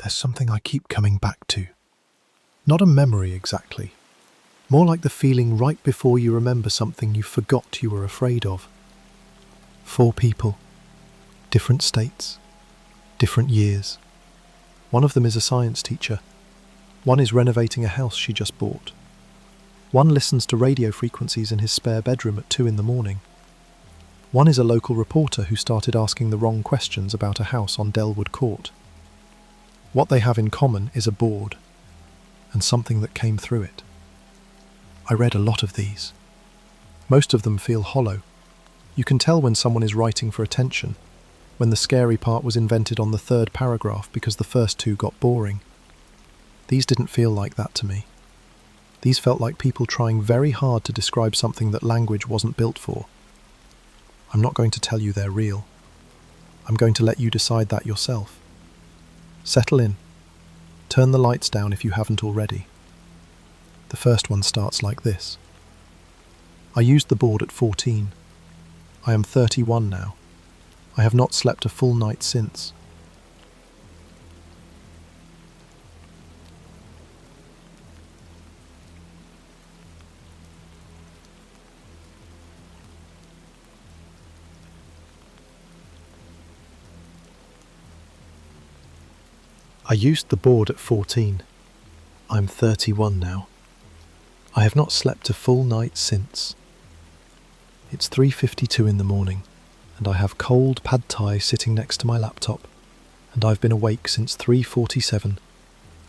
there's something I keep coming back to. Not a memory exactly, more like the feeling right before you remember something you forgot you were afraid of. 4 people, different states, different years. One of them is a science teacher. One is renovating a house she just bought. One listens to radio frequencies in his spare bedroom at 2 a.m. One is a local reporter who started asking the wrong questions about a house on Dellwood Court. What they have in common is a board, and something that came through it. I read a lot of these. Most of them feel hollow. You can tell when someone is writing for attention, when the scary part was invented on the 3rd paragraph because the first 2 got boring. These didn't feel like that to me. These felt like people trying very hard to describe something that language wasn't built for. I'm not going to tell you they're real. I'm going to let you decide that yourself. Settle in. Turn the lights down if you haven't already. The first one starts like this. I used the board at 14. I am 31 now. I have not slept a full night since. I used the board at 14. I'm 31 now. I have not slept a full night since. It's 3:52 in the morning, and I have cold pad thai sitting next to my laptop, and I've been awake since 3:47,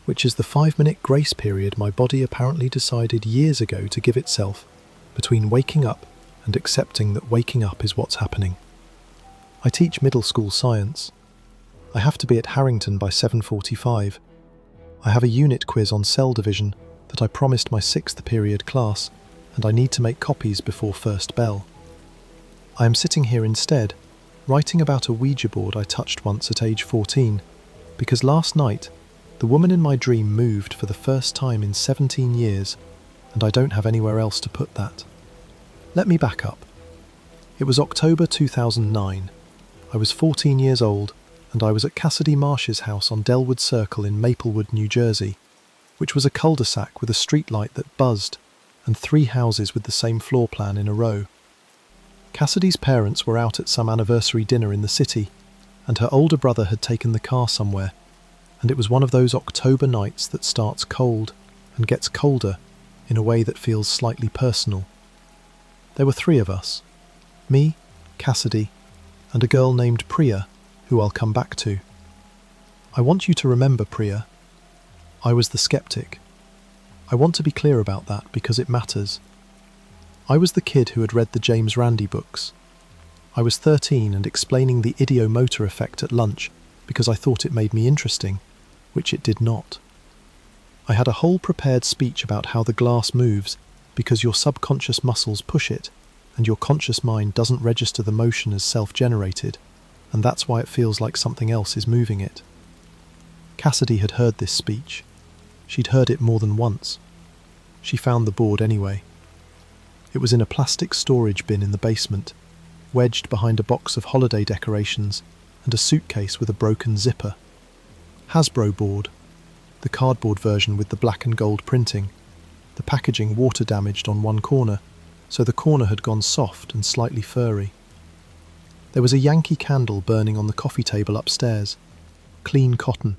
which is the 5-minute grace period my body apparently decided years ago to give itself between waking up and accepting that waking up is what's happening. I teach middle school science. I have to be at Harrington by 7:45. I have a unit quiz on cell division that I promised my 6th period class, and I need to make copies before first bell. I am sitting here instead, writing about a Ouija board I touched once at age 14, because last night, the woman in my dream moved for the first time in 17 years, and I don't have anywhere else to put that. Let me back up. It was October 2009. I was 14 years old, and I was at Cassidy Marsh's house on Dellwood Circle in Maplewood, New Jersey, which was a cul-de-sac with a streetlight that buzzed, and 3 houses with the same floor plan in a row. Cassidy's parents were out at some anniversary dinner in the city, and her older brother had taken the car somewhere, and it was one of those October nights that starts cold and gets colder in a way that feels slightly personal. There were 3 of us, me, Cassidy, and a girl named Priya, who I'll come back to. I want you to remember Priya. I was the skeptic. I want to be clear about that because it matters. I was the kid who had read the James Randi books. I was 13 and explaining the idiomotor effect at lunch because I thought it made me interesting, which it did not. I had a whole prepared speech about how the glass moves because your subconscious muscles push it and your conscious mind doesn't register the motion as self-generated, and that's why it feels like something else is moving it. Cassidy had heard this speech. She'd heard it more than once. She found the board anyway. It was in a plastic storage bin in the basement, wedged behind a box of holiday decorations and a suitcase with a broken zipper. Hasbro board, the cardboard version with the black and gold printing, the packaging water damaged on one corner, so the corner had gone soft and slightly furry. There was a Yankee candle burning on the coffee table upstairs. Clean cotton,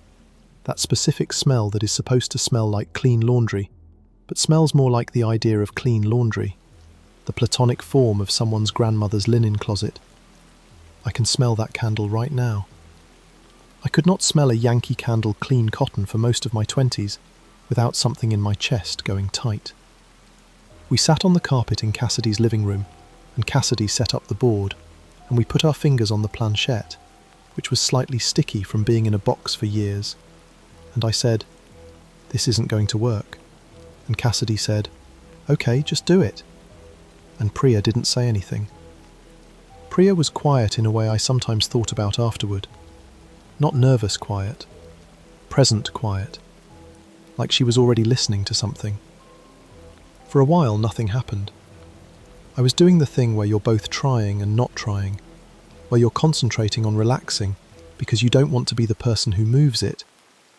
that specific smell that is supposed to smell like clean laundry, but smells more like the idea of clean laundry, the platonic form of someone's grandmother's linen closet. I can smell that candle right now. I could not smell a Yankee Candle clean cotton for most of my 20s without something in my chest going tight. We sat on the carpet in Cassidy's living room, and Cassidy set up the board, and we put our fingers on the planchette, which was slightly sticky from being in a box for years. And I said, "This isn't going to work." And Cassidy said, "Okay, just do it." And Priya didn't say anything. Priya was quiet in a way I sometimes thought about afterward. Not nervous quiet, present quiet, like she was already listening to something. For a while, nothing happened. I was doing the thing where you're both trying and not trying, where you're concentrating on relaxing because you don't want to be the person who moves it,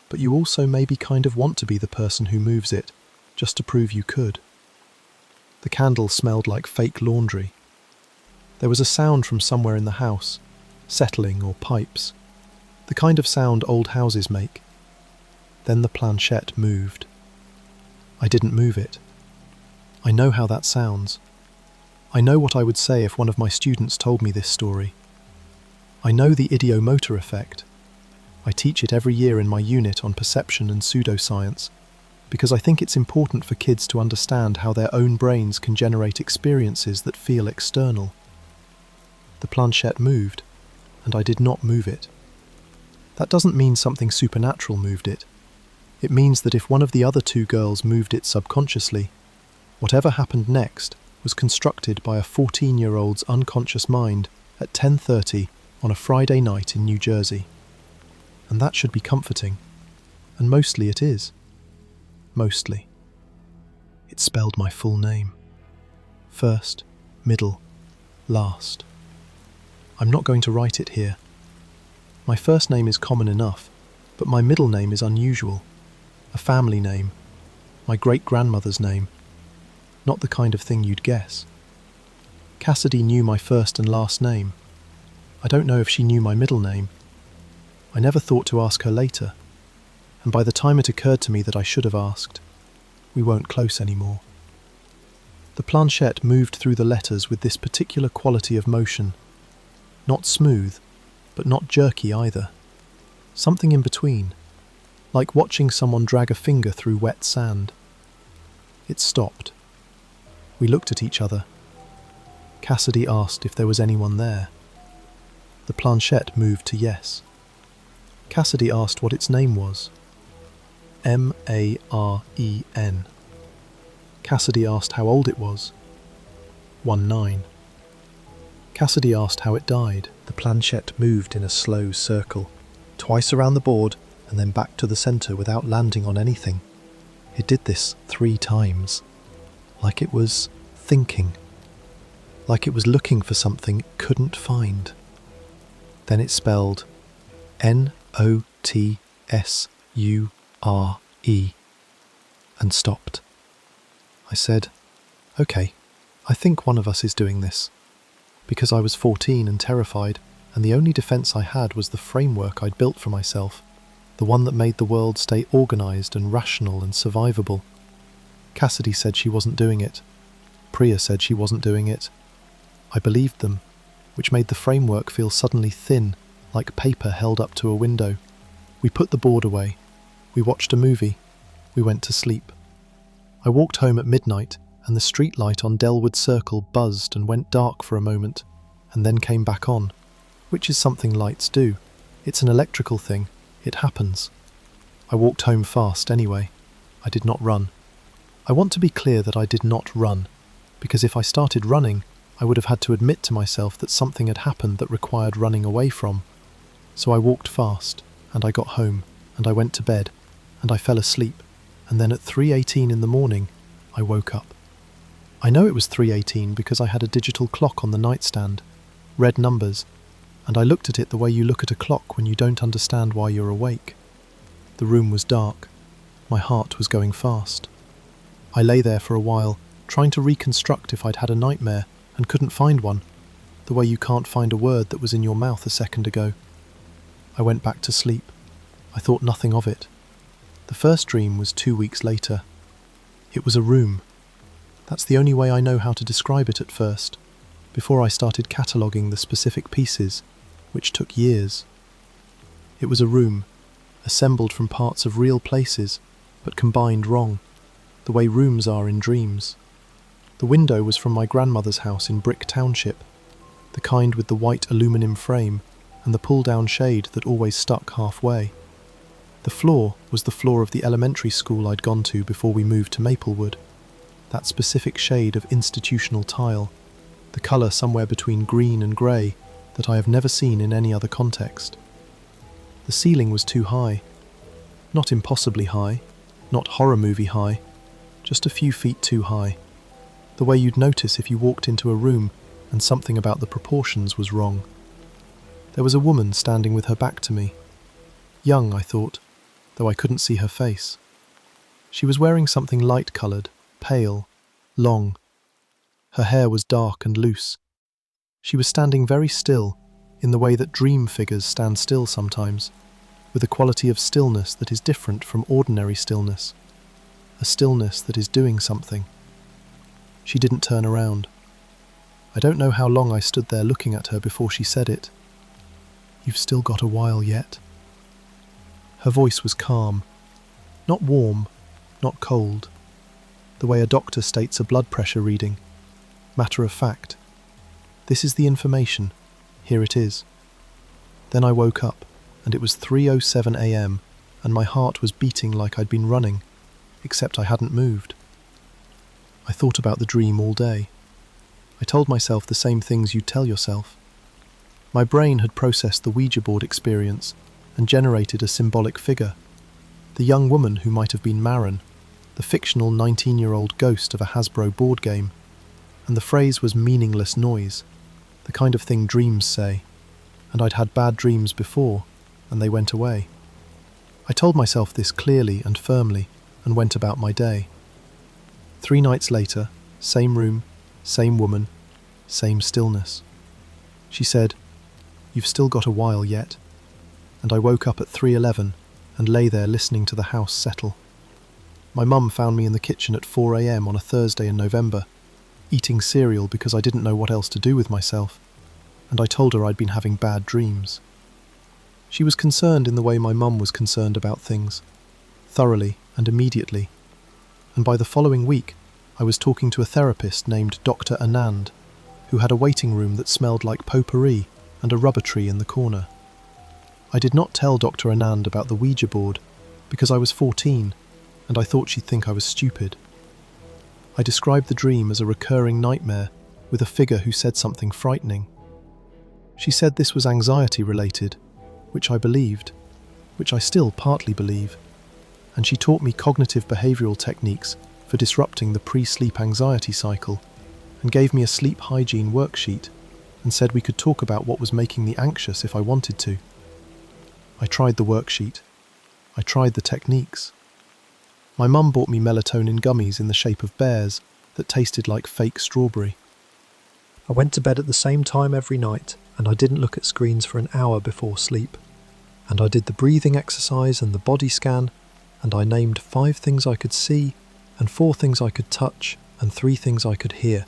but you also maybe kind of want to be the person who moves it, just to prove you could. The candle smelled like fake laundry. There was a sound from somewhere in the house, settling or pipes, the kind of sound old houses make. Then the planchette moved. I didn't move it. I know how that sounds. I know what I would say if one of my students told me this story. I know the idiomotor effect. I teach it every year in my unit on perception and pseudoscience, because I think it's important for kids to understand how their own brains can generate experiences that feel external. The planchette moved, and I did not move it. That doesn't mean something supernatural moved it. It means that if one of the other two girls moved it subconsciously, whatever happened next was constructed by a 14-year-old's unconscious mind at 10:30 on a Friday night in New Jersey. And that should be comforting. And mostly it is. Mostly. It spelled my full name. First, middle, last. I'm not going to write it here. My first name is common enough, but my middle name is unusual. A family name. My great-grandmother's name. Not the kind of thing you'd guess. Cassidy knew my first and last name. I don't know if she knew my middle name. I never thought to ask her later, and by the time it occurred to me that I should have asked, we weren't close anymore. The planchette moved through the letters with this particular quality of motion. Not smooth, but not jerky either. Something in between, like watching someone drag a finger through wet sand. It stopped. We looked at each other. Cassidy asked if there was anyone there. The planchette moved to yes. Cassidy asked what its name was. M-A-R-E-N. Cassidy asked how old it was. 19. Cassidy asked how it died. The planchette moved in a slow circle, twice around the board and then back to the centre without landing on anything. It did this 3 times, like it was thinking, like it was looking for something it couldn't find. Then it spelled N-O-T-S-U-R-E and stopped. I said, "Okay, I think one of us is doing this," because I was 14 and terrified, and the only defence I had was the framework I'd built for myself, the one that made the world stay organised and rational and survivable. Cassidy said she wasn't doing it. Priya said she wasn't doing it. I believed them, which made the framework feel suddenly thin, like paper held up to a window. We put the board away. We watched a movie. We went to sleep. I walked home at midnight, and the street light on Dellwood Circle buzzed and went dark for a moment, and then came back on, which is something lights do. It's an electrical thing. It happens. I walked home fast anyway. I did not run. I want to be clear that I did not run, because if I started running, I would have had to admit to myself that something had happened that required running away from. So I walked fast, and I got home, and I went to bed, and I fell asleep, and then at 3:18 in the morning, I woke up. I know it was 3:18 because I had a digital clock on the nightstand, red numbers, and I looked at it the way you look at a clock when you don't understand why you're awake. The room was dark. My heart was going fast. I lay there for a while, trying to reconstruct if I'd had a nightmare, and couldn't find one, the way you can't find a word that was in your mouth a second ago. I went back to sleep. I thought nothing of it. The first dream was 2 weeks later. It was a room. That's the only way I know how to describe it at first, before I started cataloguing the specific pieces, which took years. It was a room, assembled from parts of real places, but combined wrong, the way rooms are in dreams. The window was from my grandmother's house in Brick Township, the kind with the white aluminium frame and the pull-down shade that always stuck halfway. The floor was the floor of the elementary school I'd gone to before we moved to Maplewood, that specific shade of institutional tile, the colour somewhere between green and grey that I have never seen in any other context. The ceiling was too high. Not impossibly high, not horror movie high, just a few feet too high. The way you'd notice if you walked into a room and something about the proportions was wrong. There was a woman standing with her back to me. Young, I thought, though I couldn't see her face. She was wearing something light-coloured, pale, long. Her hair was dark and loose. She was standing very still, in the way that dream figures stand still sometimes, with a quality of stillness that is different from ordinary stillness, a stillness that is doing something. She didn't turn around. I don't know how long I stood there looking at her before she said it. "You've still got a while yet." Her voice was calm, not warm, not cold, the way a doctor states a blood pressure reading. Matter of fact. This is the information. Here it is. Then I woke up, and it was 3:07 a.m, and my heart was beating like I'd been running, except I hadn't moved. I thought about the dream all day. I told myself the same things you'd tell yourself. My brain had processed the Ouija board experience and generated a symbolic figure, the young woman who might have been Marin, the fictional 19-year-old ghost of a Hasbro board game, and the phrase was meaningless noise, the kind of thing dreams say, and I'd had bad dreams before, and they went away. I told myself this clearly and firmly, and went about my day. 3 nights later, same room, same woman, same stillness. She said, "You've still got a while yet," and I woke up at 3:11 and lay there listening to the house settle. My mum found me in the kitchen at 4 a.m. on a Thursday in November, eating cereal because I didn't know what else to do with myself, and I told her I'd been having bad dreams. She was concerned in the way my mum was concerned about things, thoroughly and immediately, and by the following week I was talking to a therapist named Dr. Anand, who had a waiting room that smelled like potpourri and a rubber tree in the corner. I did not tell Dr. Anand about the Ouija board because I was 14 and I thought she'd think I was stupid. I described the dream as a recurring nightmare with a figure who said something frightening. She said this was anxiety-related, which I believed, which I still partly believe, and she taught me cognitive behavioural techniques for disrupting the pre-sleep anxiety cycle and gave me a sleep hygiene worksheet and said we could talk about what was making me anxious if I wanted to. I tried the worksheet. I tried the techniques. My mum bought me melatonin gummies in the shape of bears that tasted like fake strawberry. I went to bed at the same time every night, and I didn't look at screens for an hour before sleep. And I did the breathing exercise and the body scan, and I named 5 things I could see, and 4 things I could touch, and 3 things I could hear.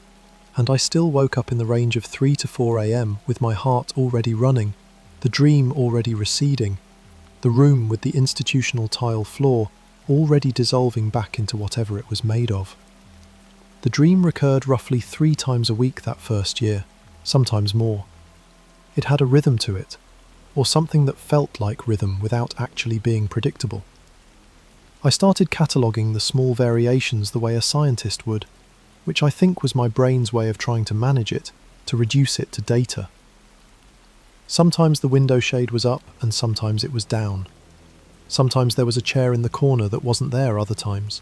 And I still woke up in the range of 3 to 4 a.m. with my heart already running, the dream already receding, the room with the institutional tile floor already dissolving back into whatever it was made of. The dream recurred roughly 3 times a week that first year, sometimes more. It had a rhythm to it, or something that felt like rhythm without actually being predictable. I started cataloguing the small variations the way a scientist would, which I think was my brain's way of trying to manage it, to reduce it to data. Sometimes the window shade was up and sometimes it was down. Sometimes there was a chair in the corner that wasn't there other times.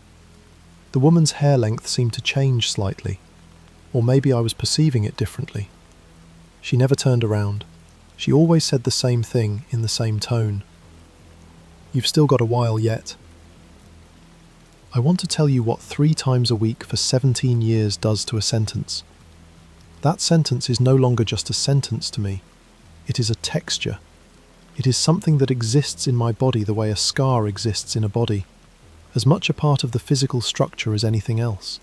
The woman's hair length seemed to change slightly, or maybe I was perceiving it differently. She never turned around. She always said the same thing in the same tone. "You've still got a while yet." I want to tell you what 3 times a week for 17 years does to a sentence. That sentence is no longer just a sentence to me. It is a texture. It is something that exists in my body the way a scar exists in a body, as much a part of the physical structure as anything else.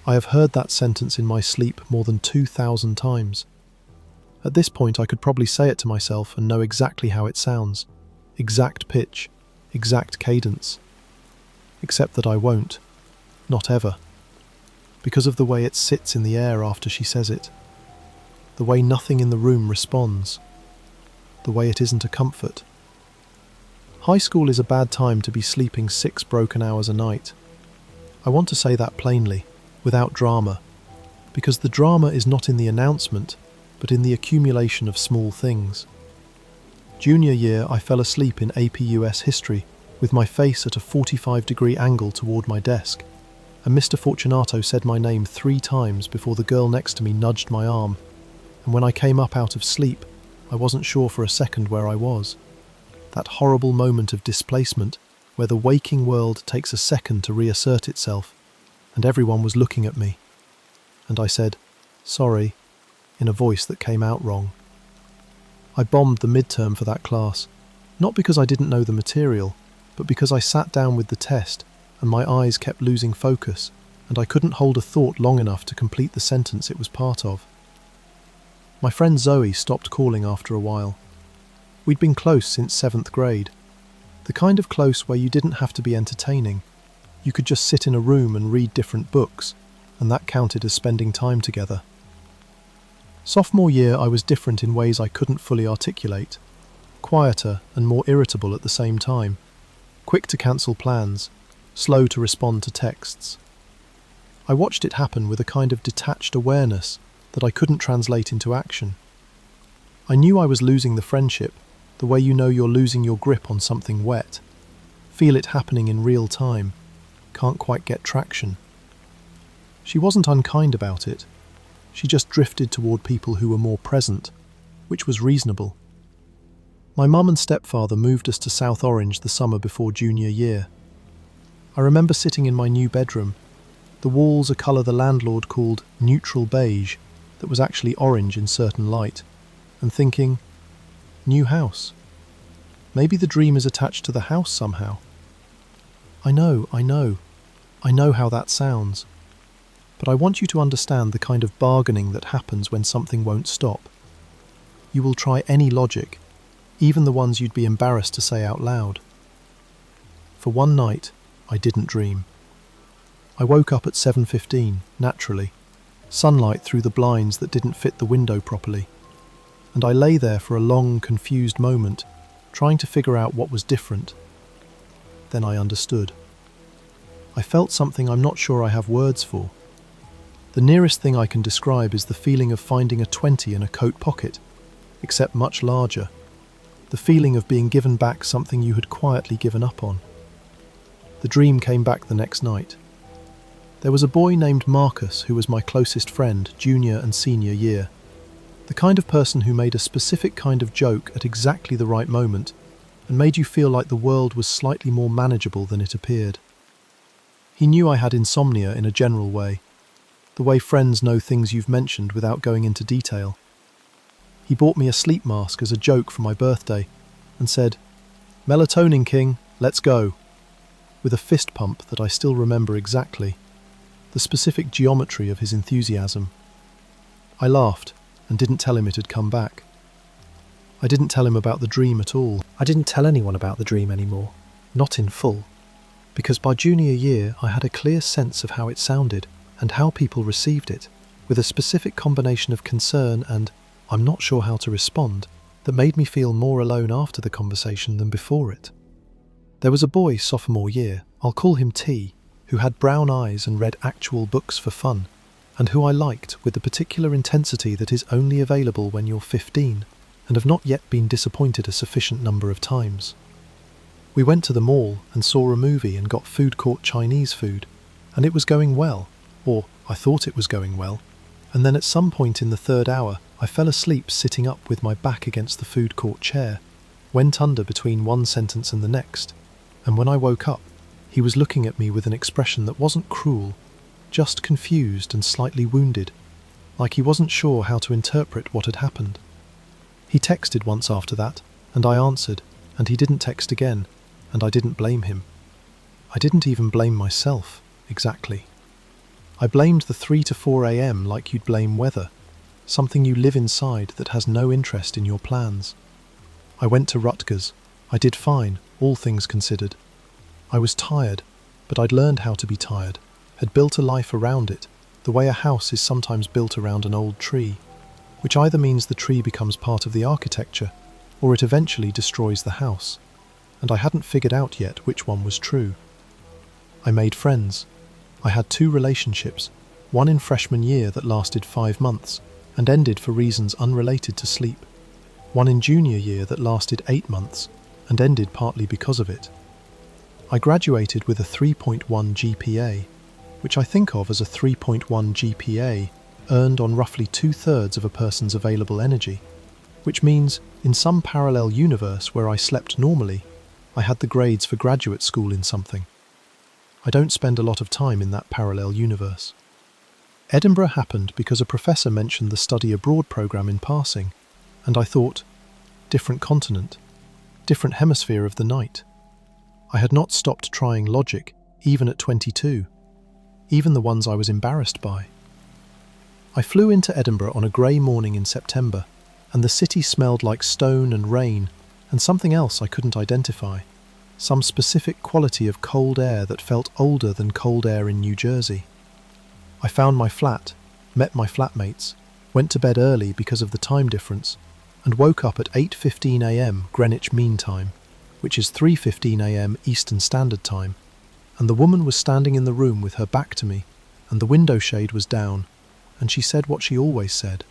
I have heard that sentence in my sleep more than 2,000 times. At this point I could probably say it to myself and know exactly how it sounds, exact pitch, exact cadence. Except that I won't, not ever, because of the way it sits in the air after she says it, the way nothing in the room responds, the way it isn't a comfort. High school is a bad time to be sleeping 6 broken hours a night. I want to say that plainly, without drama, because the drama is not in the announcement, but in the accumulation of small things. Junior year, I fell asleep in AP US history with my face at a 45-degree angle toward my desk, and Mr. Fortunato said my name 3 times before the girl next to me nudged my arm, and when I came up out of sleep, I wasn't sure for a second where I was. that horrible moment of displacement where the waking world takes a second to reassert itself, and everyone was looking at me. And I said, "Sorry," in a voice that came out wrong. I bombed the midterm for that class, not because I didn't know the material, but because I sat down with the test and my eyes kept losing focus, and I couldn't hold a thought long enough to complete the sentence it was part of. My friend Zoe stopped calling after a while. We'd been close since 7th grade, the kind of close where you didn't have to be entertaining. You could just sit in a room and read different books, and that counted as spending time together. Sophomore year, I was different in ways I couldn't fully articulate, quieter and more irritable at the same time, quick to cancel plans, slow to respond to texts. I watched it happen with a kind of detached awareness that I couldn't translate into action. I knew I was losing the friendship, the way you know you're losing your grip on something wet. Feel it happening in real time, can't quite get traction. She wasn't unkind about it. She just drifted toward people who were more present, which was reasonable. My mum and stepfather moved us to South Orange the summer before junior year. I remember sitting in my new bedroom, the walls a colour the landlord called neutral beige, that was actually orange in certain light, and thinking, new house. Maybe the dream is attached to the house somehow. I know how that sounds. But I want you to understand the kind of bargaining that happens when something won't stop. You will try any logic, even the ones you'd be embarrassed to say out loud. For one night, I didn't dream. I woke up at 7:15, naturally, sunlight through the blinds that didn't fit the window properly, and I lay there for a long, confused moment, trying to figure out what was different. Then I understood. I felt something I'm not sure I have words for. The nearest thing I can describe is the feeling of finding a 20 in a coat pocket, except much larger. The feeling of being given back something you had quietly given up on. The dream came back the next night. There was a boy named Marcus who was my closest friend, junior and senior year. The kind of person who made a specific kind of joke at exactly the right moment and made you feel like the world was slightly more manageable than it appeared. He knew I had insomnia in a general way, the way friends know things you've mentioned without going into detail. He bought me a sleep mask as a joke for my birthday and said, "Melatonin King, let's go," with a fist pump that I still remember exactly, the specific geometry of his enthusiasm. I laughed and didn't tell him it had come back. I didn't tell him about the dream at all. I didn't tell anyone about the dream anymore, not in full, because by junior year I had a clear sense of how it sounded and how people received it, with a specific combination of concern and "I'm not sure how to respond" that made me feel more alone after the conversation than before it. There was a boy sophomore year, I'll call him T, who had brown eyes and read actual books for fun, and who I liked with the particular intensity that is only available when you're 15 and have not yet been disappointed a sufficient number of times. We went to the mall and saw a movie and got food court Chinese food, and it was going well, or I thought it was going well, and then at some point in the third hour I fell asleep sitting up with my back against the food court chair, went under between one sentence and the next, and when I woke up, he was looking at me with an expression that wasn't cruel, just confused and slightly wounded, like he wasn't sure how to interpret what had happened. He texted once after that, and I answered, and he didn't text again, and I didn't blame him. I didn't even blame myself, exactly. I blamed the 3 to 4 a.m. like you'd blame weather, something you live inside that has no interest in your plans. I went to Rutgers. I did fine, all things considered. I was tired, but I'd learned how to be tired, had built a life around it, the way a house is sometimes built around an old tree, which either means the tree becomes part of the architecture, or it eventually destroys the house, and I hadn't figured out yet which one was true. I made friends. I had 2 relationships, one in freshman year that lasted 5 months and ended for reasons unrelated to sleep, one in junior year that lasted 8 months and ended partly because of it. I graduated with a 3.1 GPA, which I think of as a 3.1 GPA earned on roughly 2/3 of a person's available energy. which means in some parallel universe where I slept normally, I had the grades for graduate school in something. I don't spend a lot of time in that parallel universe. Edinburgh happened because a professor mentioned the study abroad program in passing, and I thought, different continent, different hemisphere of the night. I had not stopped trying logic, even at 22, even the ones I was embarrassed by. I flew into Edinburgh on a grey morning in September, and the city smelled like stone and rain, and something else I couldn't identify, some specific quality of cold air that felt older than cold air in New Jersey. I found my flat, met my flatmates, went to bed early because of the time difference, and woke up at 8:15 a.m. Greenwich Mean Time, which is 3:15 a.m. Eastern Standard Time, and the woman was standing in the room with her back to me, and the window shade was down, and she said what she always said.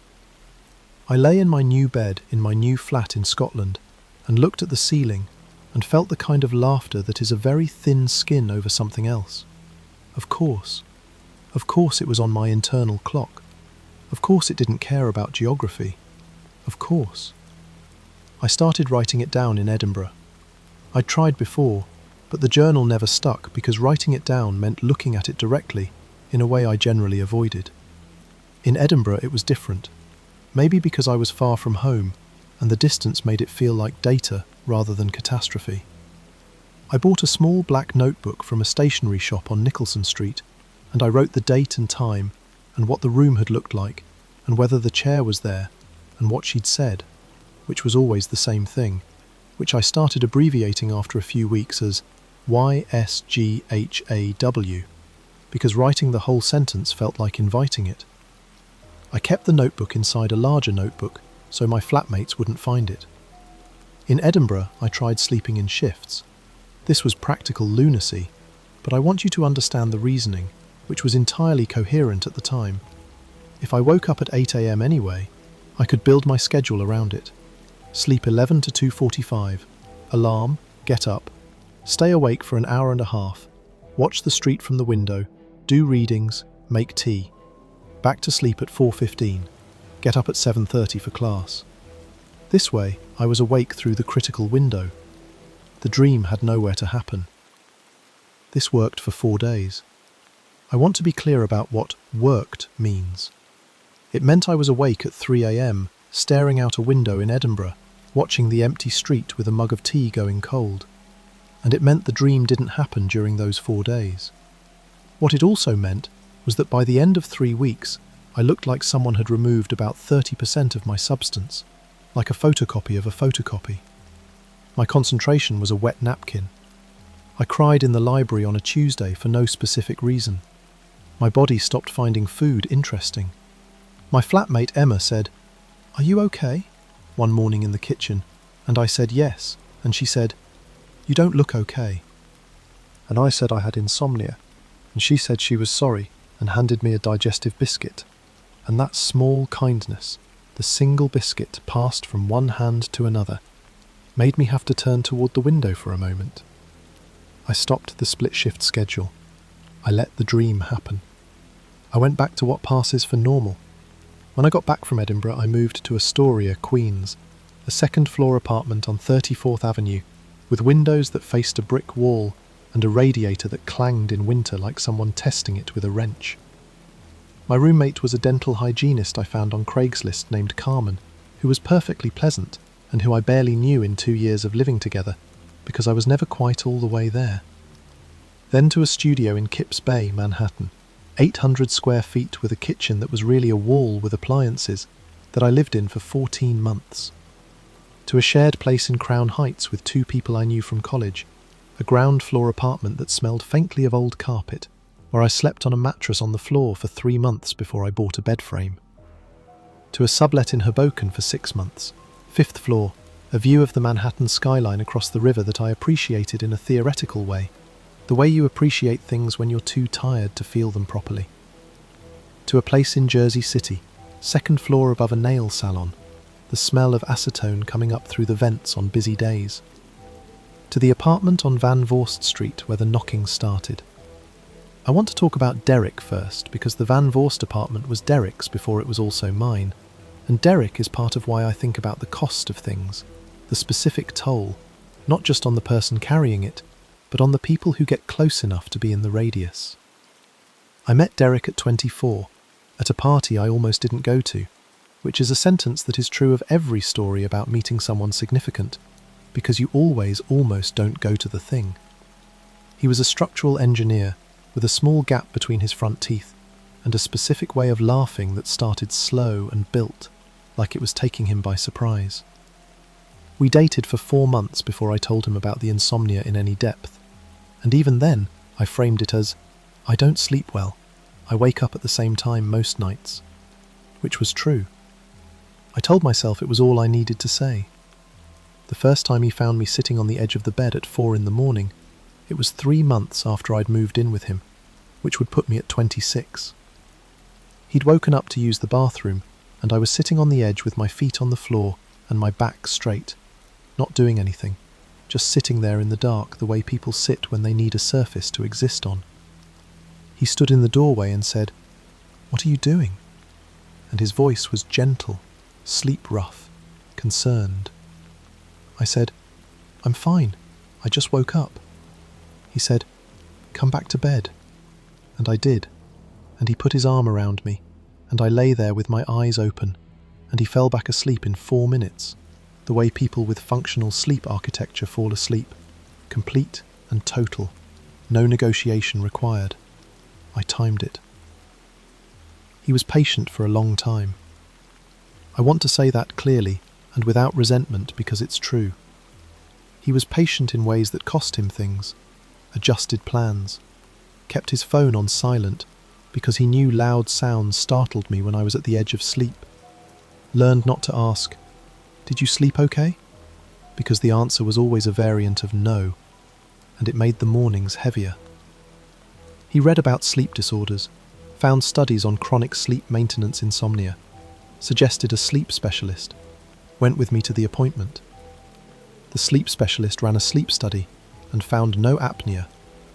I lay in my new bed in my new flat in Scotland, and looked at the ceiling, and felt the kind of laughter that is a very thin skin over something else. Of course it was on my internal clock. Of course it didn't care about geography. Of course. I started writing it down in Edinburgh. I'd tried before, but the journal never stuck because writing it down meant looking at it directly, in a way I generally avoided. In Edinburgh it was different, maybe because I was far from home, and the distance made it feel like data rather than catastrophe. I bought a small black notebook from a stationery shop on Nicholson Street, and I wrote the date and time, and what the room had looked like, and whether the chair was there, and what she'd said, which was always the same thing, which I started abbreviating after a few weeks as YSGHAW, because writing the whole sentence felt like inviting it. I kept the notebook inside a larger notebook so my flatmates wouldn't find it. In Edinburgh, I tried sleeping in shifts. This was practical lunacy, but I want you to understand the reasoning, which was entirely coherent at the time. If I woke up at 8 a.m. anyway, I could build my schedule around it. Sleep 11 to 2:45, alarm, get up, stay awake for an hour and a half, watch the street from the window, do readings, make tea. Back to sleep at 4:15, get up at 7:30 for class. This way, I was awake through the critical window. The dream had nowhere to happen. This worked for 4 days. I want to be clear about what worked means. It meant I was awake at 3 a.m, staring out a window in Edinburgh, watching the empty street with a mug of tea going cold. And it meant the dream didn't happen during those 4 days. What it also meant was that by the end of 3 weeks, I looked like someone had removed about 30% of my substance, like a photocopy of a photocopy. My concentration was a wet napkin. I cried in the library on a Tuesday for no specific reason. My body stopped finding food interesting. My flatmate Emma said, "Are you okay?" one morning in the kitchen, and I said yes, and she said, "You don't look okay." And I said I had insomnia, and she said she was sorry and handed me a digestive biscuit. And that small kindness, the single biscuit passed from one hand to another, made me have to turn toward the window for a moment. I stopped the split-shift schedule. I let the dream happen. I went back to what passes for normal. When I got back from Edinburgh, I moved to Astoria, Queens, a second-floor apartment on 34th Avenue, with windows that faced a brick wall and a radiator that clanged in winter like someone testing it with a wrench. My roommate was a dental hygienist I found on Craigslist named Carmen, who was perfectly pleasant and who I barely knew in 2 years of living together, because I was never quite all the way there. Then to a studio in Kips Bay, Manhattan, 800 square feet with a kitchen that was really a wall with appliances that I lived in for 14 months. To a shared place in Crown Heights with 2 people I knew from college, a ground-floor apartment that smelled faintly of old carpet, where I slept on a mattress on the floor for 3 months before I bought a bed frame. To a sublet in Hoboken for 6 months, 5th floor, a view of the Manhattan skyline across the river that I appreciated in a theoretical way, the way you appreciate things when you're too tired to feel them properly. To a place in Jersey City, 2nd floor above a nail salon, the smell of acetone coming up through the vents on busy days. To the apartment on Van Voorst Street where the knocking started. I want to talk about Derek first, because the Van Voorst apartment was Derek's before it was also mine, And Derek is part of why I think about the cost of things, the specific toll, not just on the person carrying it, but on the people who get close enough to be in the radius. I met Derek at 24, at a party I almost didn't go to, which is a sentence that is true of every story about meeting someone significant, because you always almost don't go to the thing. He was a structural engineer with a small gap between his front teeth and a specific way of laughing that started slow and built, like it was taking him by surprise. We dated for 4 months before I told him about the insomnia in any depth, and even then I framed it as, I don't sleep well, I wake up at the same time most nights, which was true. I told myself it was all I needed to say. The first time he found me sitting on the edge of the bed at 4 a.m, it was 3 months after I'd moved in with him, which would put me at 26. He'd woken up to use the bathroom, and I was sitting on the edge with my feet on the floor and my back straight, not doing anything, just sitting there in the dark the way people sit when they need a surface to exist on. He stood in the doorway and said, "What are you doing?" And his voice was gentle, sleep-rough, concerned. I said, "I'm fine, I just woke up." He said, "Come back to bed." And I did, and he put his arm around me, and I lay there with my eyes open, and he fell back asleep in 4 minutes, the way people with functional sleep architecture fall asleep, complete and total, no negotiation required. I timed it. He was patient for a long time. I want to say that clearly and without resentment because it's true. He was patient in ways that cost him things, adjusted plans, kept his phone on silent because he knew loud sounds startled me when I was at the edge of sleep, learned not to ask, "Did you sleep okay?" because the answer was always a variant of no, and it made the mornings heavier. He read about sleep disorders, found studies on chronic sleep maintenance insomnia, suggested a sleep specialist, went with me to the appointment. The sleep specialist ran a sleep study and found no apnea,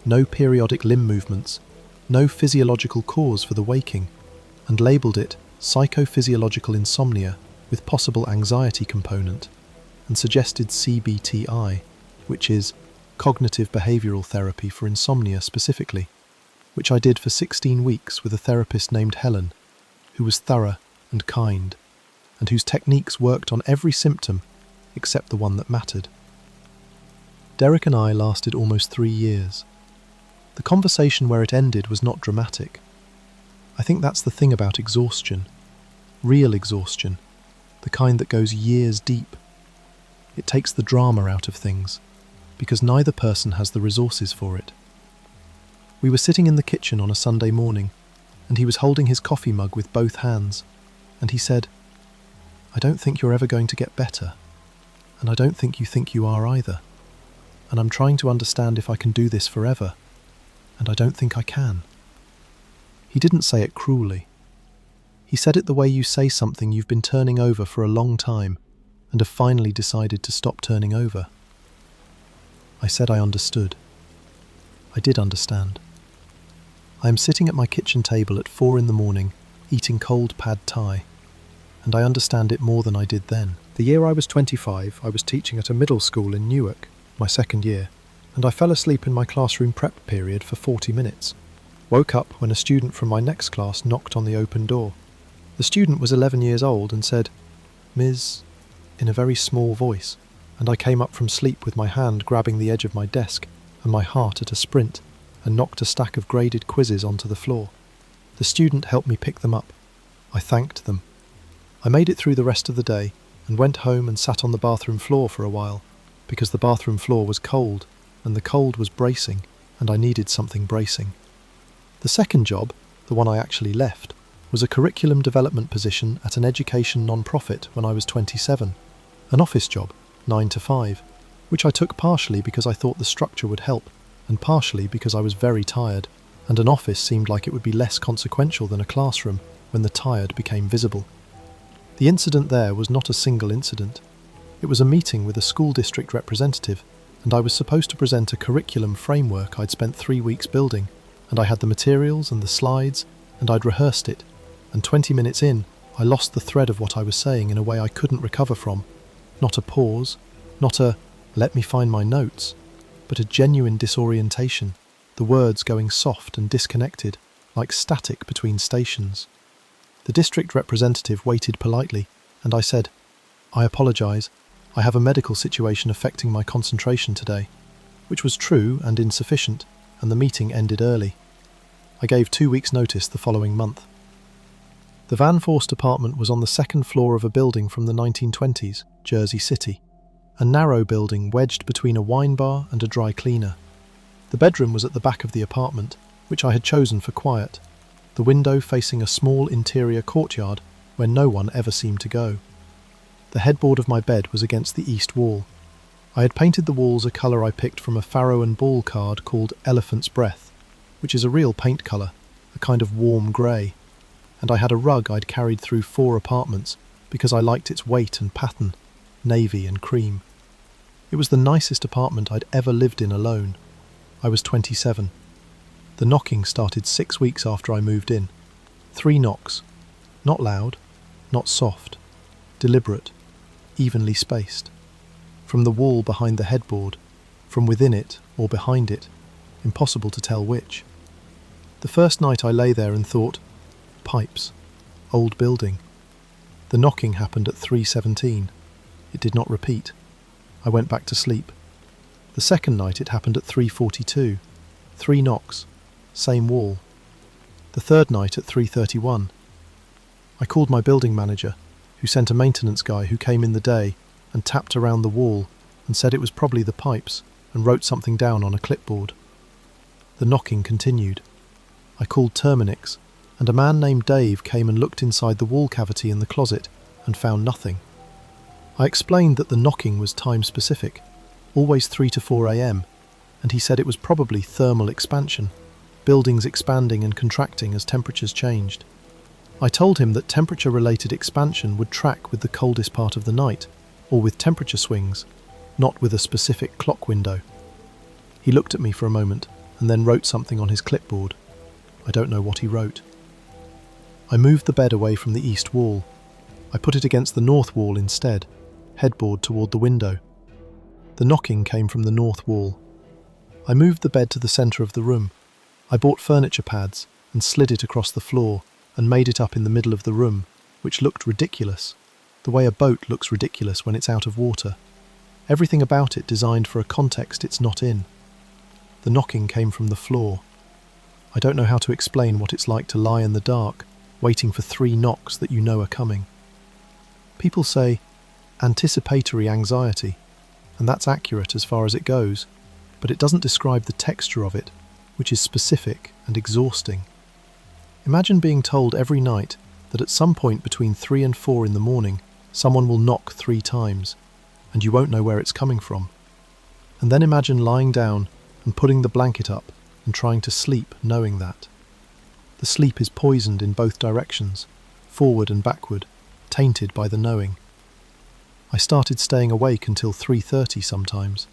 no periodic limb movements, no physiological cause for the waking, and labelled it psychophysiological insomnia with possible anxiety component, and suggested CBTI, which is cognitive behavioural therapy for insomnia specifically, which I did for 16 weeks with a therapist named Helen, who was thorough and kind, and whose techniques worked on every symptom except the one that mattered. Derek and I lasted almost 3 years. The conversation where it ended was not dramatic. I think that's the thing about exhaustion. Real exhaustion. The kind that goes years deep. It takes the drama out of things, because neither person has the resources for it. We were sitting in the kitchen on a Sunday morning, and he was holding his coffee mug with both hands, and he said, "I don't think you're ever going to get better, and I don't think you are either, and I'm trying to understand if I can do this forever, and I don't think I can." He didn't say it cruelly. He said it the way you say something you've been turning over for a long time and have finally decided to stop turning over. I said I understood. I did understand. I am sitting at my kitchen table at 4 a.m, eating cold pad thai, and I understand it more than I did then. The year I was 25, I was teaching at a middle school in Newark, my second year, and I fell asleep in my classroom prep period for 40 minutes. Woke up when a student from my next class knocked on the open door. The student was 11 years old and said, "Ms." in a very small voice, and I came up from sleep with my hand grabbing the edge of my desk and my heart at a sprint, and knocked a stack of graded quizzes onto the floor. The student helped me pick them up. I thanked them. I made it through the rest of the day and went home and sat on the bathroom floor for a while, because the bathroom floor was cold, and the cold was bracing, and I needed something bracing. The second job, the one I actually left, was a curriculum development position at an education non-profit when I was 27, an office job, 9 to 5, which I took partially because I thought the structure would help, and partially because I was very tired, and an office seemed like it would be less consequential than a classroom when the tired became visible. The incident there was not a single incident. It was a meeting with a school district representative, and I was supposed to present a curriculum framework I'd spent 3 weeks building, and I had the materials and the slides, and I'd rehearsed it, and 20 minutes in, I lost the thread of what I was saying in a way I couldn't recover from. Not a pause, not a "let me find my notes," but a genuine disorientation, the words going soft and disconnected, like static between stations. The district representative waited politely, and I said, "I apologise, I have a medical situation affecting my concentration today," which was true and insufficient, and the meeting ended early. I gave 2 weeks' notice the following month. The Van Voorst apartment was on the second floor of a building from the 1920s, Jersey City, a narrow building wedged between a wine bar and a dry cleaner. The bedroom was at the back of the apartment, which I had chosen for quiet, the window facing a small interior courtyard where no one ever seemed to go. The headboard of my bed was against the east wall. I had painted the walls a colour I picked from a Farrow and Ball card called Elephant's Breath, which is a real paint colour, a kind of warm grey, and I had a rug I'd carried through 4 apartments because I liked its weight and pattern, navy and cream. It was the nicest apartment I'd ever lived in alone. I was 27. The knocking started 6 weeks after I moved in. 3 knocks. Not loud, not soft, deliberate, evenly spaced. From the wall behind the headboard, from within it or behind it, impossible to tell which. The first night I lay there and thought, pipes, old building. The knocking happened at 3:17. It did not repeat. I went back to sleep. The second night it happened at 3:42. 3 knocks, same wall. The third night at 3:31. I called my building manager, who sent a maintenance guy who came in the day and tapped around the wall and said it was probably the pipes and wrote something down on a clipboard. The knocking continued. I called Terminix, and a man named Dave came and looked inside the wall cavity in the closet and found nothing. I explained that the knocking was time-specific, always 3 to 4 a.m, and he said it was probably thermal expansion, buildings expanding and contracting as temperatures changed. I told him that temperature-related expansion would track with the coldest part of the night, or with temperature swings, not with a specific clock window. He looked at me for a moment and then wrote something on his clipboard. I don't know what he wrote. I moved the bed away from the east wall. I put it against the north wall instead, headboard toward the window. The knocking came from the north wall. I moved the bed to the centre of the room. I bought furniture pads and slid it across the floor and made it up in the middle of the room, which looked ridiculous, the way a boat looks ridiculous when it's out of water. Everything about it designed for a context it's not in. The knocking came from the floor. I don't know how to explain what it's like to lie in the dark, waiting for 3 knocks that you know are coming. People say anticipatory anxiety, and that's accurate as far as it goes, but it doesn't describe the texture of it, which is specific and exhausting. Imagine being told every night that at some point between 3 and 4 in the morning, someone will knock 3 times, and you won't know where it's coming from. And then imagine lying down and putting the blanket up and trying to sleep knowing that. The sleep is poisoned in both directions, forward and backward, tainted by the knowing. I started staying awake until 3:30 sometimes,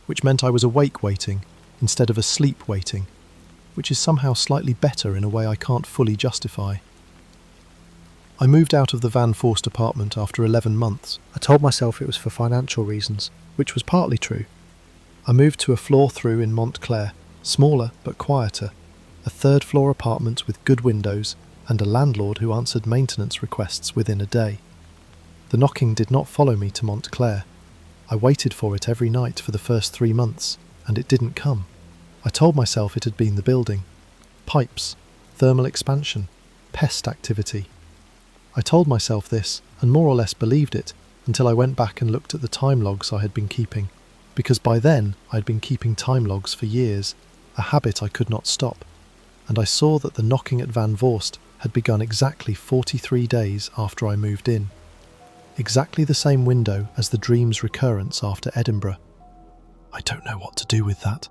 which meant I was awake waiting instead of asleep waiting, which is somehow slightly better in a way I can't fully justify. I moved out of the Van Voorst apartment after 11 months. I told myself it was for financial reasons, which was partly true. I moved to a floor-through in Montclair, smaller but quieter, a 3rd-floor apartment with good windows and a landlord who answered maintenance requests within a day. The knocking did not follow me to Montclair. I waited for it every night for the first 3 months, and it didn't come. I told myself it had been the building. Pipes, thermal expansion, pest activity. I told myself this, and more or less believed it, until I went back and looked at the time logs I had been keeping, because by then I had been keeping time logs for years, a habit I could not stop, and I saw that the knocking at Van Voorst had begun exactly 43 days after I moved in. Exactly the same window as the dream's recurrence after Edinburgh. I don't know what to do with that.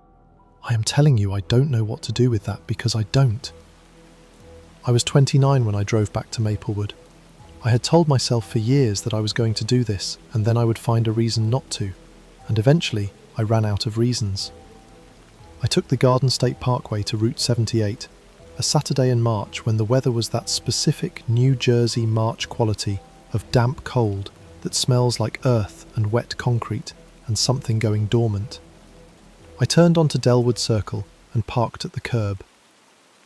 I am telling you I don't know what to do with that because I don't. I was 29 when I drove back to Maplewood. I had told myself for years that I was going to do this and then I would find a reason not to, and eventually I ran out of reasons. I took the Garden State Parkway to Route 78, a Saturday in March when the weather was that specific New Jersey March quality of damp cold that smells like earth and wet concrete and something going dormant. I turned onto Dellwood Circle and parked at the curb.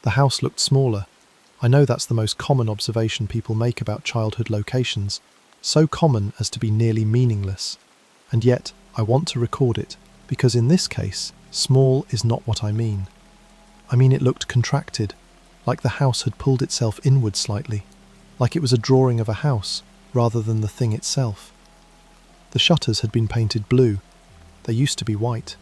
The house looked smaller. I know that's the most common observation people make about childhood locations, so common as to be nearly meaningless. And yet, I want to record it, because in this case, small is not what I mean. I mean it looked contracted, like the house had pulled itself inward slightly, like it was a drawing of a house, rather than the thing itself. The shutters had been painted blue. They used to be white.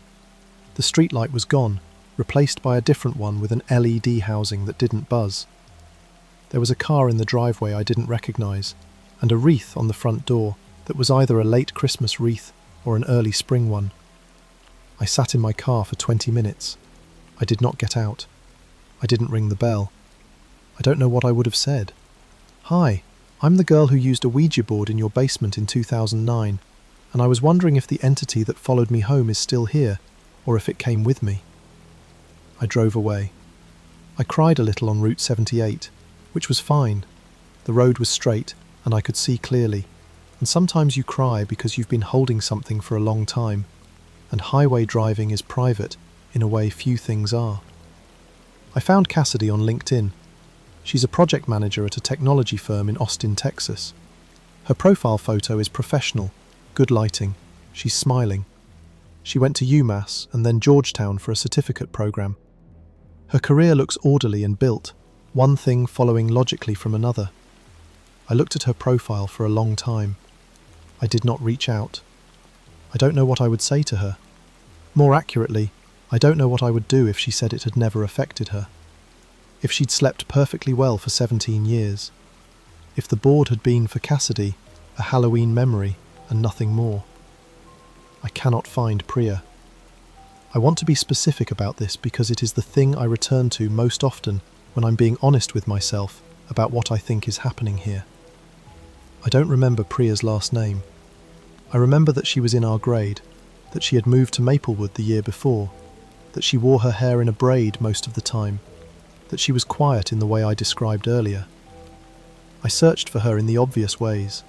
The streetlight was gone, replaced by a different one with an LED housing that didn't buzz. There was a car in the driveway I didn't recognise, and a wreath on the front door that was either a late Christmas wreath or an early spring one. I sat in my car for 20 minutes. I did not get out. I didn't ring the bell. I don't know what I would have said. "Hi, I'm the girl who used a Ouija board in your basement in 2009, and I was wondering if the entity that followed me home is still here, or if it came with me." I drove away. I cried a little on Route 78, which was fine. The road was straight, and I could see clearly. And sometimes you cry because you've been holding something for a long time, and highway driving is private in a way few things are. I found Cassidy on LinkedIn. She's a project manager at a technology firm in Austin, Texas. Her profile photo is professional, good lighting. She's smiling. She went to UMass and then Georgetown for a certificate program. Her career looks orderly and built, one thing following logically from another. I looked at her profile for a long time. I did not reach out. I don't know what I would say to her. More accurately, I don't know what I would do if she said it had never affected her. If she'd slept perfectly well for 17 years. If the board had been for Cassidy a Halloween memory and nothing more. I cannot find Priya. I want to be specific about this because it is the thing I return to most often when I'm being honest with myself about what I think is happening here. I don't remember Priya's last name. I remember that she was in our grade, that she had moved to Maplewood the year before, that she wore her hair in a braid most of the time, that she was quiet in the way I described earlier. I searched for her in the obvious ways.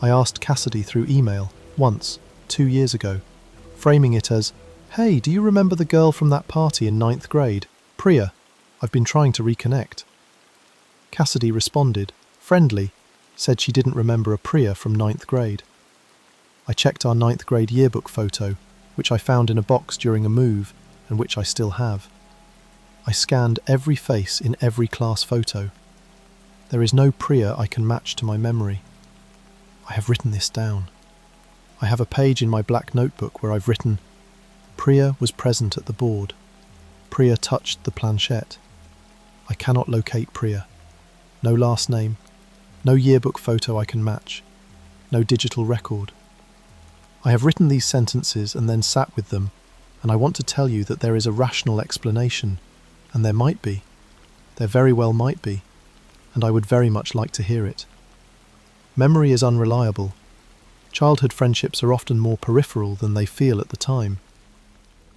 I asked Cassidy through email, once, 2 years ago, framing it as, "Hey, do you remember the girl from that party in 9th grade? Priya, I've been trying to reconnect." Cassidy responded, friendly, said she didn't remember a Priya from 9th grade. I checked our 9th grade yearbook photo, which I found in a box during a move, and which I still have. I scanned every face in every class photo. There is no Priya I can match to my memory. I have written this down. I have a page in my black notebook where I've written, "Priya was present at the board. Priya touched the planchette. I cannot locate Priya. No last name. No yearbook photo I can match. No digital record." I have written these sentences and then sat with them, and I want to tell you that there is a rational explanation, and there might be. There very well might be, and I would very much like to hear it. Memory is unreliable. Childhood friendships are often more peripheral than they feel at the time.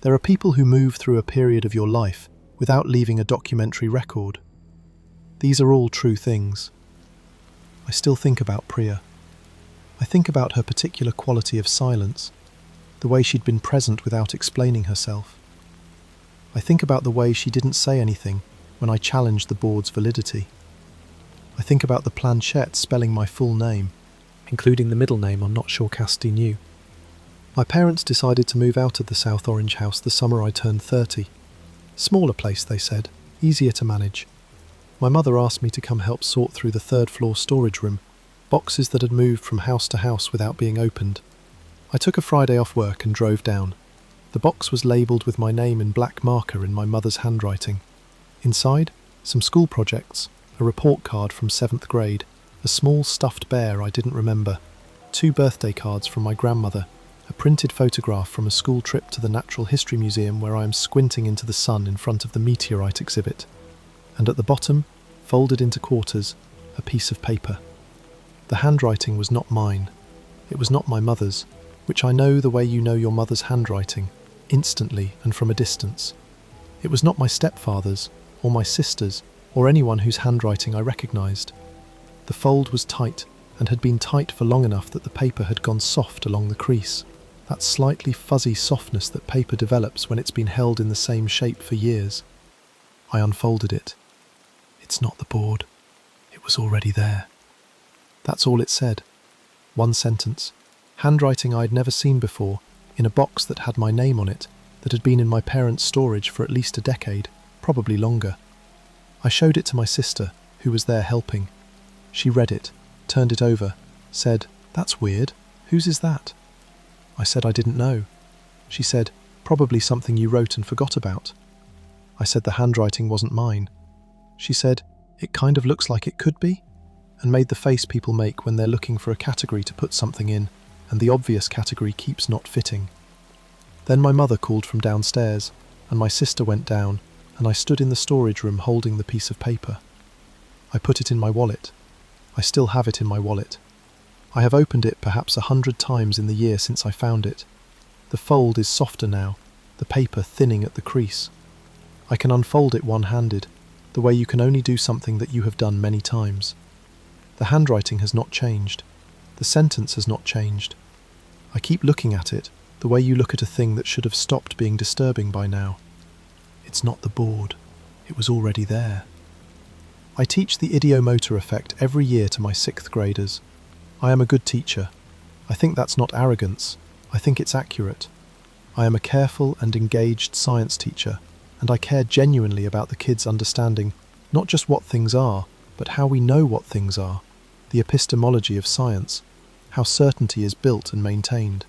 There are people who move through a period of your life without leaving a documentary record. These are all true things. I still think about Priya. I think about her particular quality of silence, the way she'd been present without explaining herself. I think about the way she didn't say anything when I challenged the board's validity. I think about the planchette spelling my full name, including the middle name I'm not sure Cassidy knew. My parents decided to move out of the South Orange house the summer I turned 30. Smaller place, they said, easier to manage. My mother asked me to come help sort through the third-floor storage room, boxes that had moved from house to house without being opened. I took a Friday off work and drove down. The box was labelled with my name in black marker in my mother's handwriting. Inside, some school projects, a report card from 7th grade, a small stuffed bear I didn't remember, 2 birthday cards from my grandmother, a printed photograph from a school trip to the Natural History Museum where I am squinting into the sun in front of the meteorite exhibit, and at the bottom, folded into quarters, a piece of paper. The handwriting was not mine. It was not my mother's, which I know the way you know your mother's handwriting, instantly and from a distance. It was not my stepfather's, or my sister's, or anyone whose handwriting I recognised. The fold was tight, and had been tight for long enough that the paper had gone soft along the crease. That slightly fuzzy softness that paper develops when it's been held in the same shape for years. I unfolded it. It's not the board. It was already there. That's all it said. One sentence. Handwriting I'd never seen before, in a box that had my name on it, that had been in my parents' storage for at least a decade, probably longer. I showed it to my sister, who was there helping. She read it, turned it over, said, "That's weird. Whose is that?" I said I didn't know. She said, "Probably something you wrote and forgot about." I said the handwriting wasn't mine. She said, "It kind of looks like it could be," and made the face people make when they're looking for a category to put something in, and the obvious category keeps not fitting. Then my mother called from downstairs, and my sister went down, and I stood in the storage room holding the piece of paper. I put it in my wallet. I still have it in my wallet. I have opened it perhaps 100 times in the year since I found it. The fold is softer now, the paper thinning at the crease. I can unfold it one-handed, the way you can only do something that you have done many times. The handwriting has not changed. The sentence has not changed. I keep looking at it, the way you look at a thing that should have stopped being disturbing by now. It's not the board. It was already there. I teach the idiomotor effect every year to my 6th graders. I am a good teacher. I think that's not arrogance. I think it's accurate. I am a careful and engaged science teacher, and I care genuinely about the kids understanding not just what things are, but how we know what things are, the epistemology of science, how certainty is built and maintained.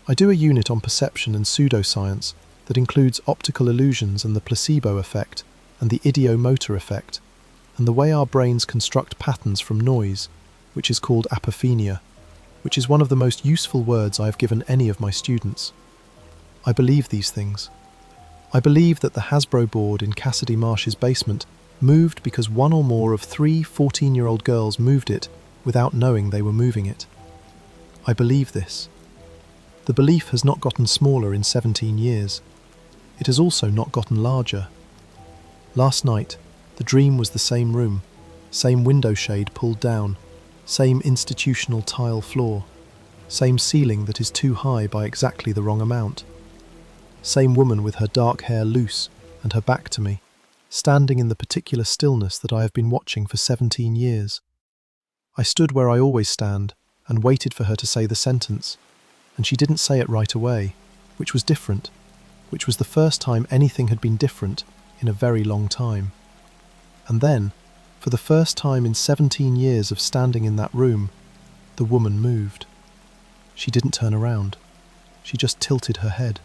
I do a unit on perception and pseudoscience that includes optical illusions and the placebo effect and the idiomotor effect, and the way our brains construct patterns from noise, which is called apophenia, which is one of the most useful words I have given any of my students. I believe these things. I believe that the Hasbro board in Cassidy Marsh's basement moved because one or more of 3 14-year-old girls moved it without knowing they were moving it. I believe this. The belief has not gotten smaller in 17 years. It has also not gotten larger. Last night, the dream was the same room, same window shade pulled down, same institutional tile floor, same ceiling that is too high by exactly the wrong amount. Same woman with her dark hair loose and her back to me, standing in the particular stillness that I have been watching for 17 years. I stood where I always stand and waited for her to say the sentence, and she didn't say it right away, which was different, which was the first time anything had been different in a very long time. And then, for the first time in 17 years of standing in that room, the woman moved. She didn't turn around. She just tilted her head.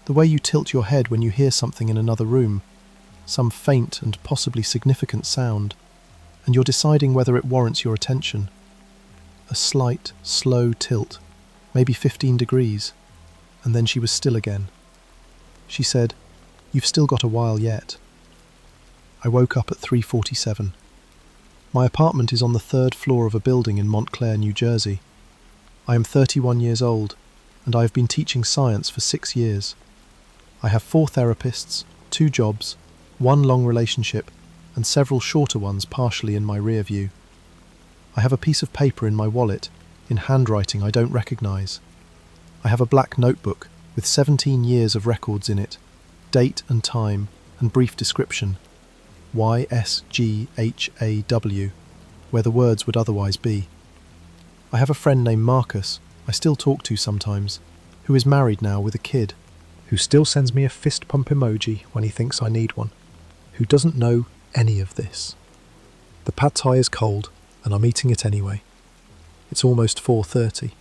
The way you tilt your head when you hear something in another room, some faint and possibly significant sound, and you're deciding whether it warrants your attention. A slight, slow tilt, maybe 15 degrees, and then she was still again. She said, "You've still got a while yet." I woke up at 3:47. My apartment is on the 3rd floor of a building in Montclair, New Jersey. I am 31 years old, and I have been teaching science for 6 years. I have 4 therapists, 2 jobs, 1 long relationship, and several shorter ones partially in my rear view. I have a piece of paper in my wallet, in handwriting I don't recognise. I have a black notebook with 17 years of records in it, date and time, and brief description. YSGHAW, where the words would otherwise be. I have a friend named Marcus, I still talk to sometimes, who is married now with a kid, who still sends me a fist pump emoji when he thinks I need one, who doesn't know any of this. The pad thai is cold, and I'm eating it anyway. It's almost 4:30.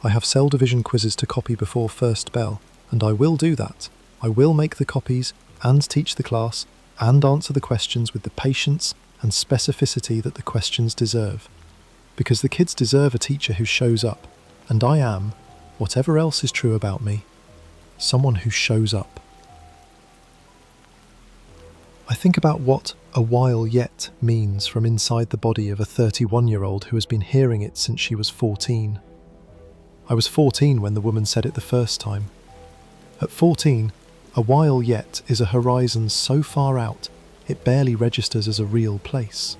I have cell division quizzes to copy before first bell, and I will do that. I will make the copies and teach the class and answer the questions with the patience and specificity that the questions deserve. Because the kids deserve a teacher who shows up, and I am, whatever else is true about me, someone who shows up. I think about what "a while yet" means from inside the body of a 31-year-old who has been hearing it since she was 14. I was 14 when the woman said it the first time. At 14, a while yet is a horizon so far out, it barely registers as a real place.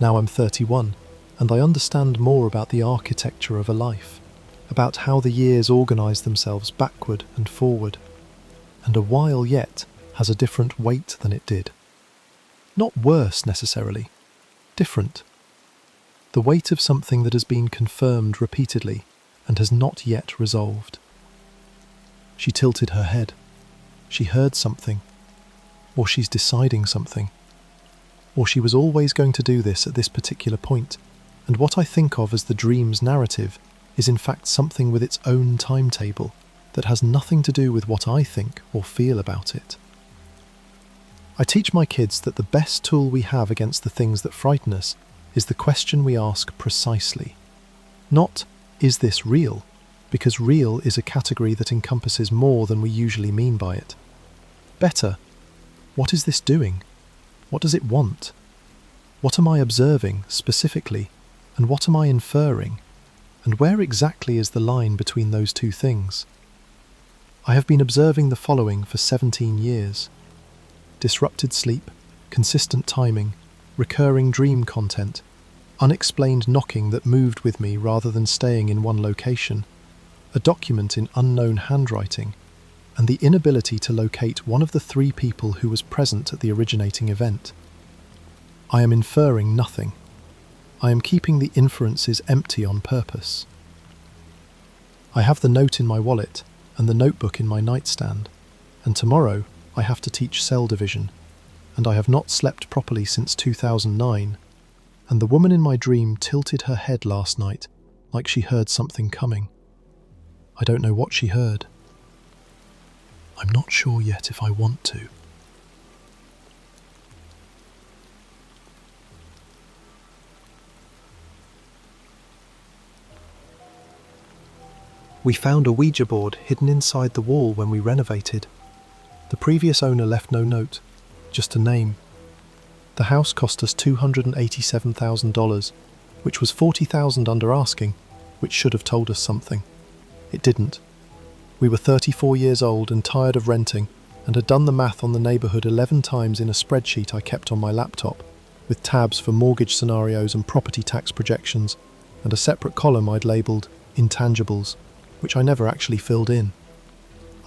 Now I'm 31, and I understand more about the architecture of a life, about how the years organise themselves backward and forward, and a while yet has a different weight than it did. Not worse necessarily, different. The weight of something that has been confirmed repeatedly and has not yet resolved. She tilted her head. She heard something, or she's deciding something, or she was always going to do this at this particular point, and what I think of as the dream's narrative is in fact something with its own timetable that has nothing to do with what I think or feel about it. I teach my kids that the best tool we have against the things that frighten us is the question we ask precisely. Not, is this real? Because real is a category that encompasses more than we usually mean by it. Better, what is this doing? What does it want? What am I observing specifically? And what am I inferring? And where exactly is the line between those two things? I have been observing the following for 17 years. Disrupted sleep, consistent timing, recurring dream content, unexplained knocking that moved with me rather than staying in one location, a document in unknown handwriting, and the inability to locate one of the 3 people who was present at the originating event. I am inferring nothing. I am keeping the inferences empty on purpose. I have the note in my wallet and the notebook in my nightstand, and tomorrow I have to teach cell division, and I have not slept properly since 2009, and the woman in my dream tilted her head last night like she heard something coming. I don't know what she heard. I'm not sure yet if I want to. We found a Ouija board hidden inside the wall when we renovated. The previous owner left no note, just a name. The house cost us $287,000, which was $40,000 under asking, which should have told us something. It didn't. We were 34 years old and tired of renting, and had done the math on the neighbourhood 11 times in a spreadsheet I kept on my laptop, with tabs for mortgage scenarios and property tax projections, and a separate column I'd labelled Intangibles, which I never actually filled in.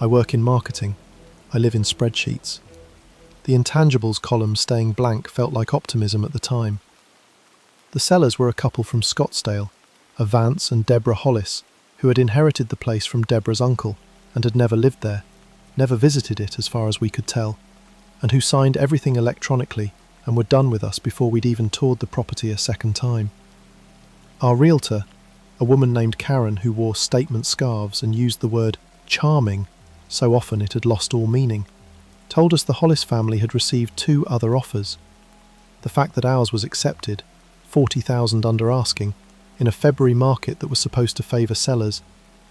I work in marketing. I live in spreadsheets. The intangibles column staying blank felt like optimism at the time. The sellers were a couple from Scottsdale, a Vance and Deborah Hollis, who had inherited the place from Deborah's uncle and had never lived there, never visited it as far as we could tell, and who signed everything electronically and were done with us before we'd even toured the property a second time. Our realtor, a woman named Karen who wore statement scarves and used the word charming so often it had lost all meaning, told us the Hollis family had received 2 other offers. The fact that ours was accepted, $40,000 under asking, in a February market that was supposed to favour sellers,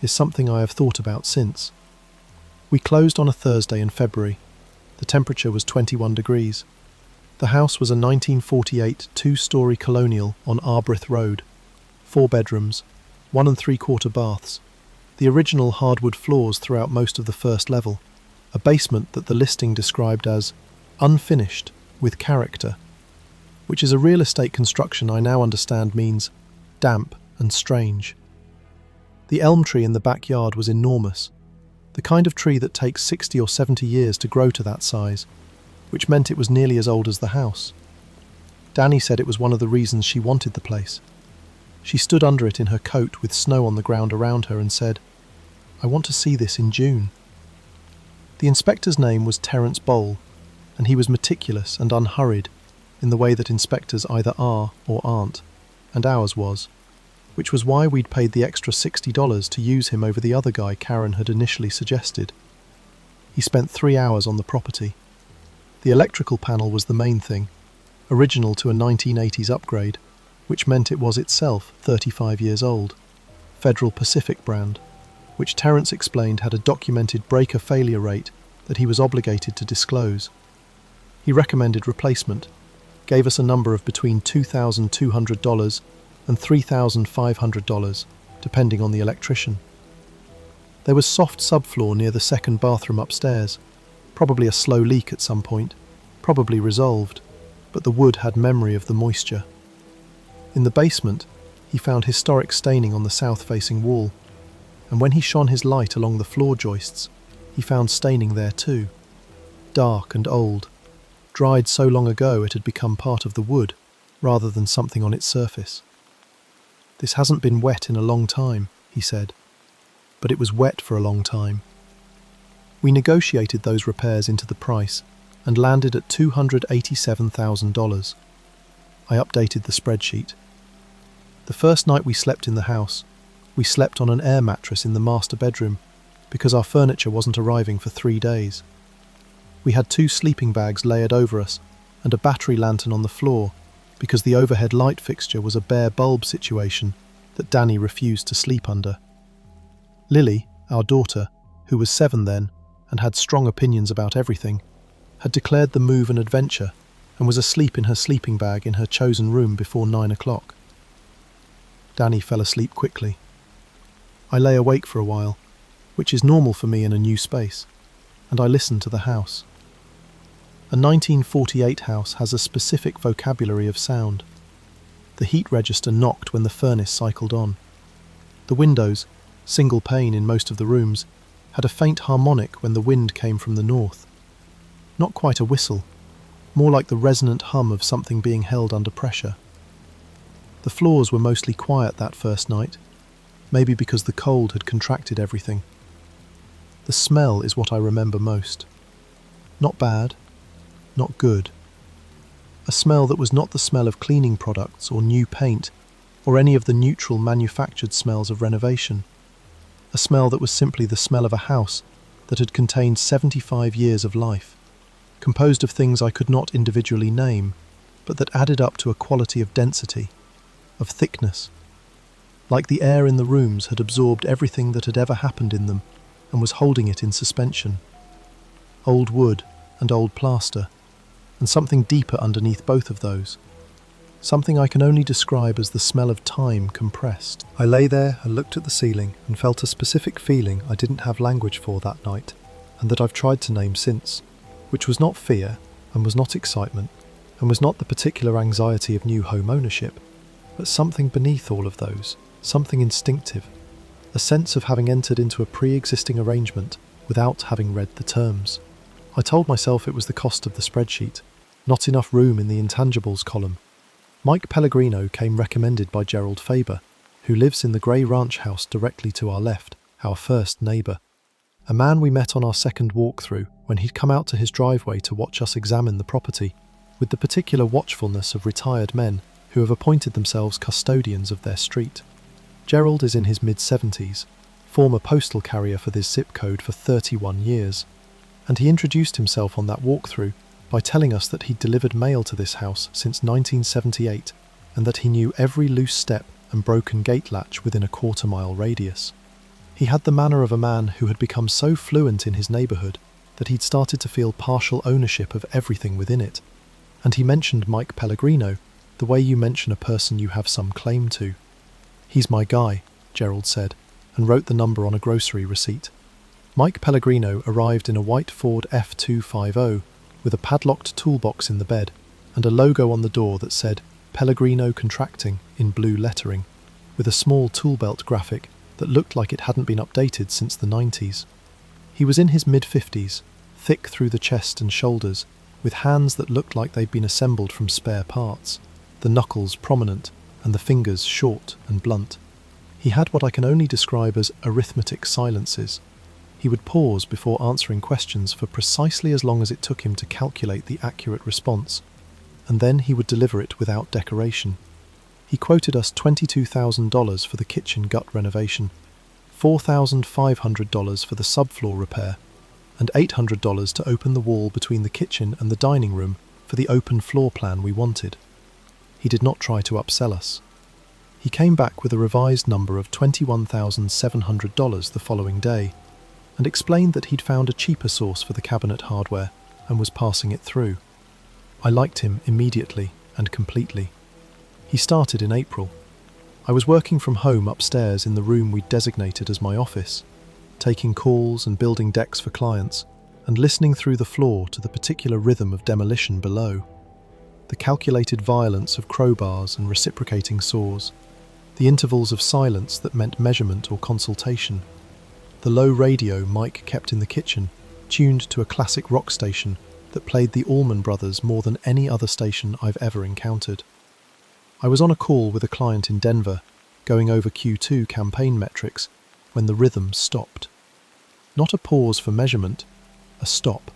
is something I have thought about since. We closed on a Thursday in February. The temperature was 21 degrees. The house was a 1948 2-storey colonial on Arbrith Road, 4 bedrooms, 1 3/4 baths, the original hardwood floors throughout most of the first level, a basement that the listing described as unfinished with character, which is a real estate construction I now understand means damp and strange. The elm tree in the backyard was enormous, the kind of tree that takes 60 or 70 years to grow to that size, which meant it was nearly as old as the house. Danny said it was one of the reasons she wanted the place. She stood under it in her coat with snow on the ground around her and said, "I want to see this in June." The inspector's name was Terence Bowl, and he was meticulous and unhurried in the way that inspectors either are or aren't, and ours was, which was why we'd paid the extra $60 to use him over the other guy Karen had initially suggested. He spent 3 hours on the property. The electrical panel was the main thing, original to a 1980s upgrade, which meant it was itself 35 years old, Federal Pacific brand, which Terence explained had a documented breaker failure rate that he was obligated to disclose. He recommended replacement, gave us a number of between $2,200 and $3,500, depending on the electrician. There was soft subfloor near the second bathroom upstairs, probably a slow leak at some point, probably resolved, but the wood had memory of the moisture. In the basement, he found historic staining on the south-facing wall, and when he shone his light along the floor joists, he found staining there too, dark and old, dried so long ago it had become part of the wood rather than something on its surface. "This hasn't been wet in a long time," he said, but it was wet for a long time. We negotiated those repairs into the price and landed at $287,000. I updated the spreadsheet. The first night we slept in the house, we slept on an air mattress in the master bedroom because our furniture wasn't arriving for 3 days. We had 2 sleeping bags layered over us and a battery lantern on the floor because the overhead light fixture was a bare bulb situation that Danny refused to sleep under. Lily, our daughter, who was 7 then and had strong opinions about everything, had declared the move an adventure and was asleep in her sleeping bag in her chosen room before 9 o'clock. Danny fell asleep quickly. I lay awake for a while, which is normal for me in a new space, and I listened to the house. A 1948 house has a specific vocabulary of sound. The heat register knocked when the furnace cycled on. The windows, single pane in most of the rooms, had a faint harmonic when the wind came from the north. Not quite a whistle, more like the resonant hum of something being held under pressure. The floors were mostly quiet that first night, maybe because the cold had contracted everything. The smell is what I remember most. Not bad, not good. A smell that was not the smell of cleaning products or new paint or any of the neutral manufactured smells of renovation. A smell that was simply the smell of a house that had contained 75 years of life, composed of things I could not individually name, but that added up to a quality of density, of thickness. Like the air in the rooms had absorbed everything that had ever happened in them and was holding it in suspension. Old wood and old plaster, and something deeper underneath both of those. Something I can only describe as the smell of time compressed. I lay there and looked at the ceiling and felt a specific feeling I didn't have language for that night, and that I've tried to name since, which was not fear, and was not excitement, and was not the particular anxiety of new home ownership, but something beneath all of those, something instinctive, a sense of having entered into a pre-existing arrangement without having read the terms. I told myself it was the cost of the spreadsheet, not enough room in the intangibles column. Mike Pellegrino came recommended by Gerald Faber, who lives in the grey ranch house directly to our left, our first neighbour. A man we met on our second walkthrough when he'd come out to his driveway to watch us examine the property, with the particular watchfulness of retired men who have appointed themselves custodians of their street. Gerald is in his mid-70s, former postal carrier for this zip code for 31 years, and he introduced himself on that walkthrough by telling us that he'd delivered mail to this house since 1978 and that he knew every loose step and broken gate latch within a quarter-mile radius. He had the manner of a man who had become so fluent in his neighbourhood that he'd started to feel partial ownership of everything within it, and he mentioned Mike Pellegrino the way you mention a person you have some claim to. "He's my guy," Gerald said, and wrote the number on a grocery receipt. Mike Pellegrino arrived in a white Ford F250 with a padlocked toolbox in the bed and a logo on the door that said Pellegrino Contracting in blue lettering, with a small tool belt graphic that looked like it hadn't been updated since the 90s. He was in his mid-50s, thick through the chest and shoulders, with hands that looked like they'd been assembled from spare parts, the knuckles prominent and the fingers short and blunt. He had what I can only describe as arithmetic silences. He would pause before answering questions for precisely as long as it took him to calculate the accurate response, and then he would deliver it without decoration. He quoted us $22,000 for the kitchen gut renovation, $4,500 for the subfloor repair, and $800 to open the wall between the kitchen and the dining room for the open floor plan we wanted. He did not try to upsell us. He came back with a revised number of $21,700 the following day, and explained that he'd found a cheaper source for the cabinet hardware and was passing it through. I liked him immediately and completely. He started in April. I was working from home upstairs in the room we'd designated as my office, taking calls and building decks for clients, and listening through the floor to the particular rhythm of demolition below. The calculated violence of crowbars and reciprocating saws, the intervals of silence that meant measurement or consultation, the low radio Mike kept in the kitchen, tuned to a classic rock station that played the Allman Brothers more than any other station I've ever encountered. I was on a call with a client in Denver, going over Q2 campaign metrics, when the rhythm stopped. Not a pause for measurement, a stop.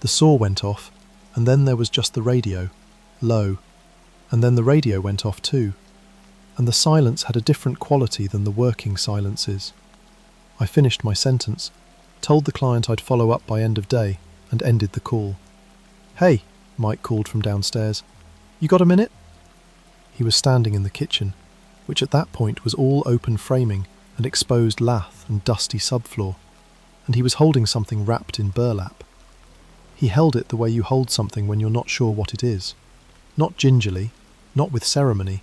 The saw went off, and then there was just the radio, low, and then the radio went off too, and the silence had a different quality than the working silences. I finished my sentence, told the client I'd follow up by end of day, and ended the call. "Hey," Mike called from downstairs. "You got a minute?" He was standing in the kitchen, which at that point was all open framing and exposed lath and dusty subfloor, and he was holding something wrapped in burlap. He held it the way you hold something when you're not sure what it is. Not gingerly, not with ceremony,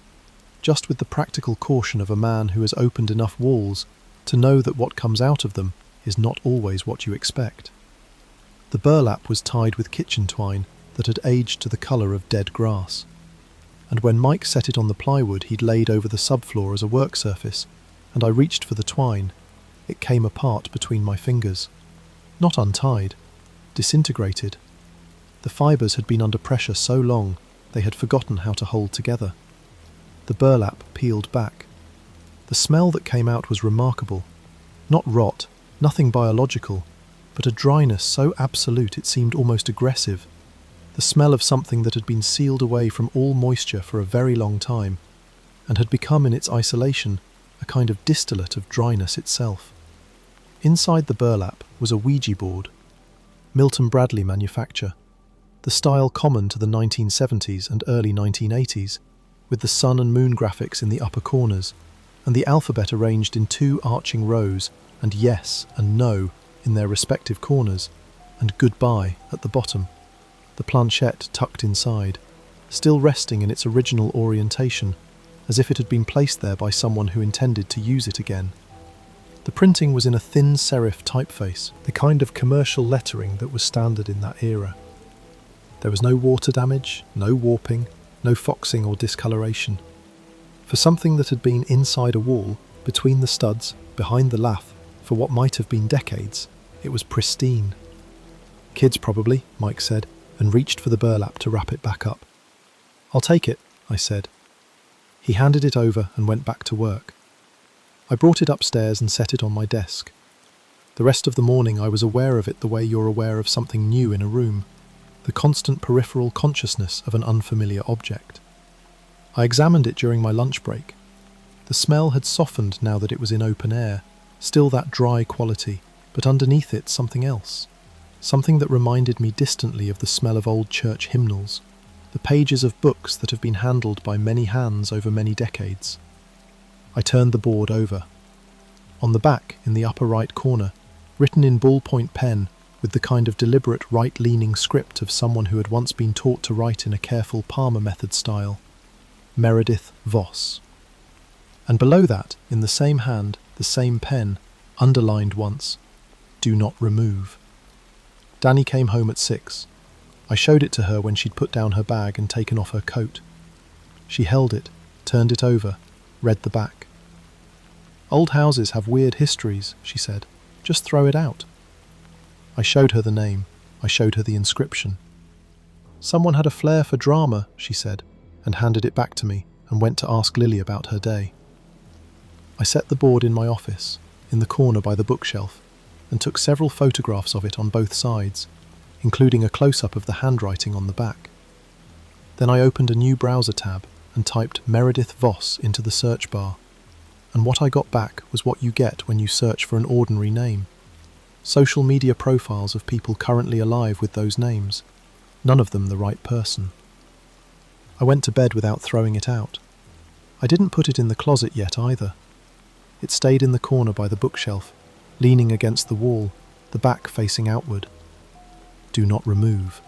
just with the practical caution of a man who has opened enough walls to know that what comes out of them is not always what you expect. The burlap was tied with kitchen twine that had aged to the colour of dead grass, and when Mike set it on the plywood he'd laid over the subfloor as a work surface, and I reached for the twine, it came apart between my fingers. Not untied, disintegrated. The fibres had been under pressure so long they had forgotten how to hold together. The burlap peeled back. The smell that came out was remarkable. Not rot, nothing biological, but a dryness so absolute it seemed almost aggressive. The smell of something that had been sealed away from all moisture for a very long time, and had become in its isolation a kind of distillate of dryness itself. Inside the burlap was a Ouija board, Milton Bradley manufacture, the style common to the 1970s and early 1980s, with the sun and moon graphics in the upper corners, and the alphabet arranged in 2 arching rows, and yes and no in their respective corners, and goodbye at the bottom. The planchette tucked inside, still resting in its original orientation, as if it had been placed there by someone who intended to use it again. The printing was in a thin serif typeface, the kind of commercial lettering that was standard in that era. There was no water damage, no warping, no foxing or discoloration. For something that had been inside a wall, between the studs, behind the lath, for what might have been decades, it was pristine. "Kids probably," Mike said, and reached for the burlap to wrap it back up. "I'll take it," I said. He handed it over and went back to work. I brought it upstairs and set it on my desk. The rest of the morning I was aware of it the way you're aware of something new in a room, the constant peripheral consciousness of an unfamiliar object. I examined it during my lunch break. The smell had softened now that it was in open air, still that dry quality, but underneath it something else. Something that reminded me distantly of the smell of old church hymnals, the pages of books that have been handled by many hands over many decades. I turned the board over. On the back, in the upper right corner, written in ballpoint pen with the kind of deliberate right-leaning script of someone who had once been taught to write in a careful Palmer method style, Meredith Voss. And below that, in the same hand, the same pen, underlined once, "Do not remove." Danny came home at 6. I showed it to her when she'd put down her bag and taken off her coat. She held it, turned it over, read the back. "Old houses have weird histories," she said. "Just throw it out." I showed her the name. I showed her the inscription. "Someone had a flair for drama," she said, and handed it back to me and went to ask Lily about her day. I set the board in my office, in the corner by the bookshelf, and took several photographs of it on both sides, including a close-up of the handwriting on the back. Then I opened a new browser tab and typed Meredith Voss into the search bar, and what I got back was what you get when you search for an ordinary name. Social media profiles of people currently alive with those names, none of them the right person. I went to bed without throwing it out. I didn't put it in the closet yet either. It stayed in the corner by the bookshelf, leaning against the wall, the back facing outward. "Do not remove."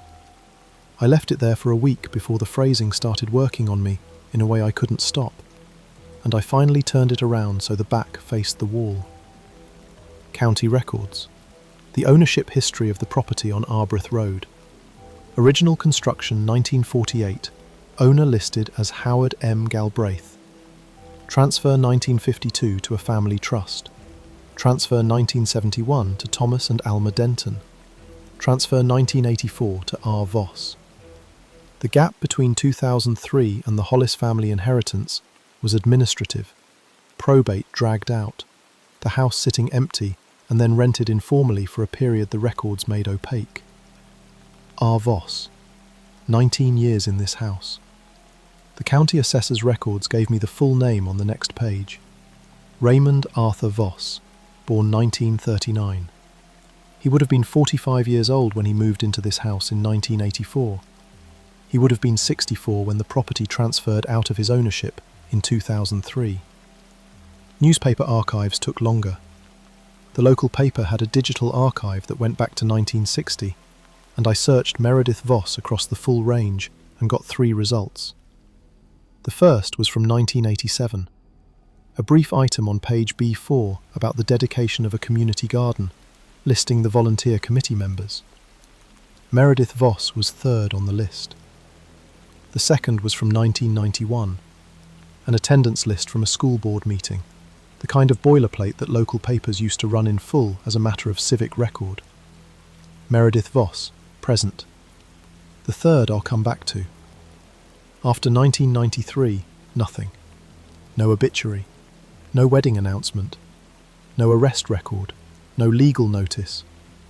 I left it there for a week before the phrasing started working on me in a way I couldn't stop, and I finally turned it around so the back faced the wall. County records. The ownership history of the property on Arbroath Road. Original construction 1948. Owner listed as Howard M. Galbraith. Transfer 1952 to a family trust. Transfer 1971 to Thomas and Alma Denton. Transfer 1984 to R. Voss. The gap between 2003 and the Hollis family inheritance was administrative. Probate dragged out. The house sitting empty and then rented informally for a period the records made opaque. R. Voss. 19 years in this house. The county assessor's records gave me the full name on the next page. Raymond Arthur Voss, born 1939. He would have been 45 years old when he moved into this house in 1984. He would have been 64 when the property transferred out of his ownership in 2003. Newspaper archives took longer. The local paper had a digital archive that went back to 1960, and I searched Meredith Voss across the full range and got 3 results. The first was from 1987. A brief item on page B4 about the dedication of a community garden, listing the volunteer committee members. Meredith Voss was 3rd on the list. The second was from 1991, an attendance list from a school board meeting, the kind of boilerplate that local papers used to run in full as a matter of civic record. Meredith Voss, present. The third I'll come back to. After 1993, nothing. No obituary, no wedding announcement, no arrest record, no legal notice,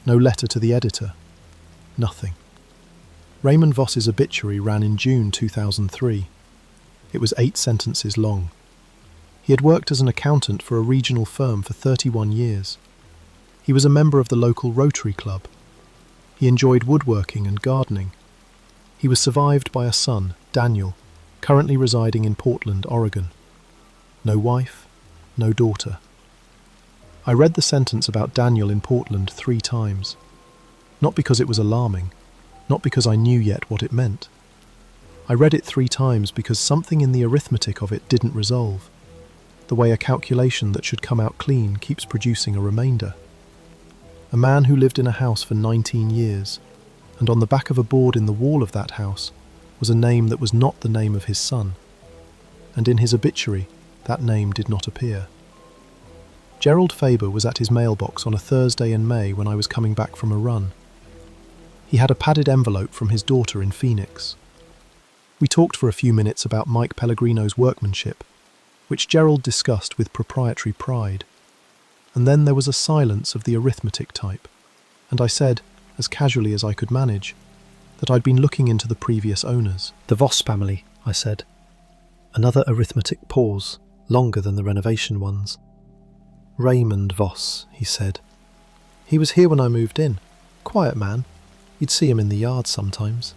no letter to the editor, nothing. Raymond Voss's obituary ran in June 2003. It was 8 sentences long. He had worked as an accountant for a regional firm for 31 years. He was a member of the local Rotary Club. He enjoyed woodworking and gardening. He was survived by a son, Daniel, currently residing in Portland, Oregon. No wife, no daughter. I read the sentence about Daniel in Portland 3 times. Not because it was alarming, not because I knew yet what it meant. I read it 3 times because something in the arithmetic of it didn't resolve, the way a calculation that should come out clean keeps producing a remainder. A man who lived in a house for 19 years, and on the back of a board in the wall of that house was a name that was not the name of his son, and in his obituary that name did not appear. Gerald Faber was at his mailbox on a Thursday in May when I was coming back from a run. He had a padded envelope from his daughter in Phoenix. We talked for a few minutes about Mike Pellegrino's workmanship, which Gerald discussed with proprietary pride. And then there was a silence of the arithmetic type, and I said, as casually as I could manage, that I'd been looking into the previous owners. The Voss family, I said. Another arithmetic pause, longer than the renovation ones. Raymond Voss, he said. He was here when I moved in. Quiet man. You'd see him in the yard sometimes.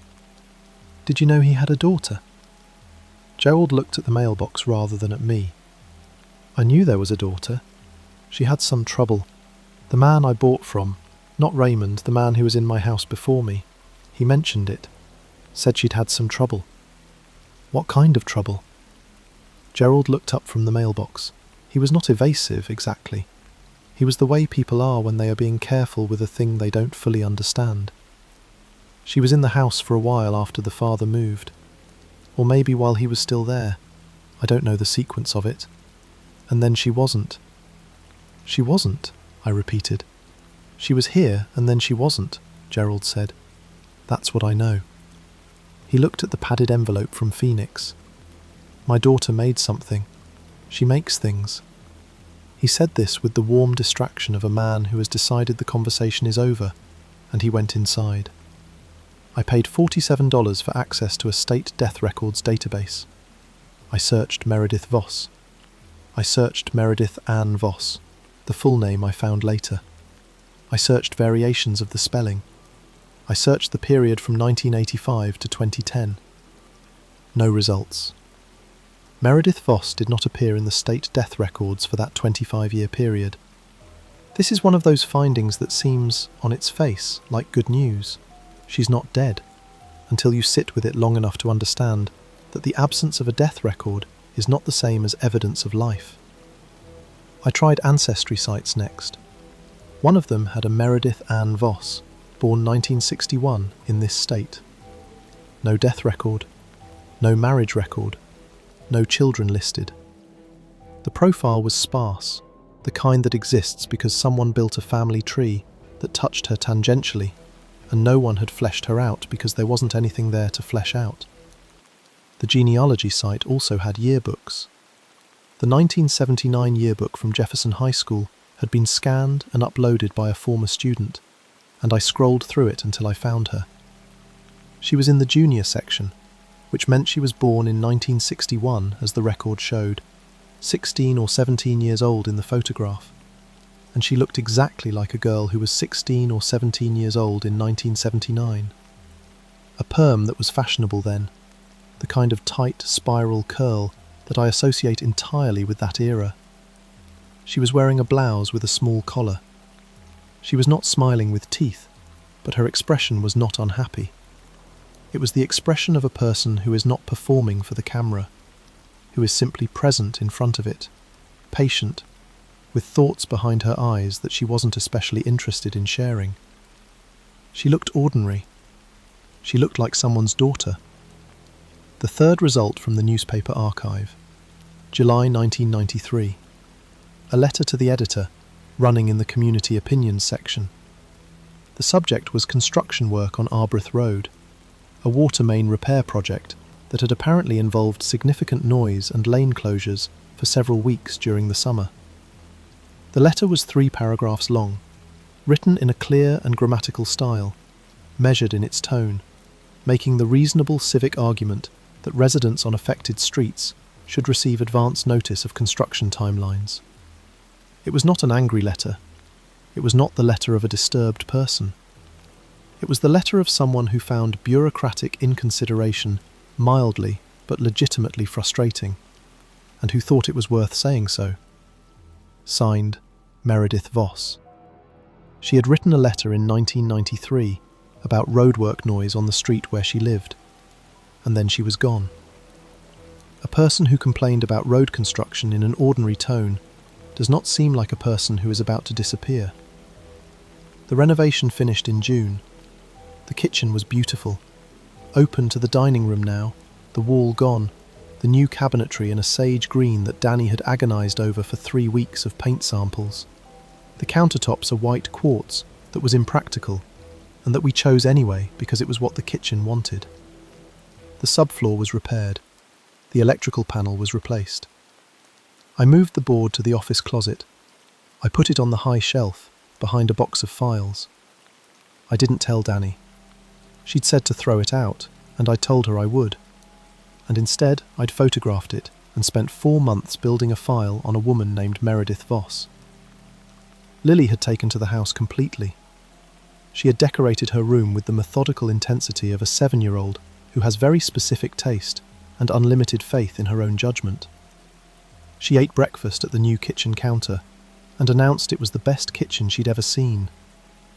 Did you know he had a daughter? Gerald looked at the mailbox rather than at me. I knew there was a daughter. She had some trouble. The man I bought from, not Raymond, the man who was in my house before me, he mentioned it. Said she'd had some trouble. What kind of trouble? Gerald looked up from the mailbox. He was not evasive, exactly. He was the way people are when they are being careful with a thing they don't fully understand. She was in the house for a while after the father moved. Or maybe while he was still there. I don't know the sequence of it. And then she wasn't. She wasn't, I repeated. She was here, and then she wasn't, Gerald said. That's what I know. He looked at the padded envelope from Phoenix. My daughter made something. She makes things. He said this with the warm distraction of a man who has decided the conversation is over, and he went inside. I paid $47 for access to a state death records database. I searched Meredith Voss. I searched Meredith Ann Voss, the full name I found later. I searched variations of the spelling. I searched the period from 1985 to 2010. No results. Meredith Voss did not appear in the state death records for that 25-year period. This is one of those findings that seems, on its face, like good news. She's not dead, until you sit with it long enough to understand that the absence of a death record is not the same as evidence of life. I tried ancestry sites next. One of them had a Meredith Ann Voss, born 1961, in this state. No death record, no marriage record, no children listed. The profile was sparse, the kind that exists because someone built a family tree that touched her tangentially, and no one had fleshed her out because there wasn't anything there to flesh out. The genealogy site also had yearbooks. The 1979 yearbook from Jefferson High School had been scanned and uploaded by a former student, and I scrolled through it until I found her. She was in the junior section, which meant she was born in 1961, as the record showed, 16 or 17 years old in the photograph, and she looked exactly like a girl who was 16 or 17 years old in 1979. A perm that was fashionable then, the kind of tight spiral curl that I associate entirely with that era. She was wearing a blouse with a small collar. She was not smiling with teeth, but her expression was not unhappy. It was the expression of a person who is not performing for the camera, who is simply present in front of it, patient, with thoughts behind her eyes that she wasn't especially interested in sharing. She looked ordinary. She looked like someone's daughter. The third result from the newspaper archive, July 1993. A letter to the editor, running in the community opinions section. The subject was construction work on Arbroath Road, a water main repair project that had apparently involved significant noise and lane closures for several weeks during the summer. The letter was 3 paragraphs long, written in a clear and grammatical style, measured in its tone, making the reasonable civic argument that residents on affected streets should receive advance notice of construction timelines. It was not an angry letter. It was not the letter of a disturbed person. It was the letter of someone who found bureaucratic inconsideration mildly but legitimately frustrating, and who thought it was worth saying so. Signed, Meredith Voss. She had written a letter in 1993 about roadwork noise on the street where she lived, and then she was gone. A person who complained about road construction in an ordinary tone does not seem like a person who is about to disappear. The renovation finished in June. The kitchen was beautiful, open to the dining room now, the wall gone, the new cabinetry in a sage green that Danny had agonised over for 3 weeks of paint samples. The countertops are white quartz that was impractical, and that we chose anyway because it was what the kitchen wanted. The subfloor was repaired. The electrical panel was replaced. I moved the board to the office closet. I put it on the high shelf, behind a box of files. I didn't tell Danny. She'd said to throw it out, and I told her I would. And instead, I'd photographed it and spent 4 months building a file on a woman named Meredith Voss. Lily had taken to the house completely. She had decorated her room with the methodical intensity of a 7-year-old who has very specific taste and unlimited faith in her own judgment. She ate breakfast at the new kitchen counter and announced it was the best kitchen she'd ever seen,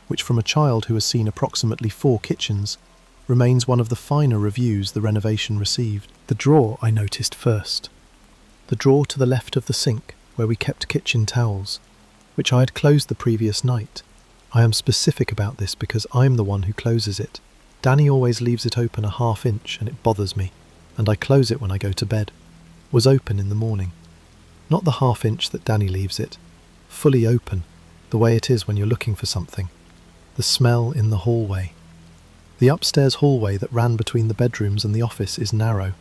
which from a child who has seen approximately 4 kitchens remains one of the finer reviews the renovation received. The drawer I noticed first. The drawer to the left of the sink where we kept kitchen towels, which I had closed the previous night. I am specific about this because I'm the one who closes it. Danny always leaves it open a ½ inch and it bothers me, and I close it when I go to bed. Was open in the morning. Not the ½ inch that Danny leaves it. Fully open, the way it is when you're looking for something. The smell in the hallway. The upstairs hallway that ran between the bedrooms and the office is narrow,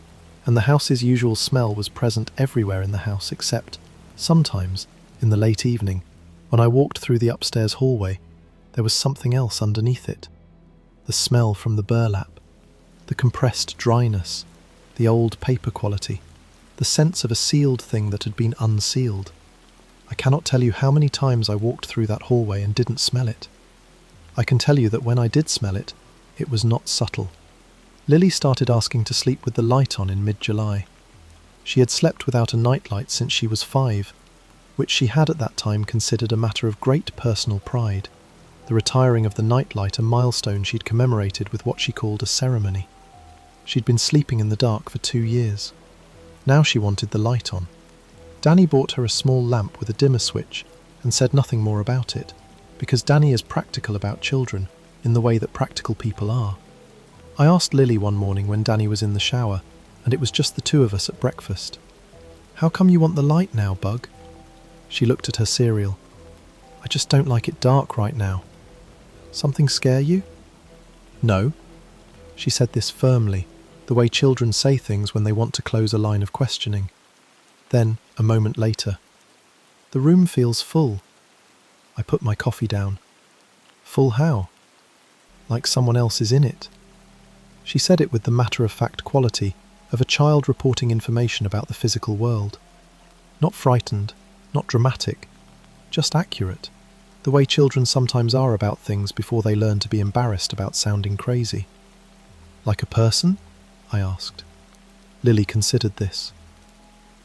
and the house's usual smell was present everywhere in the house except, sometimes, in the late evening, when I walked through the upstairs hallway, there was something else underneath it. The smell from the burlap, the compressed dryness, the old paper quality, the sense of a sealed thing that had been unsealed. I cannot tell you how many times I walked through that hallway and didn't smell it. I can tell you that when I did smell it, it was not subtle. Lily started asking to sleep with the light on in mid-July. She had slept without a nightlight since she was 5, which she had at that time considered a matter of great personal pride, the retiring of the nightlight a milestone she'd commemorated with what she called a ceremony. She'd been sleeping in the dark for 2 years. Now she wanted the light on. Danny bought her a small lamp with a dimmer switch and said nothing more about it, because Danny is practical about children in the way that practical people are. I asked Lily one morning when Danny was in the shower, and it was just the two of us at breakfast. "How come you want the light now, Bug?" She looked at her cereal. "I just don't like it dark right now." "Something scare you?" "No." She said this firmly, the way children say things when they want to close a line of questioning. Then, a moment later, "The room feels full." I put my coffee down. "Full how?" "Like someone else is in it." She said it with the matter-of-fact quality of a child reporting information about the physical world. Not frightened, not dramatic, just accurate, the way children sometimes are about things before they learn to be embarrassed about sounding crazy. "Like a person?" I asked. Lily considered this.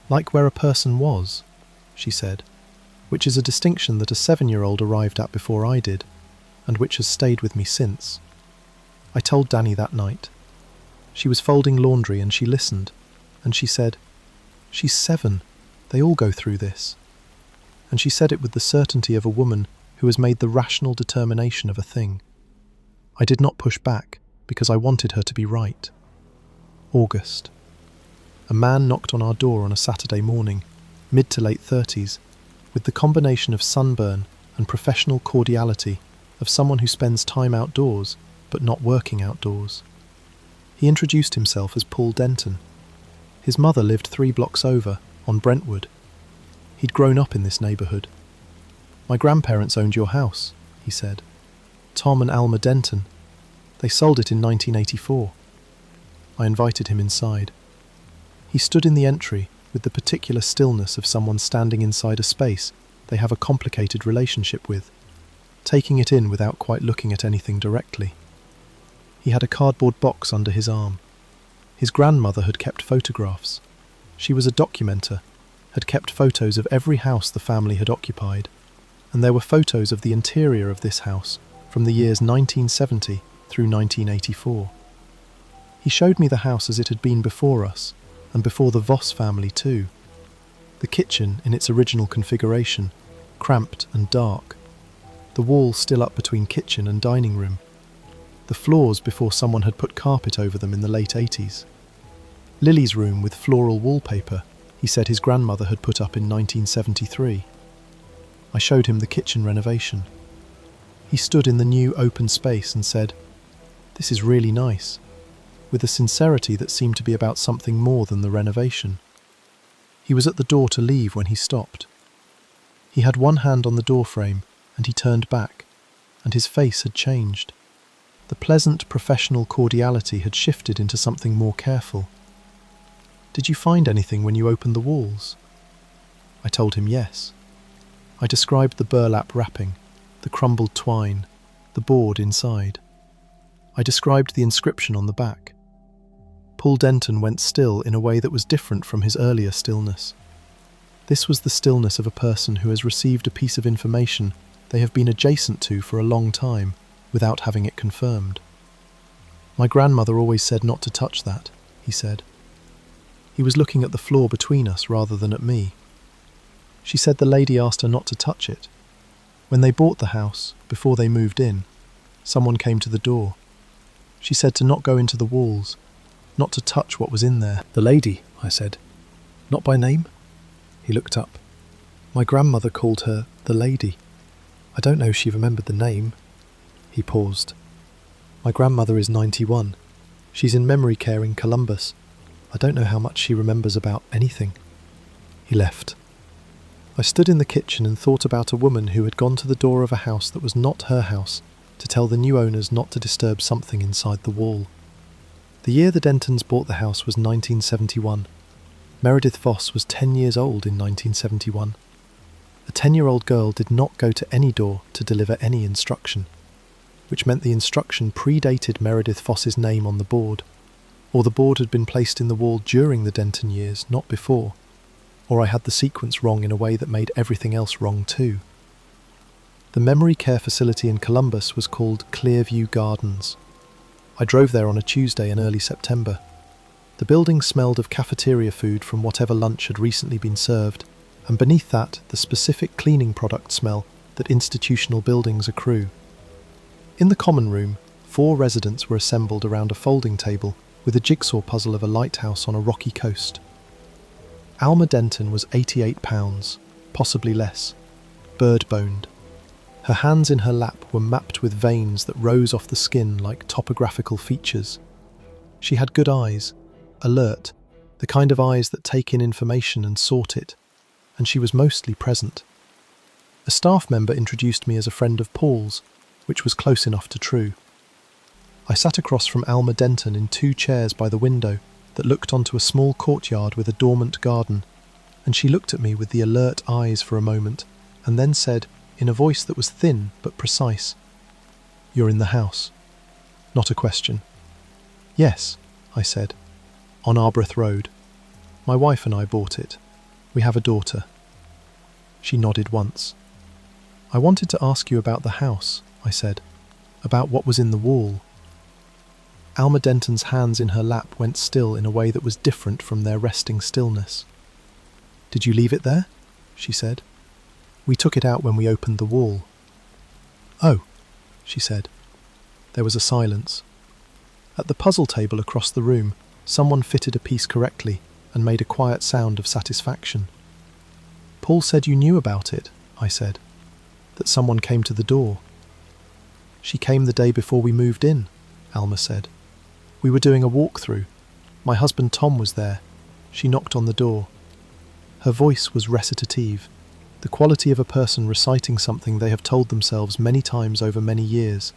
"Like where a person was," she said, which is a distinction that a 7-year-old arrived at before I did, and which has stayed with me since. I told Danny that night. She was folding laundry and she listened, and she said, "She's 7, they all go through this." And she said it with the certainty of a woman who has made the rational determination of a thing. I did not push back, because I wanted her to be right. August. A man knocked on our door on a Saturday morning, mid to late 30s, with the combination of sunburn and professional cordiality of someone who spends time outdoors but not working outdoors. He introduced himself as Paul Denton. His mother lived 3 blocks over, on Brentwood. He'd grown up in this neighbourhood. "My grandparents owned your house," he said. "Tom and Alma Denton. They sold it in 1984. I invited him inside. He stood in the entry with the particular stillness of someone standing inside a space they have a complicated relationship with, taking it in without quite looking at anything directly. He had a cardboard box under his arm. His grandmother had kept photographs. She was a documenter, had kept photos of every house the family had occupied, and there were photos of the interior of this house from the years 1970 through 1984. He showed me the house as it had been before us, and before the Voss family too. The kitchen in its original configuration, cramped and dark. The wall still up between kitchen and dining room. The floors before someone had put carpet over them in the late 80s. Lily's room with floral wallpaper he said his grandmother had put up in 1973. I showed him the kitchen renovation. He stood in the new open space and said, "This is really nice," with a sincerity that seemed to be about something more than the renovation. He was at the door to leave when he stopped. He had one hand on the doorframe and he turned back, and his face had changed. The pleasant professional cordiality had shifted into something more careful. "Did you find anything when you opened the walls?" I told him yes. I described the burlap wrapping, the crumbled twine, the board inside. I described the inscription on the back. Paul Denton went still in a way that was different from his earlier stillness. This was the stillness of a person who has received a piece of information they have been adjacent to for a long time, without having it confirmed. "My grandmother always said not to touch that," he said. He was looking at the floor between us rather than at me. "She said the lady asked her not to touch it. When they bought the house, before they moved in, someone came to the door. She said to not go into the walls, not to touch what was in there." "The lady," I said. "Not by name?" He looked up. "My grandmother called her the lady. I don't know if she remembered the name." He paused. "My grandmother is 91. She's in memory care in Columbus. I don't know how much she remembers about anything." He left. I stood in the kitchen and thought about a woman who had gone to the door of a house that was not her house to tell the new owners not to disturb something inside the wall. The year the Dentons bought the house was 1971. Meredith Voss was 10 years old in 1971. A 10-year-old girl did not go to any door to deliver any instruction, which meant the instruction predated Meredith Voss's name on the board, or the board had been placed in the wall during the Denton years, not before, or I had the sequence wrong in a way that made everything else wrong too. The memory care facility in Columbus was called Clearview Gardens. I drove there on a Tuesday in early September. The building smelled of cafeteria food from whatever lunch had recently been served, and beneath that, the specific cleaning product smell that institutional buildings accrue. In the common room, 4 residents were assembled around a folding table with a jigsaw puzzle of a lighthouse on a rocky coast. Alma Denton was 88 pounds, possibly less, bird-boned. Her hands in her lap were mapped with veins that rose off the skin like topographical features. She had good eyes, alert, the kind of eyes that take in information and sort it, and she was mostly present. A staff member introduced me as a friend of Paul's, which was close enough to true. I sat across from Alma Denton in 2 chairs by the window that looked onto a small courtyard with a dormant garden, and she looked at me with the alert eyes for a moment, and then said, in a voice that was thin but precise, "You're in the house." Not a question. "Yes," I said. "On Arbroath Road. My wife and I bought it. We have a daughter." She nodded once. "I wanted to ask you about the house," I said. "About what was in the wall." Alma Denton's hands in her lap went still in a way that was different from their resting stillness. "Did you leave it there?" she said. "We took it out when we opened the wall." "Oh," she said. There was a silence. At the puzzle table across the room, someone fitted a piece correctly and made a quiet sound of satisfaction. "Paul said you knew about it," I said. "That someone came to the door." "She came the day before we moved in," Alma said. "We were doing a walkthrough. My husband Tom was there. She knocked on the door." Her voice was recitative, the quality of a person reciting something they have told themselves many times over many years,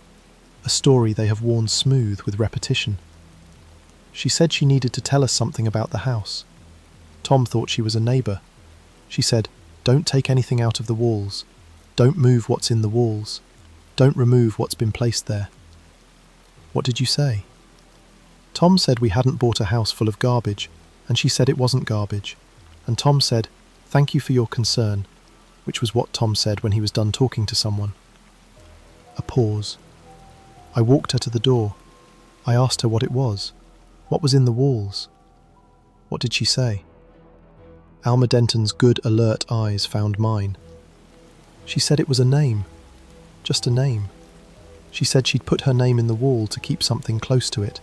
a story they have worn smooth with repetition. "She said she needed to tell us something about the house. Tom thought she was a neighbour. She said, 'Don't take anything out of the walls. Don't move what's in the walls. Don't remove what's been placed there.'" "What did you say?" "Tom said we hadn't bought a house full of garbage, and she said it wasn't garbage. And Tom said, 'Thank you for your concern,' which was what Tom said when he was done talking to someone." A pause. I walked her to the door. I asked her what it was. What was in the walls? What did she say? Alma Denton's good, alert eyes found mine. She said it was a name. Just a name. She said she'd put her name in the wall to keep something close to it.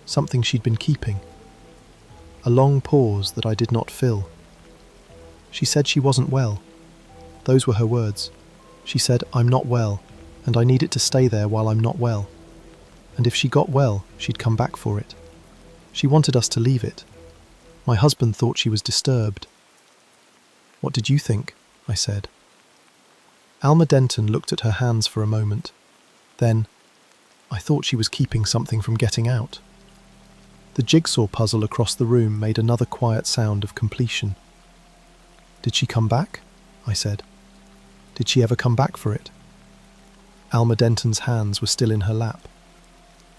Something she'd been keeping. A long pause that I did not fill. She said she wasn't well. Those were her words. She said, "I'm not well, and I need it to stay there while I'm not well. And if she got well, she'd come back for it. She wanted us to leave it. My husband thought she was disturbed." "What did you think?" I said. Alma Denton looked at her hands for a moment. Then, "I thought she was keeping something from getting out." The jigsaw puzzle across the room made another quiet sound of completion. "Did she come back?" I said. "Did she ever come back for it?" Alma Denton's hands were still in her lap.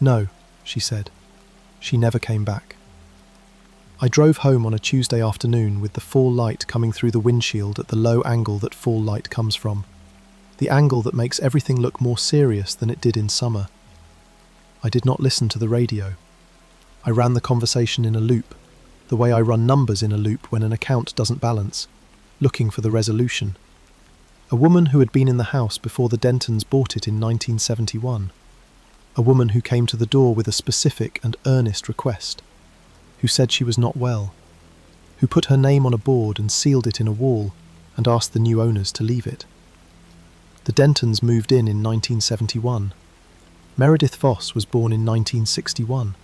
"No," she said. "She never came back." I drove home on a Tuesday afternoon with the fall light coming through the windshield at the low angle that fall light comes from, the angle that makes everything look more serious than it did in summer. I did not listen to the radio. I ran the conversation in a loop, the way I run numbers in a loop when an account doesn't balance, looking for the resolution. A woman who had been in the house before the Dentons bought it in 1971. A woman who came to the door with a specific and earnest request, who said she was not well, who put her name on a board and sealed it in a wall and asked the new owners to leave it. The Dentons moved in 1971. Meredith Voss was born in 1961.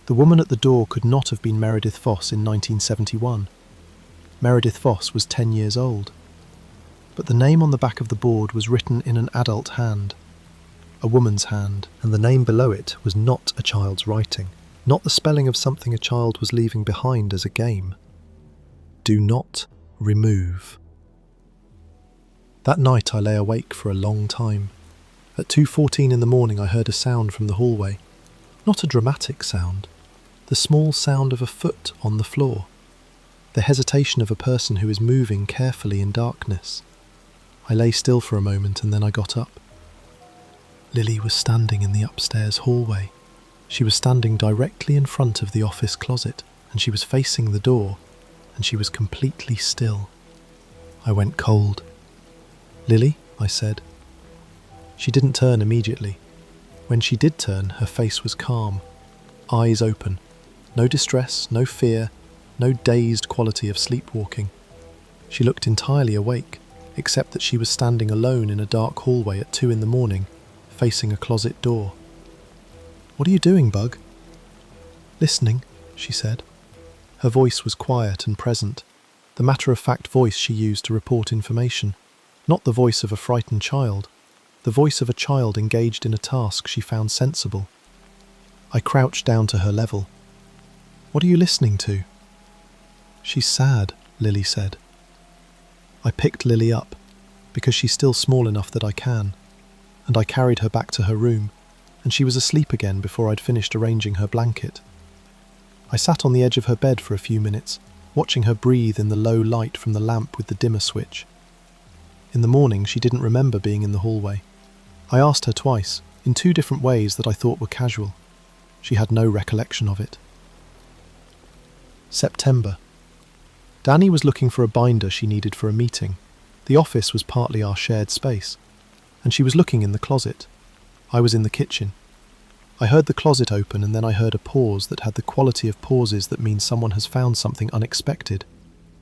The woman at the door could not have been Meredith Voss in 1971. Meredith Voss was 10 years old. But the name on the back of the board was written in an adult hand, a woman's hand, and the name below it was not a child's writing, not the spelling of something a child was leaving behind as a game. Do not remove. That night I lay awake for a long time. At 2:14 in the morning I heard a sound from the hallway. Not a dramatic sound. The small sound of a foot on the floor. The hesitation of a person who is moving carefully in darkness. I lay still for a moment and then I got up. Lily was standing in the upstairs hallway. She was standing directly in front of the office closet, and she was facing the door, and she was completely still. I went cold. "Lily?" I said. She didn't turn immediately. When she did turn, her face was calm, eyes open. No distress, no fear, no dazed quality of sleepwalking. She looked entirely awake, except that she was standing alone in a dark hallway at 2 a.m, facing a closet door. "What are you doing, Bug?" "Listening," she said. Her voice was quiet and present, the matter-of-fact voice she used to report information, not the voice of a frightened child, the voice of a child engaged in a task she found sensible. I crouched down to her level. "What are you listening to?" "She's sad," Lily said. I picked Lily up, because she's still small enough that I can, and I carried her back to her room, and she was asleep again before I'd finished arranging her blanket. I sat on the edge of her bed for a few minutes, watching her breathe in the low light from the lamp with the dimmer switch. In the morning, she didn't remember being in the hallway. I asked her twice, in 2 different ways that I thought were casual. She had no recollection of it. September. Danny was looking for a binder she needed for a meeting. The office was partly our shared space, and she was looking in the closet. I was in the kitchen. I heard the closet open, and then I heard a pause that had the quality of pauses that mean someone has found something unexpected.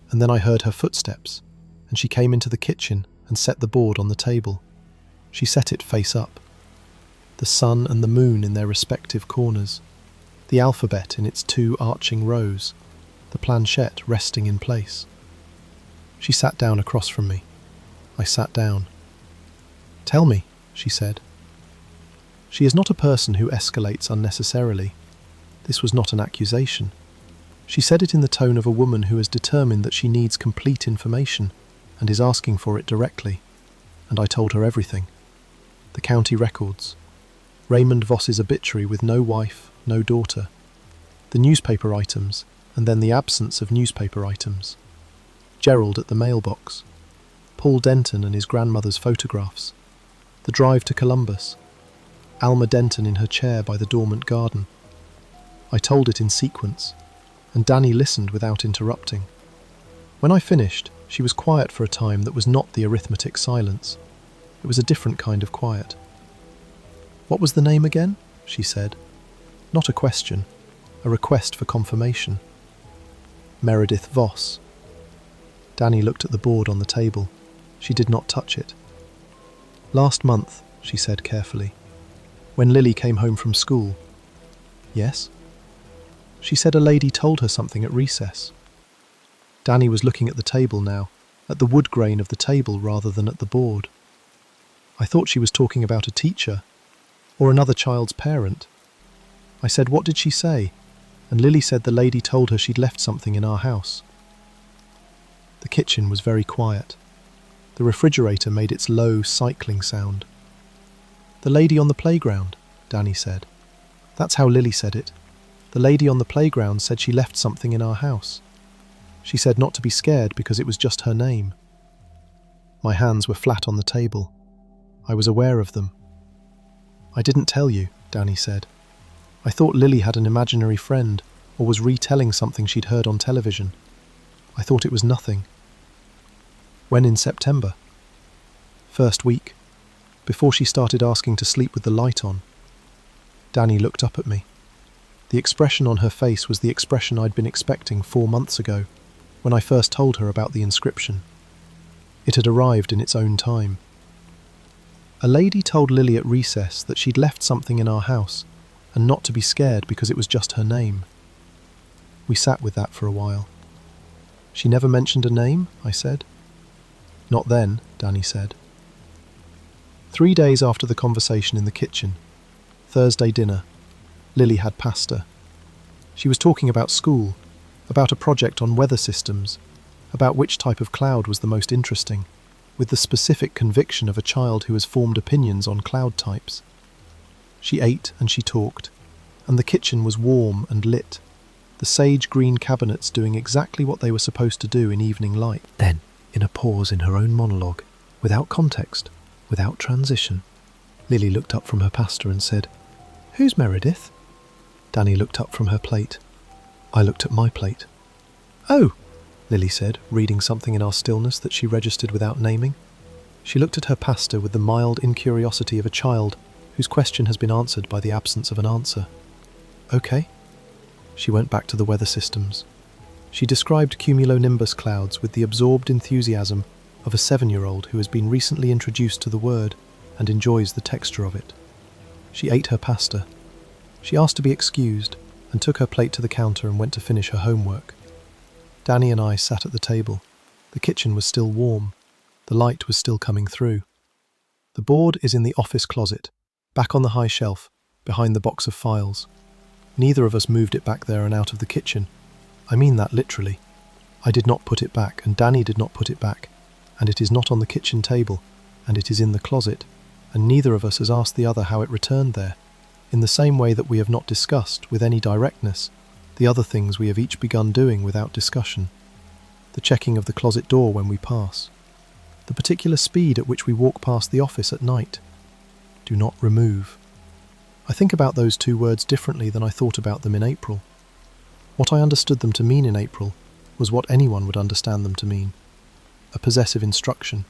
And then I heard her footsteps, and she came into the kitchen and set the board on the table. She set it face up. The sun and the moon in their respective corners. The alphabet in its 2 arching rows. The planchette resting in place. She sat down across from me. I sat down. "Tell me," she said. She is not a person who escalates unnecessarily. This was not an accusation. She said it in the tone of a woman who has determined that she needs complete information and is asking for it directly. And I told her everything. The county records. Raymond Voss's obituary with no wife, no daughter. The newspaper items, and then the absence of newspaper items. Gerald at the mailbox. Paul Denton and his grandmother's photographs. The drive to Columbus. Alma Denton in her chair by the dormant garden. I told it in sequence, and Danny listened without interrupting. When I finished, she was quiet for a time that was not the arithmetic silence. It was a different kind of quiet. "What was the name again?" she said. Not a question, a request for confirmation. "Meredith Voss." Danny looked at the board on the table. She did not touch it. "Last month," she said carefully. "When Lily came home from school." "Yes?" "She said a lady told her something at recess." Danny was looking at the table now, at the wood grain of the table rather than at the board. I thought she was talking about a teacher, or another child's parent. I said, "What did she say?" And Lily said the lady told her she'd left something in our house. The kitchen was very quiet. The refrigerator made its low, cycling sound. "The lady on the playground," Danny said. "That's how Lily said it. The lady on the playground said she left something in our house. She said not to be scared because it was just her name." My hands were flat on the table. I was aware of them. "I didn't tell you," Danny said. "I thought Lily had an imaginary friend, or was retelling something she'd heard on television. I thought it was nothing." "When in September?" "First week, before she started asking to sleep with the light on." Danny looked up at me. The expression on her face was the expression I'd been expecting 4 months ago, when I first told her about the inscription. It had arrived in its own time. "A lady told Lily at recess that she'd left something in our house, and not to be scared because it was just her name." We sat with that for a while. "She never mentioned a name?" I said. "Not then," Danny said. 3 days after the conversation in the kitchen, Thursday dinner, Lily had pasta. She was talking about school, about a project on weather systems, about which type of cloud was the most interesting, with the specific conviction of a child who has formed opinions on cloud types. She ate and she talked, and the kitchen was warm and lit, the sage green cabinets doing exactly what they were supposed to do in evening light. Then, in a pause in her own monologue, without context, without transition, Lily looked up from her pasta and said, "Who's Meredith?" Danny looked up from her plate. I looked at my plate. "Oh," Lily said, reading something in our stillness that she registered without naming. She looked at her pasta with the mild incuriosity of a child whose question has been answered by the absence of an answer. Okay. She went back to the weather systems. She described cumulonimbus clouds with the absorbed enthusiasm of a 7-year-old who has been recently introduced to the word and enjoys the texture of it. She ate her pasta. She asked to be excused and took her plate to the counter and went to finish her homework. Danny and I sat at the table. The kitchen was still warm. The light was still coming through. The board is in the office closet, back on the high shelf, behind the box of files. Neither of us moved it back there and out of the kitchen. I mean that literally. I did not put it back, and Danny did not put it back, and it is not on the kitchen table, and it is in the closet, and neither of us has asked the other how it returned there, in the same way that we have not discussed, with any directness, the other things we have each begun doing without discussion. The checking of the closet door when we pass. The particular speed at which we walk past the office at night. Do not remove. I think about those two words differently than I thought about them in April. What I understood them to mean in April was what anyone would understand them to mean. A possessive instruction,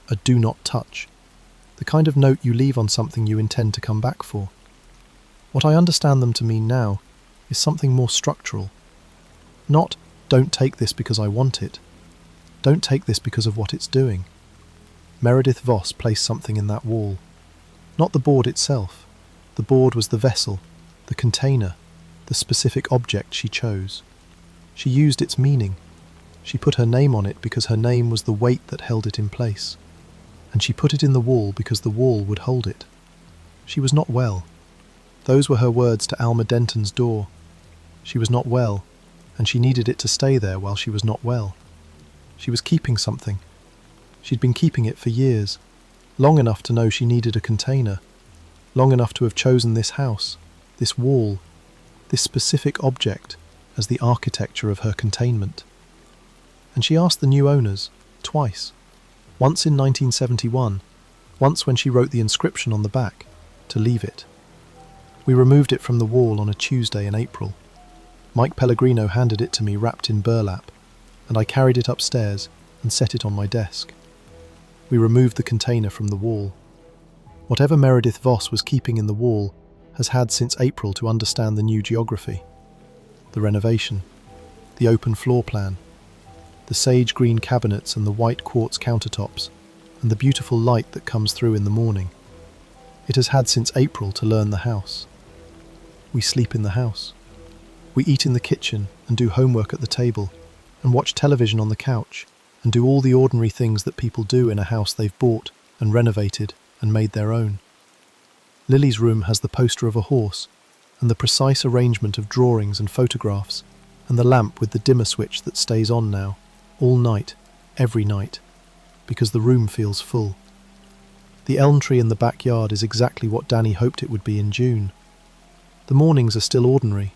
a do not touch, the kind of note you leave on something you intend to come back for. What I understand them to mean now is something more structural. Not, don't take this because I want it. Don't take this because of what it's doing. Meredith Voss placed something in that wall. Not the board itself. The board was the vessel, the container, the specific object she chose. She used its meaning. She put her name on it because her name was the weight that held it in place. And she put it in the wall because the wall would hold it. She was not well. Those were her words to Alma Denton's door. She was not well, and she needed it to stay there while she was not well. She was keeping something. She'd been keeping it for years, long enough to know she needed a container, long enough to have chosen this house, this wall, this specific object as the architecture of her containment. And she asked the new owners, twice, once in 1971, once when she wrote the inscription on the back, to leave it. We removed it from the wall on a Tuesday in April. Mike Pellegrino handed it to me wrapped in burlap, and I carried it upstairs and set it on my desk. We removed the container from the wall. Whatever Meredith Voss was keeping in the wall has had since April to understand the new geography. The renovation, the open floor plan, the sage green cabinets and the white quartz countertops, and the beautiful light that comes through in the morning. It has had since April to learn the house. We sleep in the house. We eat in the kitchen and do homework at the table, and watch television on the couch, and do all the ordinary things that people do in a house they've bought and renovated and made their own. Lily's room has the poster of a horse, and the precise arrangement of drawings and photographs, and the lamp with the dimmer switch that stays on now, all night, every night, because the room feels full. The elm tree in the backyard is exactly what Danny hoped it would be in June. The mornings are still ordinary.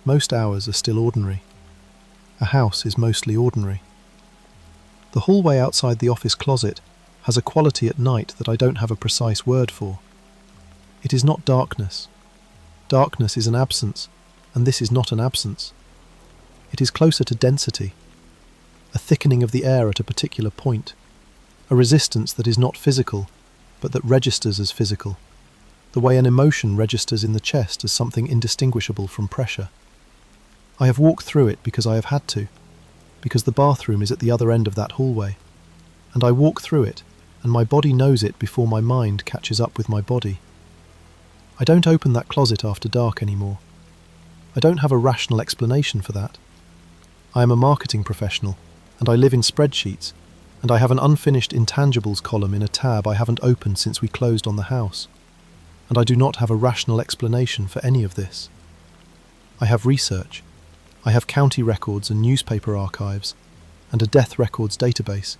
Most hours are still ordinary. A house is mostly ordinary. The hallway outside the office closet has a quality at night that I don't have a precise word for. It is not darkness. Darkness is an absence, and this is not an absence. It is closer to density, a thickening of the air at a particular point, a resistance that is not physical, but that registers as physical, the way an emotion registers in the chest as something indistinguishable from pressure. I have walked through it because I have had to, because the bathroom is at the other end of that hallway, and I walk through it, and my body knows it before my mind catches up with my body. I don't open that closet after dark anymore. I don't have a rational explanation for that. I am a marketing professional, and I live in spreadsheets, and I have an unfinished intangibles column in a tab I haven't opened since we closed on the house, and I do not have a rational explanation for any of this. I have research. I have county records and newspaper archives, and a death records database,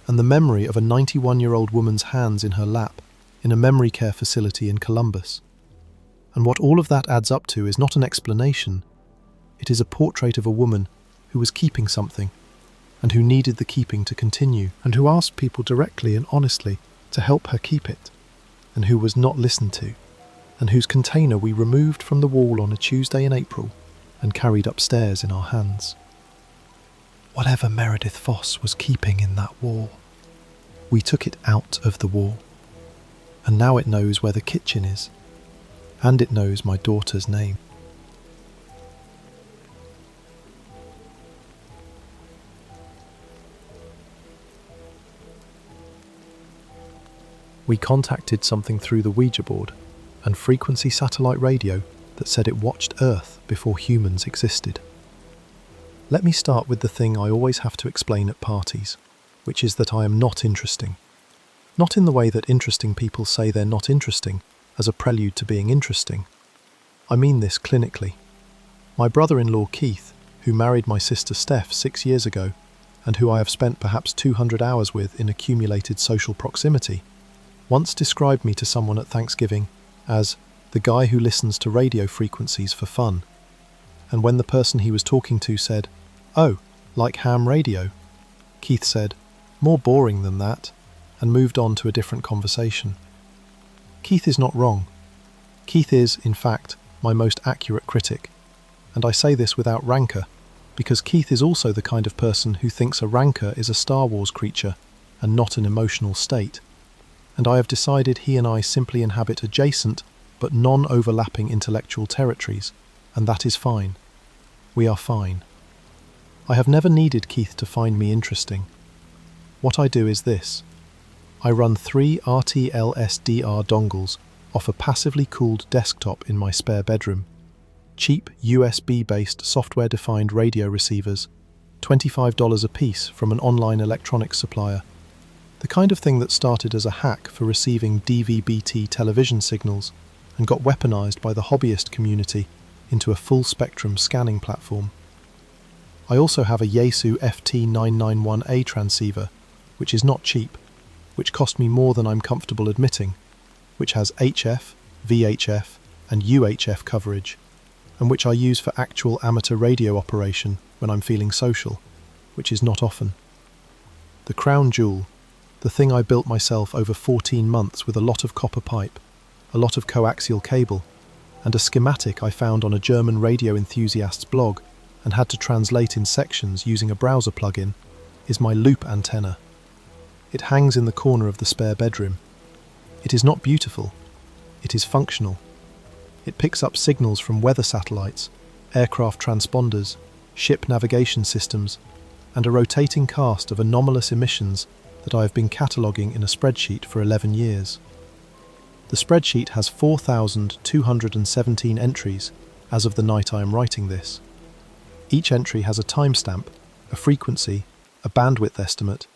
and the memory of a 91-year-old woman's hands in her lap in a memory care facility in Columbus. And what all of that adds up to is not an explanation. It is a portrait of a woman who was keeping something, and who needed the keeping to continue, and who asked people directly and honestly to help her keep it, and who was not listened to, and whose container we removed from the wall on a Tuesday in April and carried upstairs in our hands. Whatever Meredith Voss was keeping in that wall. We took it out of the wall, and now it knows where the kitchen is, and it knows my daughter's name. We contacted something through the Ouija board and frequency satellite radio that said it watched Earth before humans existed. Let me start with the thing I always have to explain at parties, which is that I am not interesting. Not in the way that interesting people say they're not interesting, as a prelude to being interesting. I mean this clinically. My brother-in-law Keith, who married my sister Steph 6 years ago, and who I have spent perhaps 200 hours with in accumulated social proximity, once described me to someone at Thanksgiving as the guy who listens to radio frequencies for fun. And when the person he was talking to said, "Oh, like ham radio," Keith said, "More boring than that," and moved on to a different conversation. Keith is not wrong. Keith is, in fact, my most accurate critic. And I say this without rancour, because Keith is also the kind of person who thinks a rancor is a Star Wars creature and not an emotional state. And I have decided he and I simply inhabit adjacent but non-overlapping intellectual territories, and that is fine. We are fine. I have never needed Keith to find me interesting. What I do is this. I run 3 RTL-SDR dongles off a passively cooled desktop in my spare bedroom. Cheap USB-based software-defined radio receivers, $25 a piece from an online electronics supplier. The kind of thing that started as a hack for receiving DVB-T television signals and got weaponized by the hobbyist community into a full-spectrum scanning platform. I also have a Yaesu FT991A transceiver, which is not cheap, which cost me more than I'm comfortable admitting, which has HF, VHF, and UHF coverage, and which I use for actual amateur radio operation when I'm feeling social, which is not often. The crown jewel, the thing I built myself over 14 months with a lot of copper pipe, a lot of coaxial cable, and a schematic I found on a German radio enthusiast's blog and had to translate in sections using a browser plugin, is my loop antenna. It hangs in the corner of the spare bedroom. It is not beautiful. It is functional. It picks up signals from weather satellites, aircraft transponders, ship navigation systems, and a rotating cast of anomalous emissions that I have been cataloguing in a spreadsheet for 11 years. The spreadsheet has 4,217 entries as of the night I am writing this. Each entry has a timestamp, a frequency, a bandwidth estimate,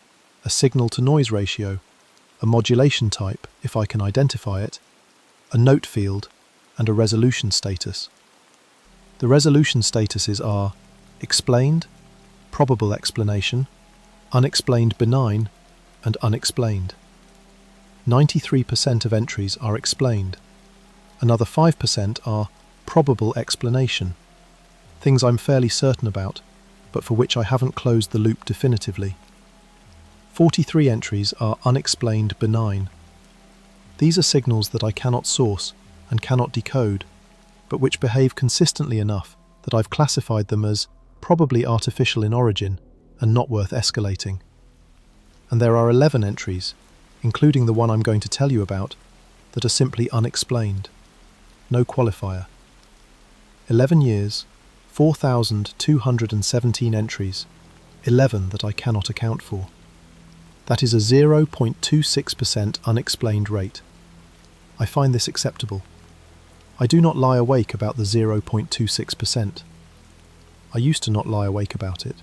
a signal-to-noise ratio, a modulation type, if I can identify it, a note field, and a resolution status. The resolution statuses are explained, probable explanation, unexplained benign, and unexplained. 93% of entries are explained. Another 5% are probable explanation, things I'm fairly certain about, but for which I haven't closed the loop definitively. 43 entries are unexplained benign. These are signals that I cannot source and cannot decode, but which behave consistently enough that I've classified them as probably artificial in origin and not worth escalating. And there are 11 entries, including the one I'm going to tell you about, that are simply unexplained. No qualifier. 11 years, 4,217 entries, 11 that I cannot account for. That is a 0.26% unexplained rate. I find this acceptable. I do not lie awake about the 0.26%. I used to not lie awake about it.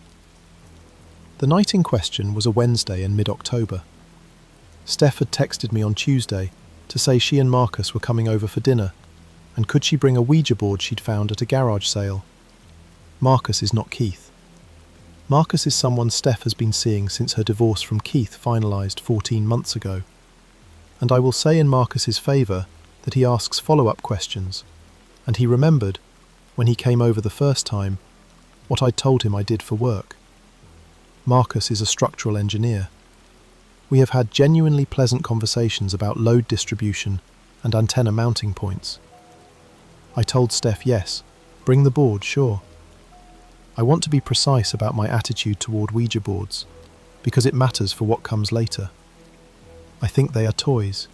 The night in question was a Wednesday in mid-October. Steph had texted me on Tuesday to say she and Marcus were coming over for dinner, and could she bring a Ouija board she'd found at a garage sale. Marcus is not Keith. Marcus is someone Steph has been seeing since her divorce from Keith finalised 14 months ago. And I will say in Marcus's favour that he asks follow-up questions, and he remembered, when he came over the first time, what I'd told him I did for work. Marcus is a structural engineer. We have had genuinely pleasant conversations about load distribution and antenna mounting points. I told Steph, yes, bring the board, sure. I want to be precise about my attitude toward Ouija boards, because it matters for what comes later. I think they are toys.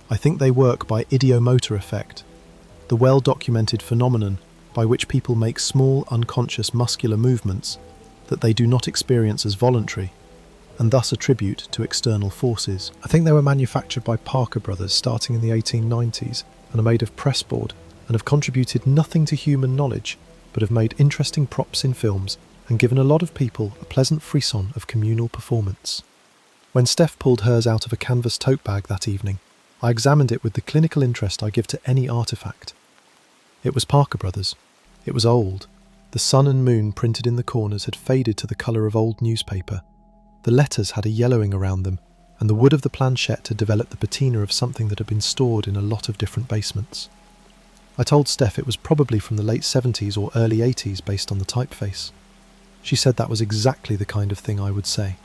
I think they work by ideomotor effect, the well-documented phenomenon by which people make small, unconscious muscular movements that they do not experience as voluntary, and thus attribute to external forces. I think they were manufactured by Parker Brothers starting in the 1890s and are made of pressboard and have contributed nothing to human knowledge, but have made interesting props in films and given a lot of people a pleasant frisson of communal performance. When Steph pulled hers out of a canvas tote bag that evening, I examined it with the clinical interest I give to any artefact. It was Parker Brothers. It was old. The sun and moon printed in the corners had faded to the colour of old newspaper. The letters had a yellowing around them, and the wood of the planchette had developed the patina of something that had been stored in a lot of different basements. I told Steph it was probably from the late 70s or early 80s based on the typeface. She said that was exactly the kind of thing I would say.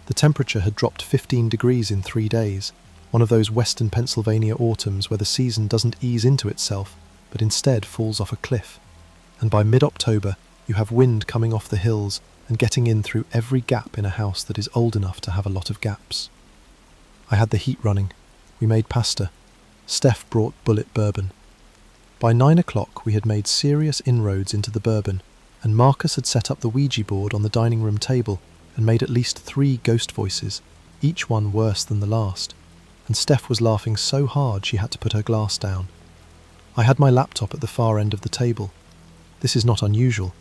The temperature had dropped 15 degrees in 3 days, one of those western Pennsylvania autumns where the season doesn't ease into itself, but instead falls off a cliff. And by mid-October, you have wind coming off the hills and getting in through every gap in a house that is old enough to have a lot of gaps. I had the heat running. We made pasta. Steph brought bullet bourbon. By 9 o'clock we had made serious inroads into the bourbon, and Marcus had set up the Ouija board on the dining room table and made at least 3 ghost voices, each one worse than the last, and Steph was laughing so hard she had to put her glass down. I had my laptop at the far end of the table. This is not unusual.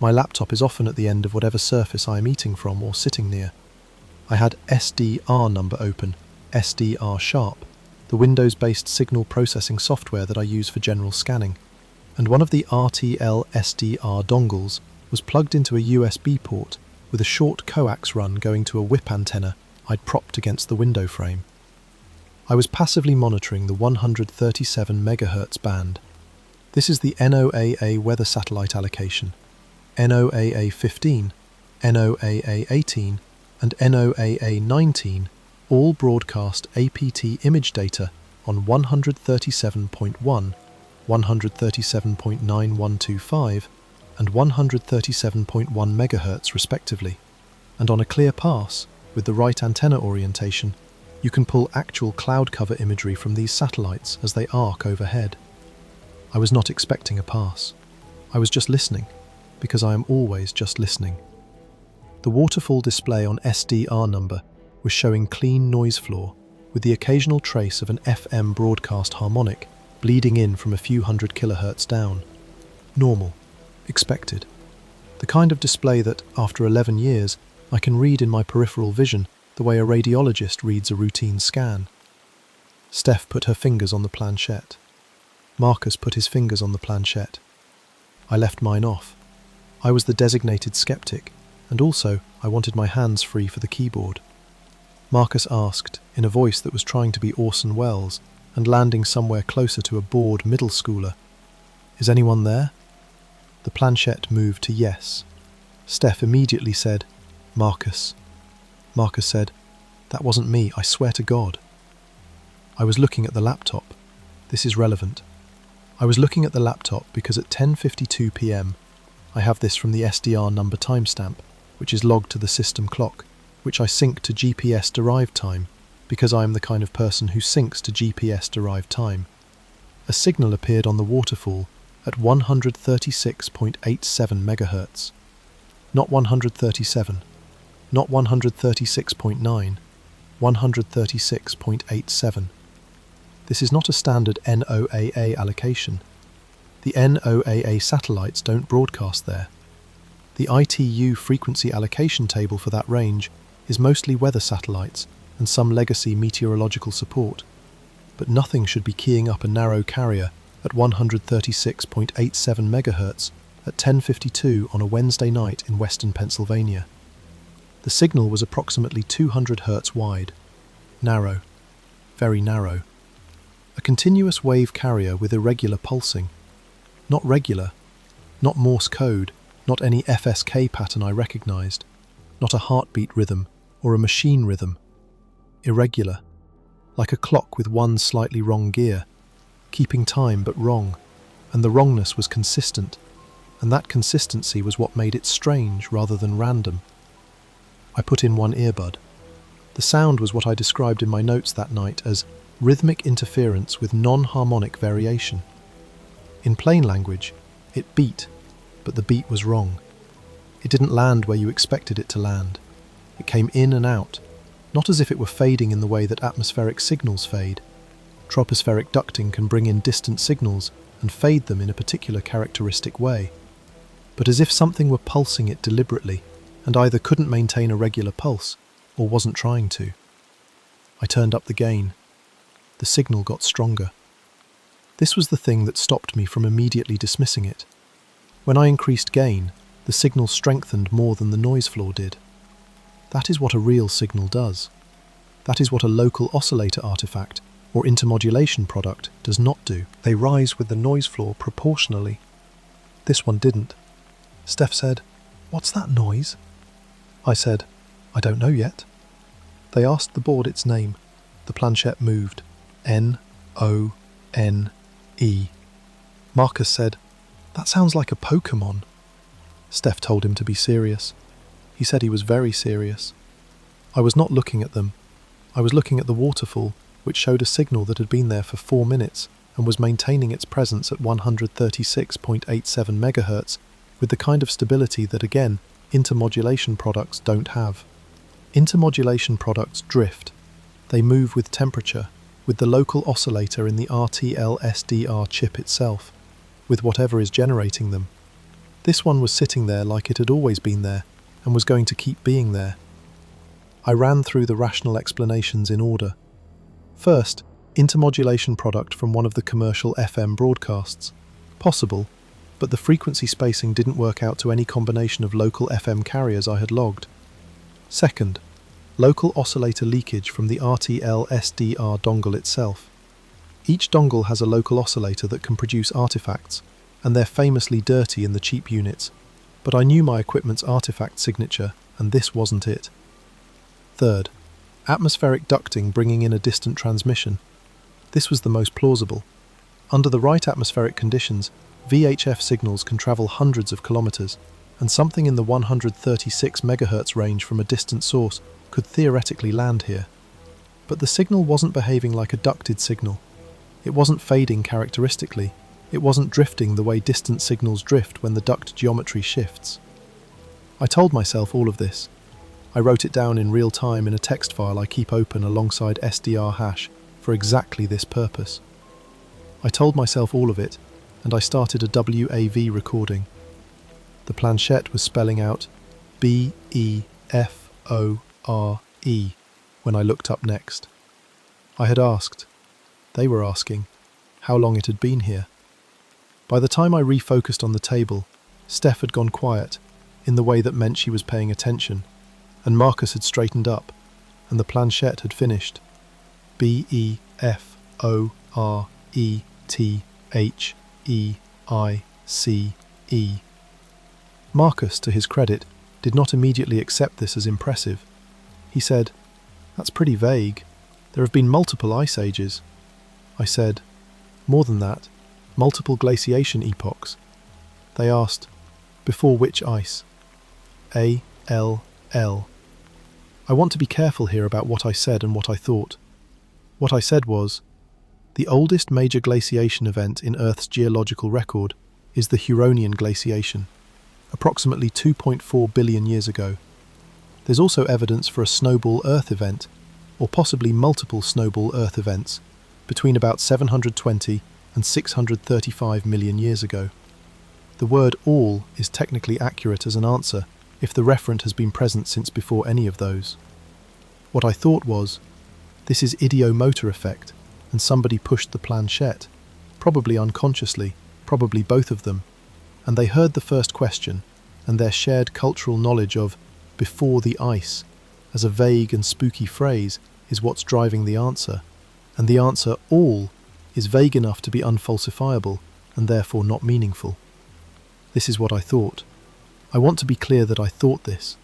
My laptop is often at the end of whatever surface I am eating from or sitting near. I had SDR number open, SDR Sharp, the Windows-based signal processing software that I use for general scanning, and one of the RTL SDR dongles was plugged into a USB port with a short coax run going to a whip antenna I'd propped against the window frame. I was passively monitoring the 137 MHz band. This is the NOAA weather satellite allocation. NOAA 15, NOAA 18, and NOAA 19 all broadcast APT image data on 137.1, 137.9125, and 137.1 MHz respectively, and on a clear pass, with the right antenna orientation, you can pull actual cloud cover imagery from these satellites as they arc overhead. I was not expecting a pass. I was just listening, because I am always just listening. The waterfall display on SDR number was showing clean noise floor, with the occasional trace of an FM broadcast harmonic bleeding in from a few hundred kilohertz down. Normal. Expected. The kind of display that, after 11 years, I can read in my peripheral vision the way a radiologist reads a routine scan. Steph put her fingers on the planchette. Marcus put his fingers on the planchette. I left mine off. I was the designated skeptic, and also I wanted my hands free for the keyboard. Marcus asked, in a voice that was trying to be Orson Welles and landing somewhere closer to a bored middle schooler, "Is anyone there?" The planchette moved to yes. Steph immediately said, "Marcus." Marcus said, "That wasn't me, I swear to God." I was looking at the laptop. This is relevant. I was looking at the laptop because at 10:52 p.m, I have this from the SDR number timestamp, which is logged to the system clock, which I sync to GPS-derived time, because I am the kind of person who syncs to GPS-derived time. A signal appeared on the waterfall at 136.87 MHz. Not 137, not 136.9, 136.87. This is not a standard NOAA allocation. The NOAA satellites don't broadcast there. The ITU frequency allocation table for that range is mostly weather satellites and some legacy meteorological support, but nothing should be keying up a narrow carrier at 136.87 MHz at 10:52 on a Wednesday night in western Pennsylvania. The signal was approximately 200 Hz wide. Narrow. Very narrow. A continuous wave carrier with irregular pulsing. Not regular. Not Morse code. Not any FSK pattern I recognized. Not a heartbeat rhythm or a machine rhythm. Irregular. Like a clock with one slightly wrong gear. Keeping time but wrong. And the wrongness was consistent. And that consistency was what made it strange rather than random. I put in one earbud. The sound was what I described in my notes that night as rhythmic interference with non-harmonic variation. In plain language, it beat, but the beat was wrong. It didn't land where you expected it to land. It came in and out, not as if it were fading in the way that atmospheric signals fade. Tropospheric ducting can bring in distant signals and fade them in a particular characteristic way, but as if something were pulsing it deliberately and either couldn't maintain a regular pulse or wasn't trying to. I turned up the gain. The signal got stronger. This was the thing that stopped me from immediately dismissing it. When I increased gain, the signal strengthened more than the noise floor did. That is what a real signal does. That is what a local oscillator artifact or intermodulation product does not do. They rise with the noise floor proportionally. This one didn't. Steph said, "What's that noise?" I said, "I don't know yet." They asked the board its name. The planchette moved. N-O-N-E. Marcus said, "That sounds like a Pokemon." Steph told him to be serious. He said he was very serious. I was not looking at them. I was looking at the waterfall, which showed a signal that had been there for 4 minutes and was maintaining its presence at 136.87 MHz with the kind of stability that, again, intermodulation products don't have. Intermodulation products drift. They move with temperature, with the local oscillator in the RTL-SDR chip itself, with whatever is generating them. This one was sitting there like it had always been there, and was going to keep being there. I ran through the rational explanations in order. First, intermodulation product from one of the commercial FM broadcasts. Possible, but the frequency spacing didn't work out to any combination of local FM carriers I had logged. Second, local oscillator leakage from the RTL-SDR dongle itself. Each dongle has a local oscillator that can produce artifacts, and they're famously dirty in the cheap units, but I knew my equipment's artifact signature, and this wasn't it. Third, atmospheric ducting bringing in a distant transmission. This was the most plausible. Under the right atmospheric conditions, VHF signals can travel hundreds of kilometers, and something in the 136 MHz range from a distant source could theoretically land here. But the signal wasn't behaving like a ducted signal. It wasn't fading characteristically. It wasn't drifting the way distant signals drift when the duct geometry shifts. I told myself all of this. I wrote it down in real time in a text file I keep open alongside SDR hash for exactly this purpose. I told myself all of it, and I started a WAV recording. The planchette was spelling out B-E-F-O-R-E when I looked up next. I had asked, they were asking, how long it had been here. By the time I refocused on the table, Steph had gone quiet, in the way that meant she was paying attention, and Marcus had straightened up, and the planchette had finished. B-E-F-O-R-E-T-H-E-I-C-E. Marcus, to his credit, did not immediately accept this as impressive. He said, "That's pretty vague. There have been multiple ice ages." I said, "More than that, multiple glaciation epochs." They asked, "Before which ice?" A-L-L. I want to be careful here about what I said and what I thought. What I said was, the oldest major glaciation event in Earth's geological record is the Huronian glaciation, approximately 2.4 billion years ago. There's also evidence for a snowball Earth event, or possibly multiple snowball Earth events, between about 720 and 635 million years ago. The word all is technically accurate as an answer if the referent has been present since before any of those. What I thought was, this is idiomotor effect, and somebody pushed the planchette, probably unconsciously, probably both of them, and they heard the first question, and their shared cultural knowledge of "before the ice" as a vague and spooky phrase is what's driving the answer, and the answer "all" is vague enough to be unfalsifiable and therefore not meaningful. This is what I thought. I want to be clear that I thought this.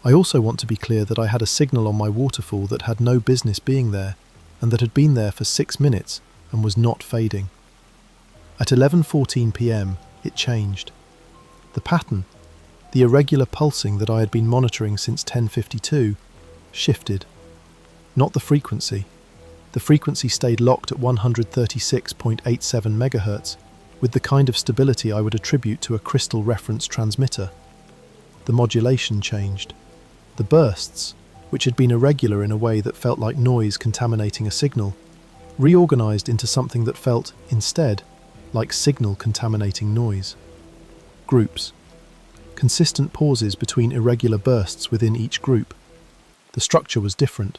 I also want to be clear that I had a signal on my waterfall that had no business being there, and that had been there for 6 minutes and was not fading. At 11:14 p.m, it changed. The pattern, the irregular pulsing that I had been monitoring since 10:52, shifted. Not the frequency. The frequency stayed locked at 136.87 MHz, with the kind of stability I would attribute to a crystal reference transmitter. The modulation changed. The bursts, which had been irregular in a way that felt like noise contaminating a signal, reorganized into something that felt, instead, like signal contaminating noise. Groups. Consistent pauses between irregular bursts within each group. The structure was different.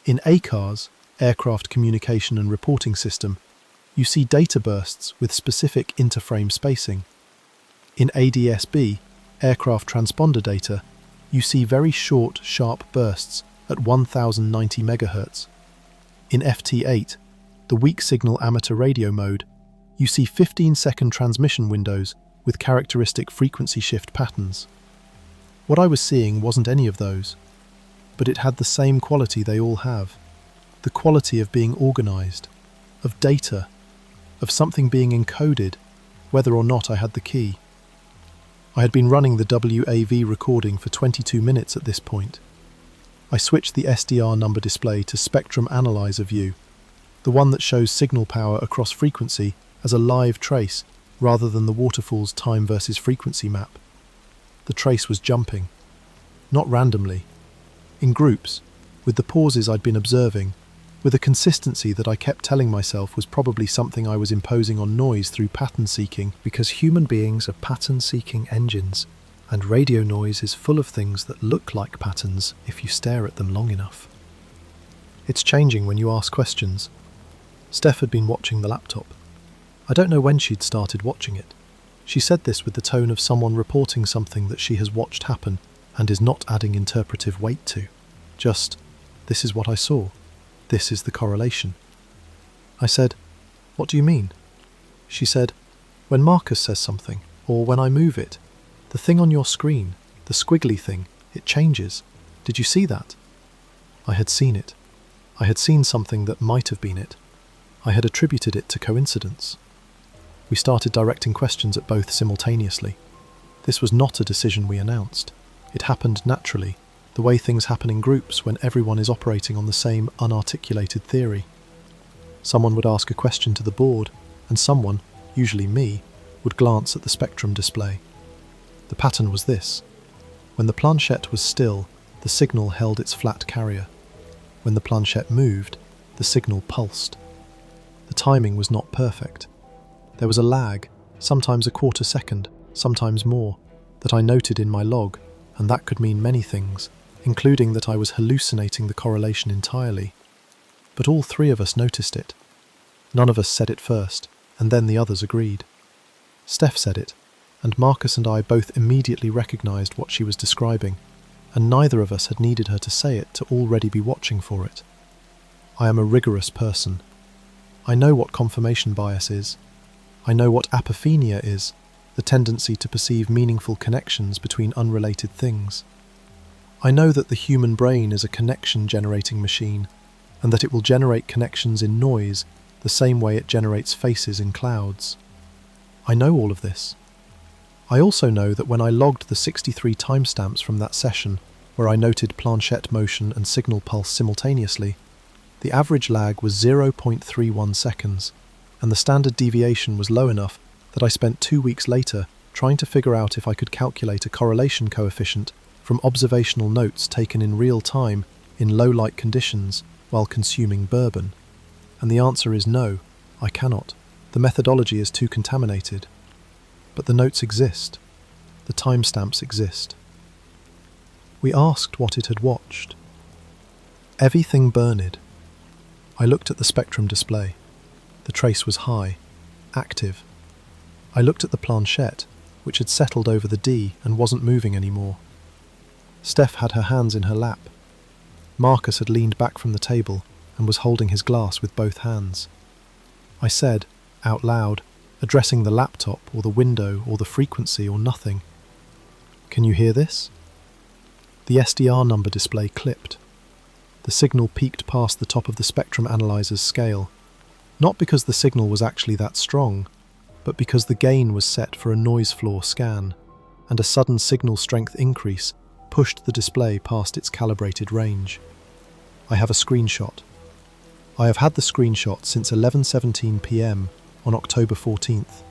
In ACARS, Aircraft Communication and Reporting System, you see data bursts with specific interframe spacing. In ADSB, Aircraft Transponder Data, you see very short, sharp bursts at 1090 MHz. In FT8, the weak signal amateur radio mode, you see 15-second transmission windows with characteristic frequency shift patterns. What I was seeing wasn't any of those, but it had the same quality they all have. The quality of being organized, of data, of something being encoded, whether or not I had the key. I had been running the WAV recording for 22 minutes at this point. I switched the SDR number display to Spectrum Analyzer view, the one that shows signal power across frequency as a live trace rather than the waterfall's time versus frequency map. The trace was jumping, not randomly, in groups, with the pauses I'd been observing, with a consistency that I kept telling myself was probably something I was imposing on noise through pattern seeking, because human beings are pattern-seeking engines, and radio noise is full of things that look like patterns if you stare at them long enough. It's changing when you ask questions. Steph had been watching the laptop. I don't know when she'd started watching it. She said this with the tone of someone reporting something that she has watched happen and is not adding interpretive weight to. Just, this is what I saw. This is the correlation. I said, "What do you mean?" She said, "When Marcus says something, or when I move it, the thing on your screen, the squiggly thing, it changes. Did you see that?" I had seen it. I had seen something that might have been it. I had attributed it to coincidence. We started directing questions at both simultaneously. This was not a decision we announced. It happened naturally, the way things happen in groups when everyone is operating on the same unarticulated theory. Someone would ask a question to the board, and someone, usually me, would glance at the spectrum display. The pattern was this. When the planchette was still, the signal held its flat carrier. When the planchette moved, the signal pulsed. The timing was not perfect. There was a lag, sometimes a quarter second, sometimes more, that I noted in my log, and that could mean many things, including that I was hallucinating the correlation entirely. But all three of us noticed it. None of us said it first, and then the others agreed. Steph said it, and Marcus and I both immediately recognized what she was describing, and neither of us had needed her to say it to already be watching for it. I am a rigorous person. I know what confirmation bias is. I know what apophenia is, the tendency to perceive meaningful connections between unrelated things. I know that the human brain is a connection-generating machine, and that it will generate connections in noise the same way it generates faces in clouds. I know all of this. I also know that when I logged the 63 timestamps from that session, where I noted planchette motion and signal pulse simultaneously, the average lag was 0.31 seconds, and the standard deviation was low enough that I spent 2 weeks later trying to figure out if I could calculate a correlation coefficient from observational notes taken in real time in low-light conditions while consuming bourbon. And the answer is no, I cannot. The methodology is too contaminated. But the notes exist. The timestamps exist. We asked what it had watched. Everything burned. I looked at the spectrum display. The trace was high, active. I looked at the planchette, which had settled over the D and wasn't moving anymore. Steph had her hands in her lap. Marcus had leaned back from the table and was holding his glass with both hands. I said, out loud, addressing the laptop or the window or the frequency or nothing, "Can you hear this?" The SDR number display clipped. The signal peaked past the top of the spectrum analyzer's scale, not because the signal was actually that strong, but because the gain was set for a noise floor scan, and a sudden signal strength increase pushed the display past its calibrated range. I have a screenshot. I have had the screenshot since 11:17 p.m. on October 14th,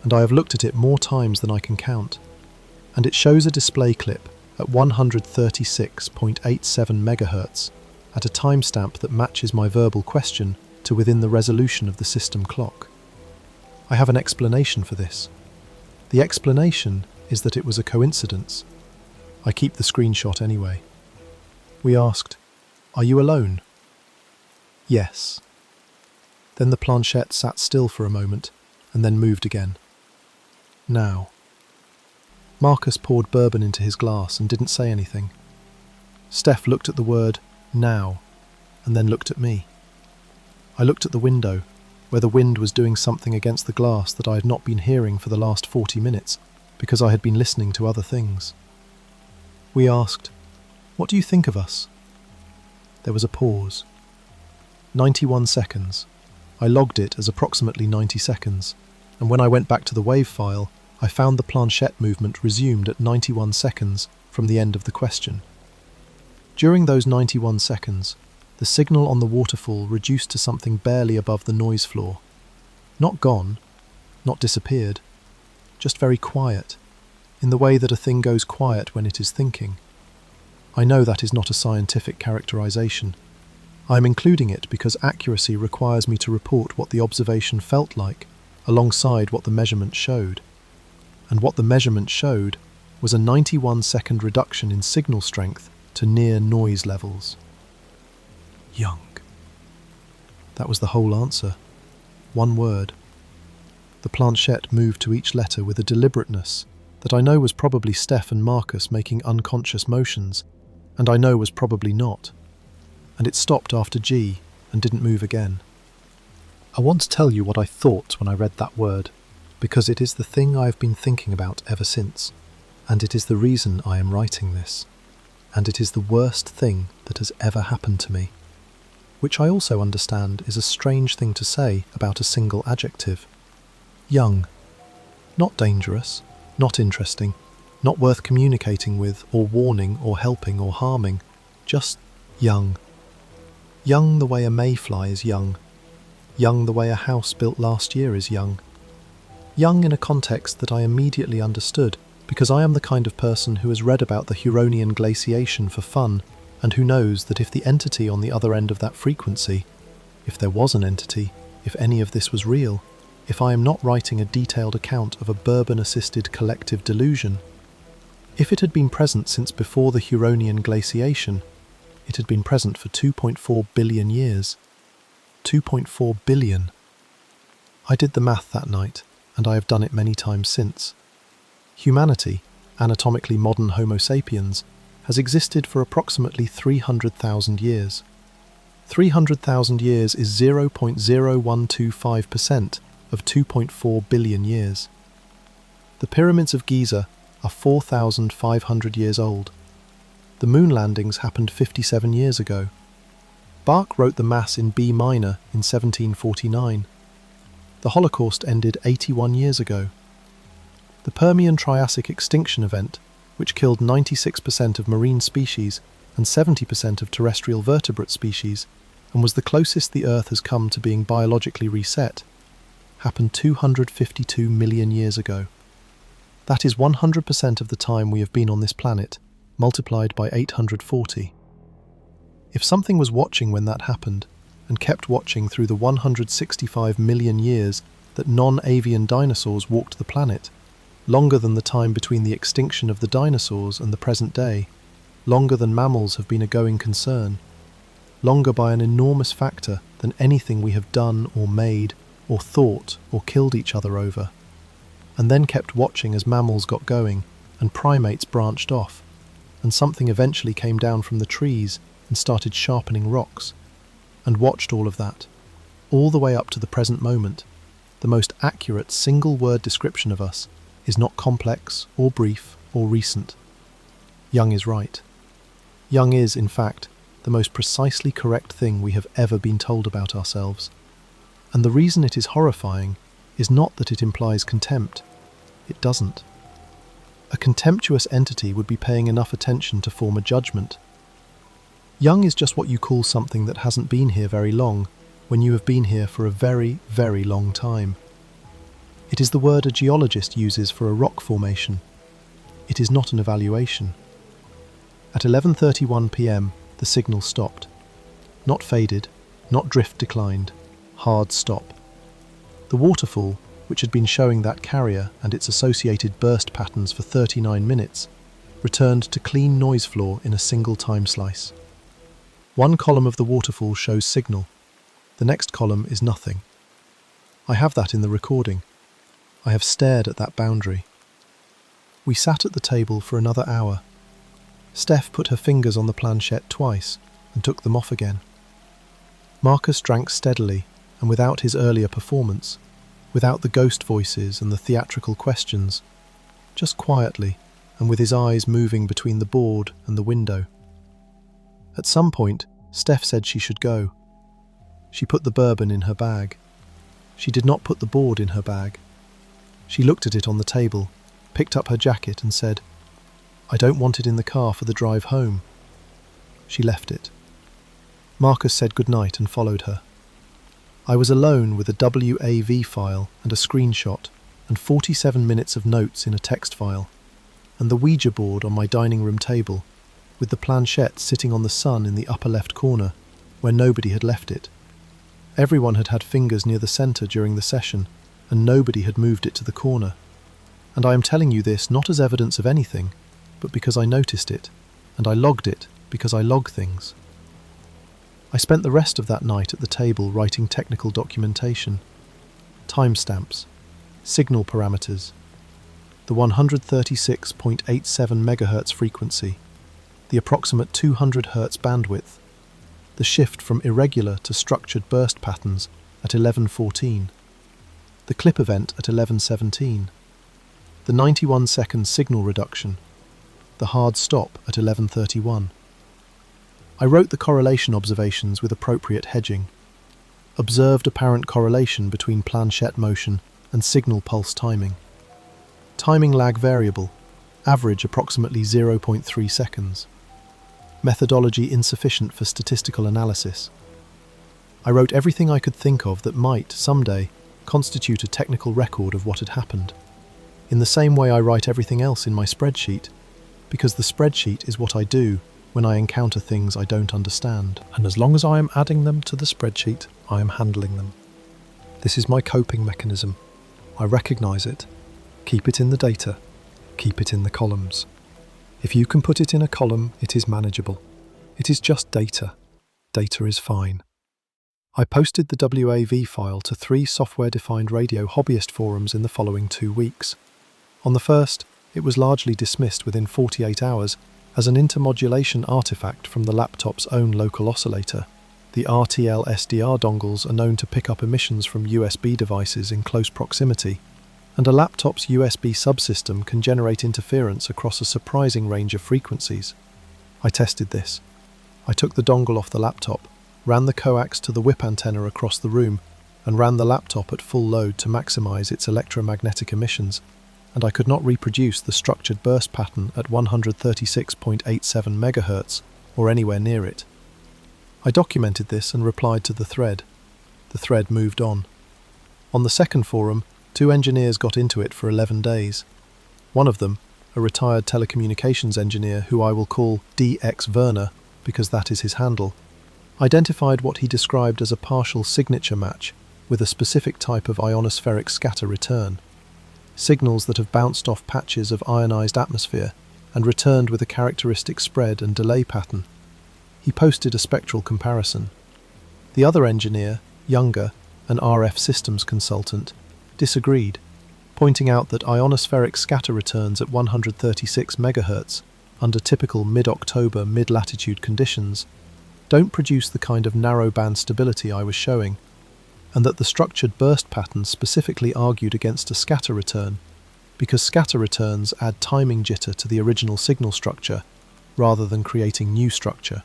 and I have looked at it more times than I can count, and it shows a display clip at 136.87 MHz at a timestamp that matches my verbal question to within the resolution of the system clock. I have an explanation for this. The explanation is that it was a coincidence. I keep the screenshot anyway. We asked, "Are you alone?" "Yes." Then the planchette sat still for a moment and then moved again. "Now." Marcus poured bourbon into his glass and didn't say anything. Steph looked at the word "now" and then looked at me. I looked at the window, where the wind was doing something against the glass that I had not been hearing for the last 40 minutes because I had been listening to other things. We asked, "What do you think of us?" There was a pause. 91 seconds. I logged it as approximately 90 seconds, and when I went back to the wave file, I found the planchette movement resumed at 91 seconds from the end of the question. During those 91 seconds, the signal on the waterfall reduced to something barely above the noise floor. Not gone, not disappeared, just very quiet, in the way that a thing goes quiet when it is thinking. I know that is not a scientific characterization. I am including it because accuracy requires me to report what the observation felt like, alongside what the measurement showed. And what the measurement showed was a 91-second reduction in signal strength to near noise levels. Young. That was the whole answer. One word. The planchette moved to each letter with a deliberateness that I know was probably Steph and Marcus making unconscious motions, and I know was probably not. And it stopped after G and didn't move again. I want to tell you what I thought when I read that word, because it is the thing I have been thinking about ever since, and it is the reason I am writing this, and it is the worst thing that has ever happened to me, which I also understand is a strange thing to say about a single adjective. Young. Not dangerous, not interesting, not worth communicating with or warning or helping or harming, just young. Young the way a mayfly is young. Young the way a house built last year is young. Young in a context that I immediately understood, because I am the kind of person who has read about the Huronian glaciation for fun, and who knows that if the entity on the other end of that frequency, if there was an entity, if any of this was real, if I am not writing a detailed account of a bourbon-assisted collective delusion, if it had been present since before the Huronian glaciation, it had been present for 2.4 billion years. 2.4 billion. I did the math that night, and I have done it many times since. Humanity, anatomically modern Homo sapiens, has existed for approximately 300,000 years. 300,000 years is 0.0125% of 2.4 billion years. The pyramids of Giza are 4,500 years old. The moon landings happened 57 years ago. Bach wrote the Mass in B minor in 1749. The Holocaust ended 81 years ago. The Permian-Triassic extinction event, which killed 96% of marine species and 70% of terrestrial vertebrate species, and was the closest the Earth has come to being biologically reset, happened 252 million years ago. That is 100% of the time we have been on this planet, multiplied by 840. If something was watching when that happened, and kept watching through the 165 million years that non-avian dinosaurs walked the planet, longer than the time between the extinction of the dinosaurs and the present day, longer than mammals have been a going concern, longer by an enormous factor than anything we have done or made or thought or killed each other over, and then kept watching as mammals got going and primates branched off, and something eventually came down from the trees and started sharpening rocks, and watched all of that, all the way up to the present moment. The most accurate single-word description of us is not complex or brief or recent. Young is right. Young is, in fact, the most precisely correct thing we have ever been told about ourselves. And the reason it is horrifying is not that it implies contempt. It doesn't. A contemptuous entity would be paying enough attention to form a judgment. Young is just what you call something that hasn't been here very long, when you have been here for a very, very long time. It is the word a geologist uses for a rock formation. It is not an evaluation. At 11:31 p.m, the signal stopped. Not faded, not drift declined, hard stop. The waterfall, which had been showing that carrier and its associated burst patterns for 39 minutes, returned to clean noise floor in a single time slice. One column of the waterfall shows signal. The next column is nothing. I have that in the recording. I have stared at that boundary. We sat at the table for another hour. Steph put her fingers on the planchette twice and took them off again. Marcus drank steadily and without his earlier performance, without the ghost voices and the theatrical questions, just quietly and with his eyes moving between the board and the window. At some point, Steph said she should go. She put the bourbon in her bag. She did not put the board in her bag. She looked at it on the table, picked up her jacket and said, "I don't want it in the car for the drive home." She left it. Marcus said goodnight and followed her. I was alone with a WAV file and a screenshot and 47 minutes of notes in a text file, and the Ouija board on my dining room table, with the planchette sitting on the sun in the upper left corner, where nobody had left it. Everyone had had fingers near the centre during the session, and nobody had moved it to the corner. And I am telling you this not as evidence of anything, but because I noticed it, and I logged it because I log things. I spent the rest of that night at the table writing technical documentation, timestamps, signal parameters, the 136.87 MHz frequency, the approximate 200 Hz bandwidth, the shift from irregular to structured burst patterns at 11:14, the clip event at 11:17, the 91-second signal reduction, the hard stop at 11:31. I wrote the correlation observations with appropriate hedging, observed apparent correlation between planchette motion and signal pulse timing. Timing lag variable, average approximately 0.3 seconds. Methodology insufficient for statistical analysis. I wrote everything I could think of that might, someday, constitute a technical record of what had happened. In the same way I write everything else in my spreadsheet, because the spreadsheet is what I do when I encounter things I don't understand. And as long as I am adding them to the spreadsheet, I am handling them. This is my coping mechanism. I recognise it. Keep it in the data. Keep it in the columns. If you can put it in a column, it is manageable. It is just data. Data is fine. I posted the WAV file to 3 software-defined radio hobbyist forums in the following 2 weeks. On the first, it was largely dismissed within 48 hours as an intermodulation artifact from the laptop's own local oscillator. The RTL SDR dongles are known to pick up emissions from USB devices in close proximity, and a laptop's USB subsystem can generate interference across a surprising range of frequencies. I tested this. I took the dongle off the laptop, ran the coax to the whip antenna across the room, and ran the laptop at full load to maximize its electromagnetic emissions, and I could not reproduce the structured burst pattern at 136.87 MHz or anywhere near it. I documented this and replied to the thread. The thread moved on. On the second forum, 2 engineers got into it for 11 days. One of them, a retired telecommunications engineer who I will call DX Werner because that is his handle, identified what he described as a partial signature match with a specific type of ionospheric scatter return. Signals that have bounced off patches of ionized atmosphere and returned with a characteristic spread and delay pattern. He posted a spectral comparison. The other engineer, younger, an RF systems consultant, disagreed, pointing out that ionospheric scatter returns at 136 MHz under typical mid-October mid-latitude conditions don't produce the kind of narrow-band stability I was showing, and that the structured burst pattern specifically argued against a scatter return, because scatter returns add timing jitter to the original signal structure, rather than creating new structure.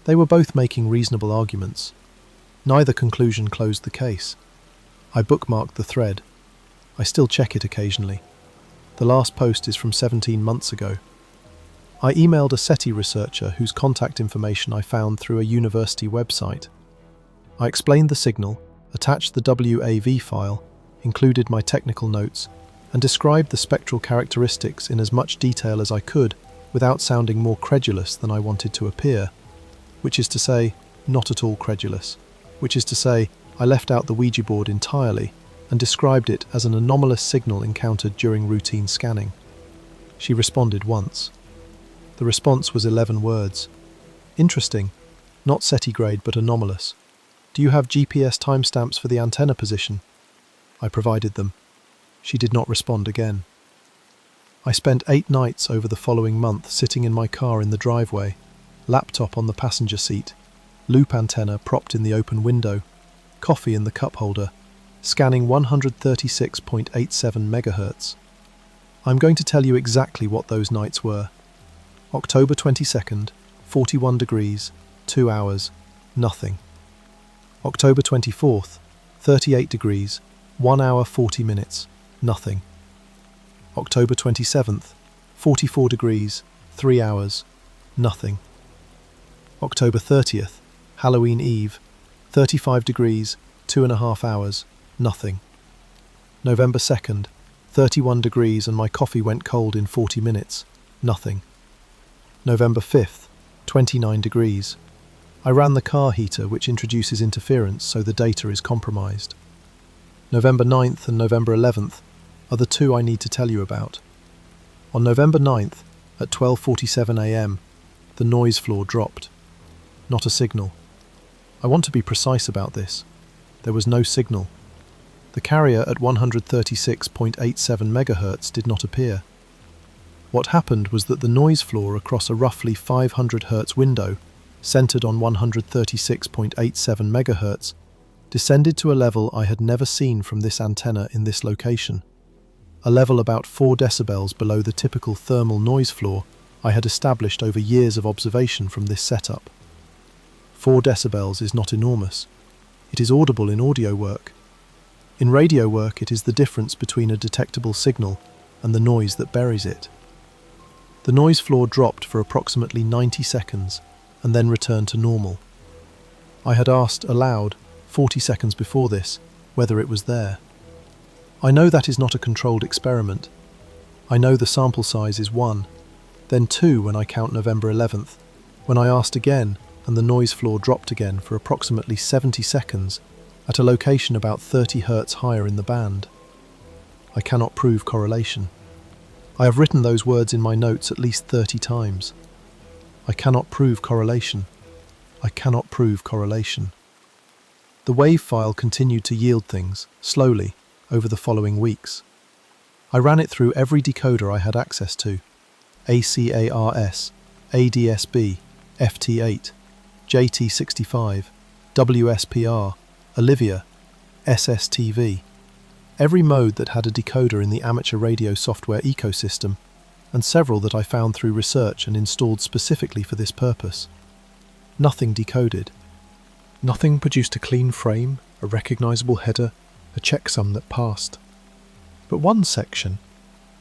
They were both making reasonable arguments. Neither conclusion closed the case. I bookmarked the thread. I still check it occasionally. The last post is from 17 months ago. I emailed a SETI researcher whose contact information I found through a university website. I explained the signal, attached the WAV file, included my technical notes, and described the spectral characteristics in as much detail as I could without sounding more credulous than I wanted to appear, which is to say, not at all credulous, which is to say, I left out the Ouija board entirely and described it as an anomalous signal encountered during routine scanning. She responded once. The response was 11 words. Interesting, not centigrade but anomalous. Do you have GPS timestamps for the antenna position? I provided them. She did not respond again. I spent 8 nights over the following month sitting in my car in the driveway, laptop on the passenger seat, loop antenna propped in the open window, coffee in the cup holder, scanning 136.87 megahertz. I'm going to tell you exactly what those nights were. October 22nd, 41 degrees, 2 hours, nothing. October 24th, 38 degrees, 1 hour 40 minutes, nothing. October 27th, 44 degrees, 3 hours, nothing. October 30th, Halloween Eve, 35 degrees, 2.5 hours, nothing. November 2nd, 31 degrees and my coffee went cold in 40 minutes, nothing. November 5th, 29 degrees. I ran the car heater, which introduces interference, so the data is compromised. November 9th and November 11th are the two I need to tell you about. On November 9th, at 12:47 a.m, the noise floor dropped. Not a signal. I want to be precise about this. There was no signal. The carrier at 136.87 megahertz did not appear. What happened was that the noise floor across a roughly 500 Hz window, centered on 136.87 megahertz, descended to a level I had never seen from this antenna in this location. A level about 4 decibels below the typical thermal noise floor I had established over years of observation from this setup. 4 decibels is not enormous. It is audible in audio work. In radio work, it is the difference between a detectable signal and the noise that buries it. The noise floor dropped for approximately 90 seconds and then returned to normal. I had asked aloud, 40 seconds before this, whether it was there. I know that is not a controlled experiment. I know the sample size is 1, then 2 when I count November 11th, when I asked again and the noise floor dropped again for approximately 70 seconds at a location about 30 Hz higher in the band. I cannot prove correlation. I have written those words in my notes at least 30 times. I cannot prove correlation. I cannot prove correlation. The wave file continued to yield things, slowly, over the following weeks. I ran it through every decoder I had access to: ACARS, ADSB, FT8, JT65, WSPR, Olivia, SSTV, every mode that had a decoder in the amateur radio software ecosystem, and several that I found through research and installed specifically for this purpose. Nothing decoded. Nothing produced a clean frame, a recognizable header, a checksum that passed. But one section,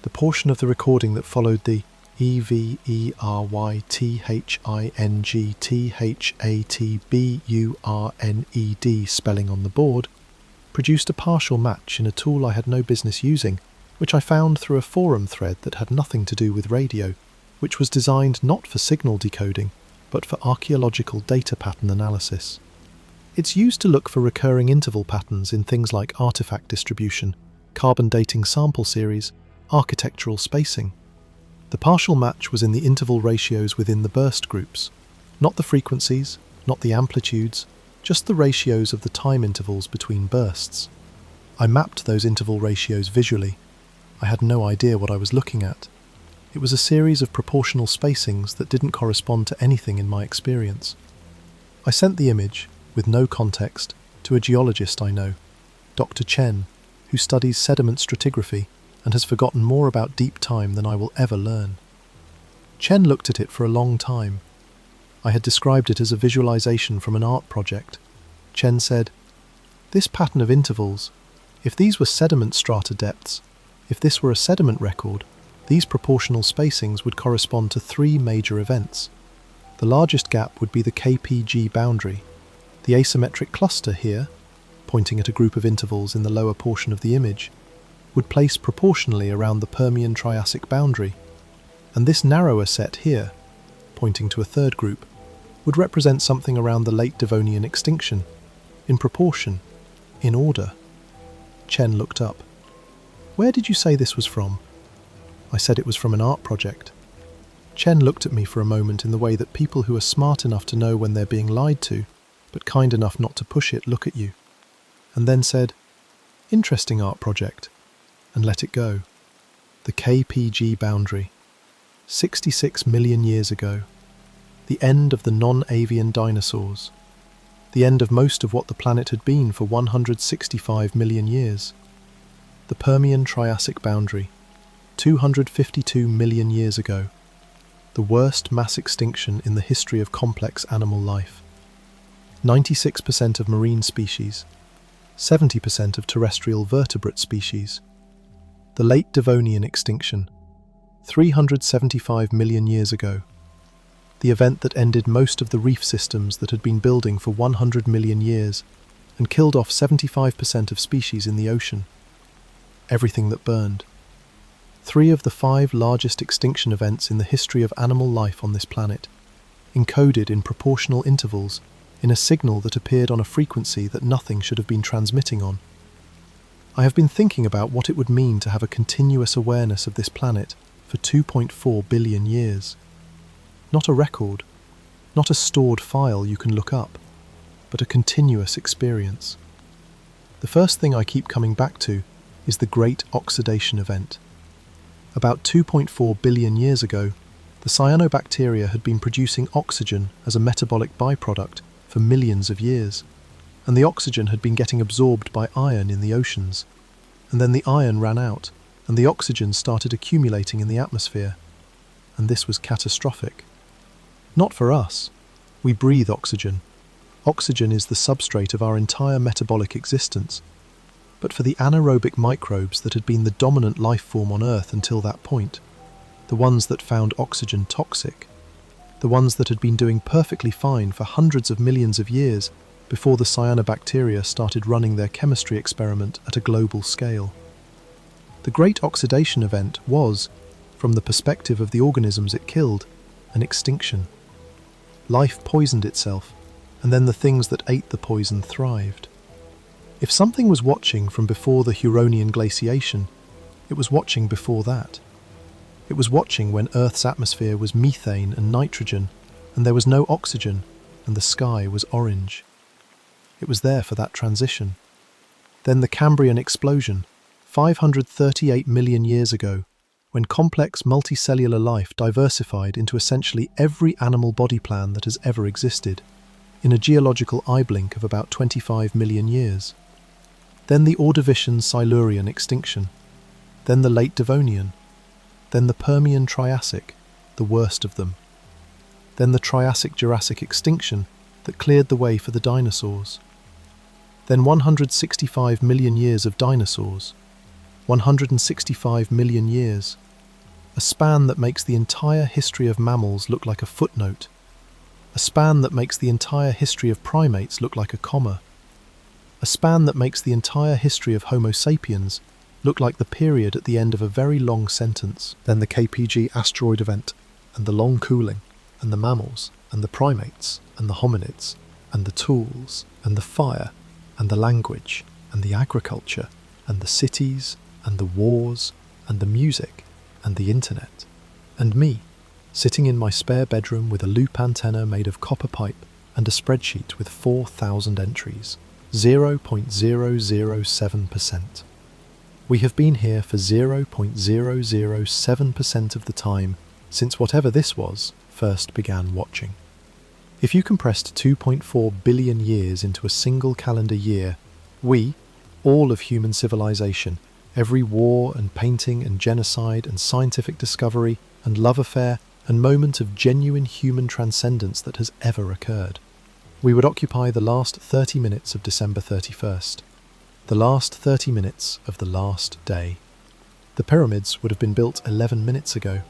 the portion of the recording that followed the EVERYTHINGTHATBURNED spelling on the board, produced a partial match in a tool I had no business using, which I found through a forum thread that had nothing to do with radio, which was designed not for signal decoding, but for archaeological data pattern analysis. It's used to look for recurring interval patterns in things like artifact distribution, carbon dating sample series, architectural spacing. The partial match was in the interval ratios within the burst groups, not the frequencies, not the amplitudes, just the ratios of the time intervals between bursts. I mapped those interval ratios visually. I had no idea what I was looking at. It was a series of proportional spacings that didn't correspond to anything in my experience. I sent the image, with no context, to a geologist I know, Dr. Chen, who studies sediment stratigraphy and has forgotten more about deep time than I will ever learn. Chen looked at it for a long time. I had described it as a visualization from an art project. Chen said, "This pattern of intervals, if these were sediment strata depths, if this were a sediment record, These proportional spacings would correspond to three major events. The largest gap would be the KPG boundary. The asymmetric cluster here, pointing at a group of intervals in the lower portion of the image, would place proportionally around the Permian-Triassic boundary, and this narrower set here, pointing to a third group, would represent something around the late Devonian extinction, in proportion, in order. Chen looked up. "Where did you say this was from?" I said it was from an art project. Chen looked at me for a moment in the way that people who are smart enough to know when they're being lied to, but kind enough not to push it, look at you, and then said, "Interesting art project," and let it go. The KPG boundary. 66 million years ago. The end of the non-avian dinosaurs. The end of most of what the planet had been for 165 million years. The Permian-Triassic boundary. 252 million years ago. The worst mass extinction in the history of complex animal life. 96% of marine species. 70% of terrestrial vertebrate species. The late Devonian extinction. 375 million years ago. The event that ended most of the reef systems that had been building for 100 million years and killed off 75% of species in the ocean. Everything that burned. 3 of the 5 largest extinction events in the history of animal life on this planet, encoded in proportional intervals in a signal that appeared on a frequency that nothing should have been transmitting on. I have been thinking about what it would mean to have a continuous awareness of this planet for 2.4 billion years. Not a record, not a stored file you can look up, but a continuous experience. The first thing I keep coming back to is the Great Oxidation Event. About 2.4 billion years ago, the cyanobacteria had been producing oxygen as a metabolic byproduct for millions of years, and the oxygen had been getting absorbed by iron in the oceans, and then the iron ran out, and the oxygen started accumulating in the atmosphere, and this was catastrophic. Not for us. We breathe oxygen. Oxygen is the substrate of our entire metabolic existence. But for the anaerobic microbes that had been the dominant life form on Earth until that point, the ones that found oxygen toxic, the ones that had been doing perfectly fine for hundreds of millions of years before the cyanobacteria started running their chemistry experiment at a global scale. The Great Oxidation Event was, from the perspective of the organisms it killed, an extinction. Life poisoned itself, and then the things that ate the poison thrived. If something was watching from before the Huronian glaciation, it was watching before that. It was watching when Earth's atmosphere was methane and nitrogen, and there was no oxygen, and the sky was orange. It was there for that transition. Then the Cambrian explosion, 538 million years ago, when complex multicellular life diversified into essentially every animal body plan that has ever existed, in a geological eye blink of about 25 million years. Then the Ordovician-Silurian extinction, then the late Devonian, then the Permian-Triassic, the worst of them, then the Triassic-Jurassic extinction that cleared the way for the dinosaurs, then 165 million years of dinosaurs, 165 million years, a span that makes the entire history of mammals look like a footnote, a span that makes the entire history of primates look like a comma, a span that makes the entire history of Homo sapiens look like the period at the end of a very long sentence. Then the KPG asteroid event, and the long cooling, and the mammals, and the primates, and the hominids, and the tools, and the fire, and the language, and the agriculture, and the cities, and the wars, and the music, and the internet, and me, sitting in my spare bedroom with a loop antenna made of copper pipe and a spreadsheet with 4,000 entries, 0.007%. We have been here for 0.007% of the time since whatever this was first began watching. If you compressed 2.4 billion years into a single calendar year, we, all of human civilization, every war and painting and genocide and scientific discovery and love affair and moment of genuine human transcendence that has ever occurred, we would occupy the last 30 minutes of December 31st, the last 30 minutes of the last day, The pyramids would have been built 11 minutes ago.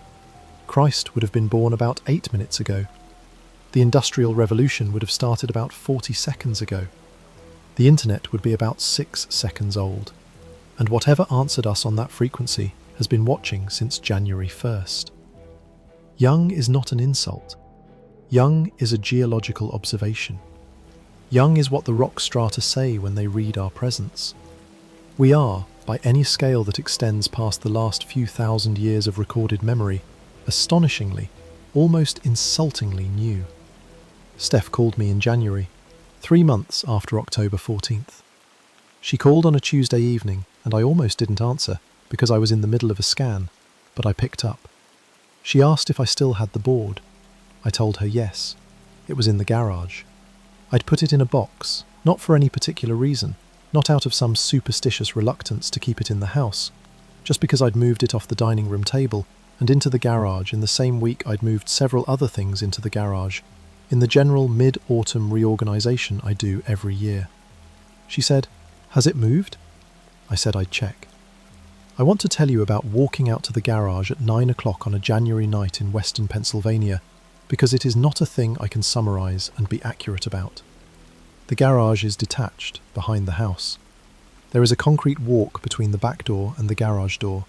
Christ would have been born about 8 minutes ago. The Industrial Revolution would have started about 40 seconds ago. The internet would be about 6 seconds old. And whatever answered us on that frequency has been watching since January 1st. Young is not an insult. Young is a geological observation. Young is what the rock strata say when they read our presence. We are, by any scale that extends past the last few thousand years of recorded memory, astonishingly, almost insultingly new. Steph called me in January, 3 months after October 14th. She called on a Tuesday evening, and I almost didn't answer because I was in the middle of a scan, but I picked up. She asked if I still had the board. I told her yes. It was in the garage. I'd put it in a box, not for any particular reason, not out of some superstitious reluctance to keep it in the house, just because I'd moved it off the dining room table and into the garage in the same week I'd moved several other things into the garage, in the general mid-autumn reorganisation I do every year. She said, "Has it moved?" I said I'd check. I want to tell you about walking out to the garage at 9 o'clock on a January night in western Pennsylvania, because it is not a thing I can summarise and be accurate about. The garage is detached, behind the house. There is a concrete walk between the back door and the garage door.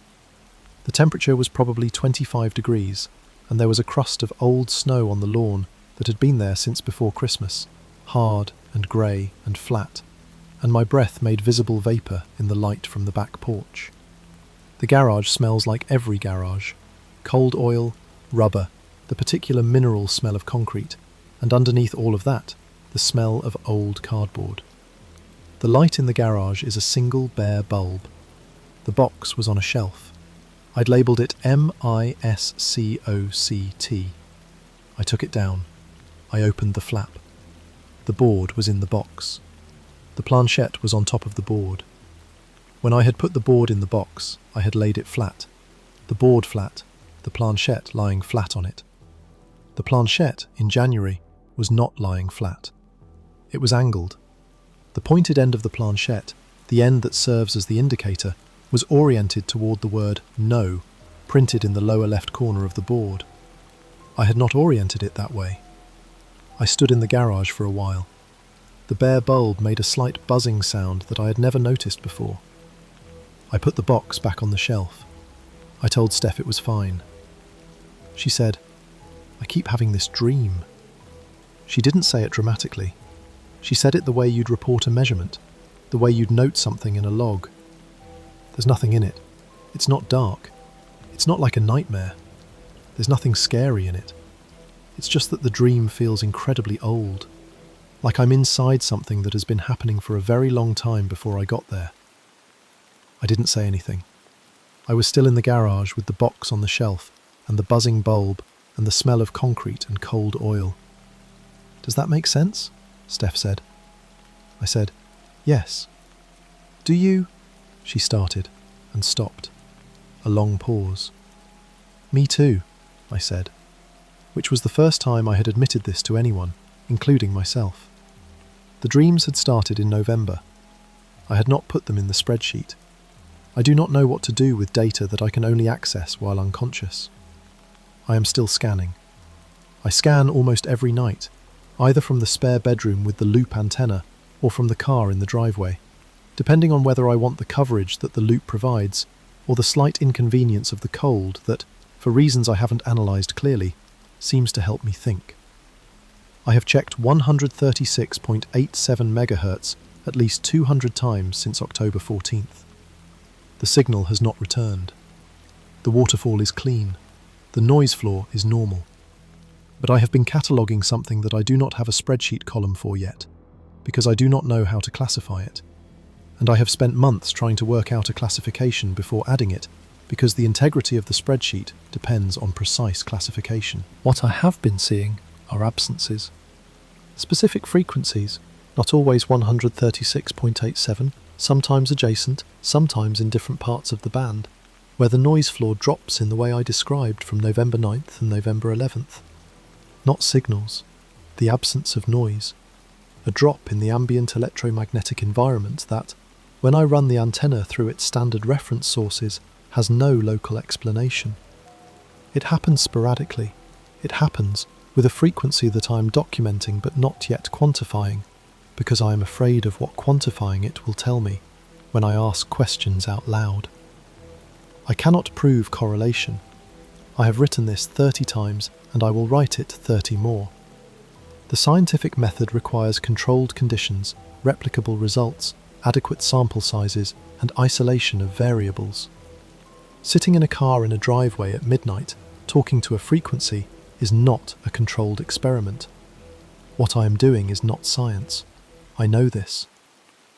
The temperature was probably 25 degrees, and there was a crust of old snow on the lawn that had been there since before Christmas, hard and grey and flat, and my breath made visible vapour in the light from the back porch. The garage smells like every garage: cold oil, rubber, the particular mineral smell of concrete, and underneath all of that, the smell of old cardboard. The light in the garage is a single bare bulb. The box was on a shelf. I'd labelled it MISCOCT. I took it down. I opened the flap. The board was in the box. The planchette was on top of the board. When I had put the board in the box, I had laid it flat. The board flat, the planchette lying flat on it. The planchette, in January, was not lying flat. It was angled. The pointed end of the planchette, the end that serves as the indicator, was oriented toward the word "no," printed in the lower left corner of the board. I had not oriented it that way. I stood in the garage for a while. The bare bulb made a slight buzzing sound that I had never noticed before. I put the box back on the shelf. I told Steph it was fine. She said, "I keep having this dream." She didn't say it dramatically. She said it the way you'd report a measurement, the way you'd note something in a log. There's nothing in it. It's not dark. It's not like a nightmare. There's nothing scary in it. It's just that the dream feels incredibly old, like I'm inside something that has been happening for a very long time before I got there. I didn't say anything. I was still in the garage with the box on the shelf and the buzzing bulb and the smell of concrete and cold oil. "Does that make sense?" Steph said. I said, "Yes." "Do you—" she started and stopped. A long pause. "Me too," I said, which was the first time I had admitted this to anyone, including myself. The dreams had started in November. I had not put them in the spreadsheet. I do not know what to do with data that I can only access while unconscious. I am still scanning. I scan almost every night, either from the spare bedroom with the loop antenna or from the car in the driveway, depending on whether I want the coverage that the loop provides or the slight inconvenience of the cold that, for reasons I haven't analysed clearly, seems to help me think. I have checked 136.87 MHz at least 200 times since October 14th. The signal has not returned. The waterfall is clean. The noise floor is normal. But I have been cataloguing something that I do not have a spreadsheet column for yet, because I do not know how to classify it. And I have spent months trying to work out a classification before adding it, because the integrity of the spreadsheet depends on precise classification. What I have been seeing are absences. Specific frequencies, not always 136.87, sometimes adjacent, sometimes in different parts of the band, where the noise floor drops in the way I described from November 9th and November 11th. Not signals, the absence of noise, a drop in the ambient electromagnetic environment that, when I run the antenna through its standard reference sources, has no local explanation. It happens sporadically. It happens with a frequency that I am documenting but not yet quantifying, because I am afraid of what quantifying it will tell me when I ask questions out loud. I cannot prove correlation. I have written this 30 times and I will write it 30 more. The scientific method requires controlled conditions, replicable results, adequate sample sizes, and isolation of variables. Sitting in a car in a driveway at midnight, talking to a frequency, is not a controlled experiment. What I am doing is not science. I know this.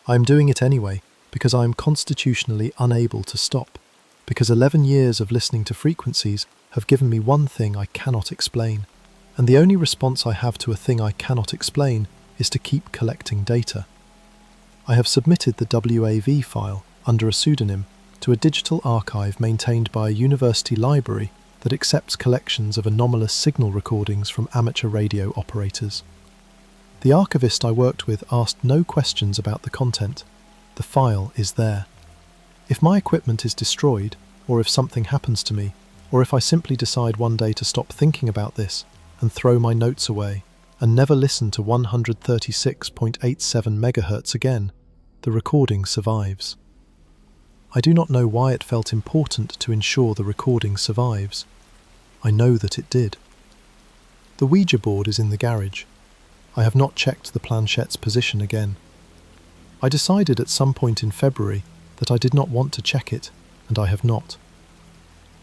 I am doing it anyway because I am constitutionally unable to stop, because 11 years of listening to frequencies have given me one thing I cannot explain, and the only response I have to a thing I cannot explain is to keep collecting data. I have submitted the WAV file under a pseudonym to a digital archive maintained by a university library that accepts collections of anomalous signal recordings from amateur radio operators. The archivist I worked with asked no questions about the content. The file is there. If my equipment is destroyed, or if something happens to me, or if I simply decide one day to stop thinking about this and throw my notes away and never listen to 136.87 MHz again, the recording survives. I do not know why it felt important to ensure the recording survives. I know that it did. The Ouija board is in the garage. I have not checked the planchette's position again. I decided at some point in February that I did not want to check it, and I have not.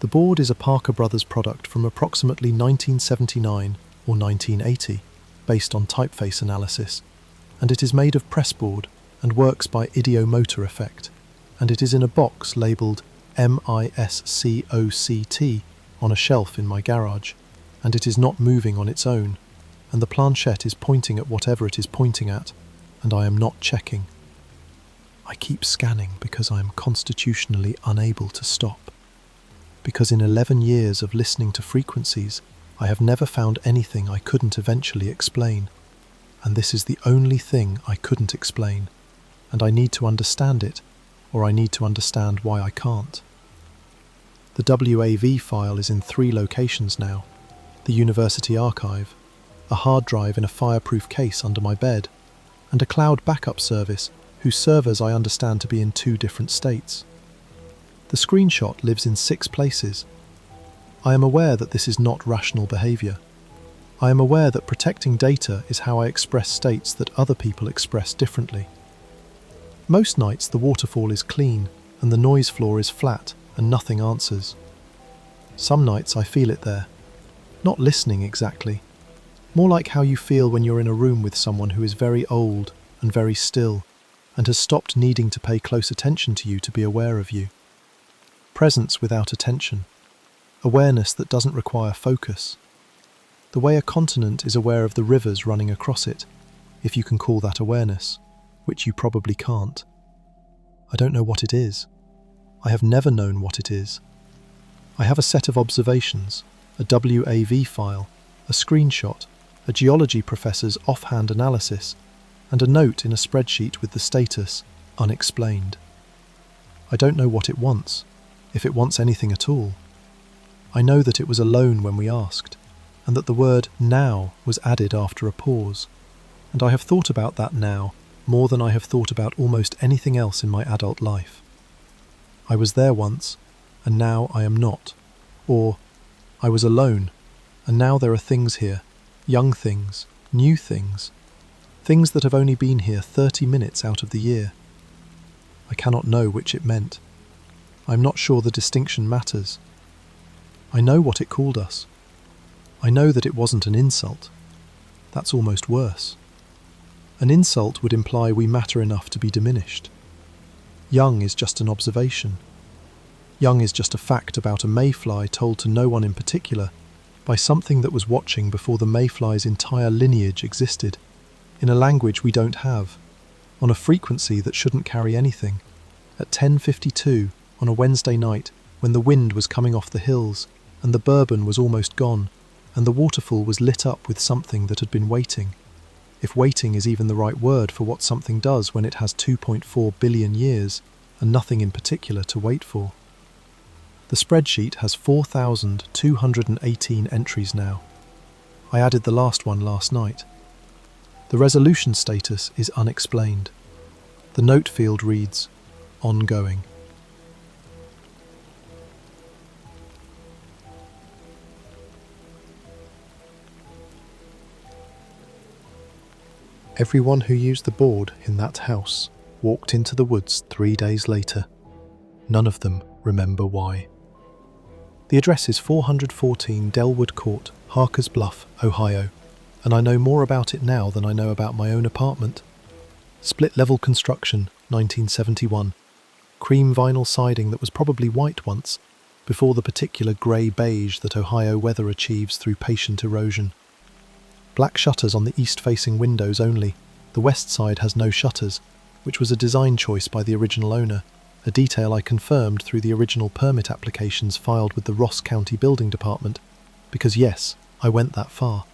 The board is a Parker Brothers product from approximately 1979 or 1980, based on typeface analysis, and it is made of pressboard and works by idiomotor effect, and it is in a box labelled MISCOCT on a shelf in my garage, and it is not moving on its own, and the planchette is pointing at whatever it is pointing at, and I am not checking. I keep scanning because I am constitutionally unable to stop. Because in 11 years of listening to frequencies, I have never found anything I couldn't eventually explain, and this is the only thing I couldn't explain, and I need to understand it, or I need to understand why I can't. The WAV file is in 3 locations now: the university archive, a hard drive in a fireproof case under my bed, and a cloud backup service whose servers I understand to be in 2 different states. The screenshot lives in 6 places. I am aware that this is not rational behaviour. I am aware that protecting data is how I express states that other people express differently. Most nights the waterfall is clean and the noise floor is flat and nothing answers. Some nights I feel it there. Not listening exactly. More like how you feel when you're in a room with someone who is very old and very still and has stopped needing to pay close attention to you to be aware of you. Presence without attention. Awareness that doesn't require focus. The way a continent is aware of the rivers running across it, if you can call that awareness, which you probably can't. I don't know what it is. I have never known what it is. I have a set of observations, a WAV file, a screenshot, a geology professor's offhand analysis, and a note in a spreadsheet with the status unexplained. I don't know what it wants, if it wants anything at all. I know that it was alone when we asked, and that the word now was added after a pause, and I have thought about that now more than I have thought about almost anything else in my adult life. I was there once, and now I am not. Or, I was alone, and now there are things here, young things, new things, things that have only been here 30 minutes out of the year. I cannot know which it meant. I am not sure the distinction matters. I know what it called us. I know that it wasn't an insult. That's almost worse. An insult would imply we matter enough to be diminished. Young is just an observation. Young is just a fact about a mayfly told to no one in particular by something that was watching before the mayfly's entire lineage existed, in a language we don't have, on a frequency that shouldn't carry anything, at 10:52 on a Wednesday night when the wind was coming off the hills and the bourbon was almost gone and the waterfall was lit up with something that had been waiting. If waiting is even the right word for what something does when it has 2.4 billion years and nothing in particular to wait for. The spreadsheet has 4,218 entries now. I added the last one last night. The resolution status is unexplained. The note field reads, ongoing. Everyone who used the board in that house walked into the woods 3 days later. None of them remember why. The address is 414 Dellwood Court, Harker's Bluff, Ohio, and I know more about it now than I know about my own apartment. Split-level construction, 1971. Cream vinyl siding that was probably white once, before the particular grey-beige that Ohio weather achieves through patient erosion. Black shutters on the east-facing windows only. The west side has no shutters, which was a design choice by the original owner, a detail I confirmed through the original permit applications filed with the Ross County Building Department, because yes, I went that far.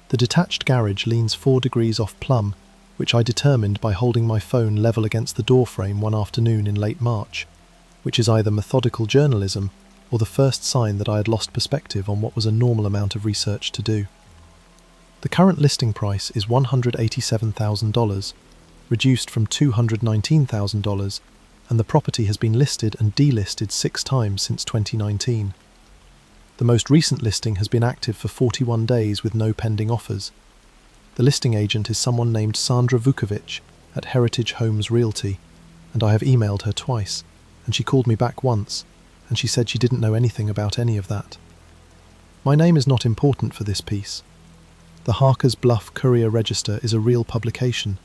The detached garage leans 4 degrees off plumb, which I determined by holding my phone level against the doorframe one afternoon in late March, which is either methodical journalism or the first sign that I had lost perspective on what was a normal amount of research to do. The current listing price is $187,000, reduced from $219,000, and the property has been listed and delisted 6 times since 2019. The most recent listing has been active for 41 days with no pending offers. The listing agent is someone named Sandra Vukovic at Heritage Homes Realty, and I have emailed her twice, and she called me back once, and she said she didn't know anything about any of that. My name is not important for this piece. The Harker's Bluff Courier Register is a real publication,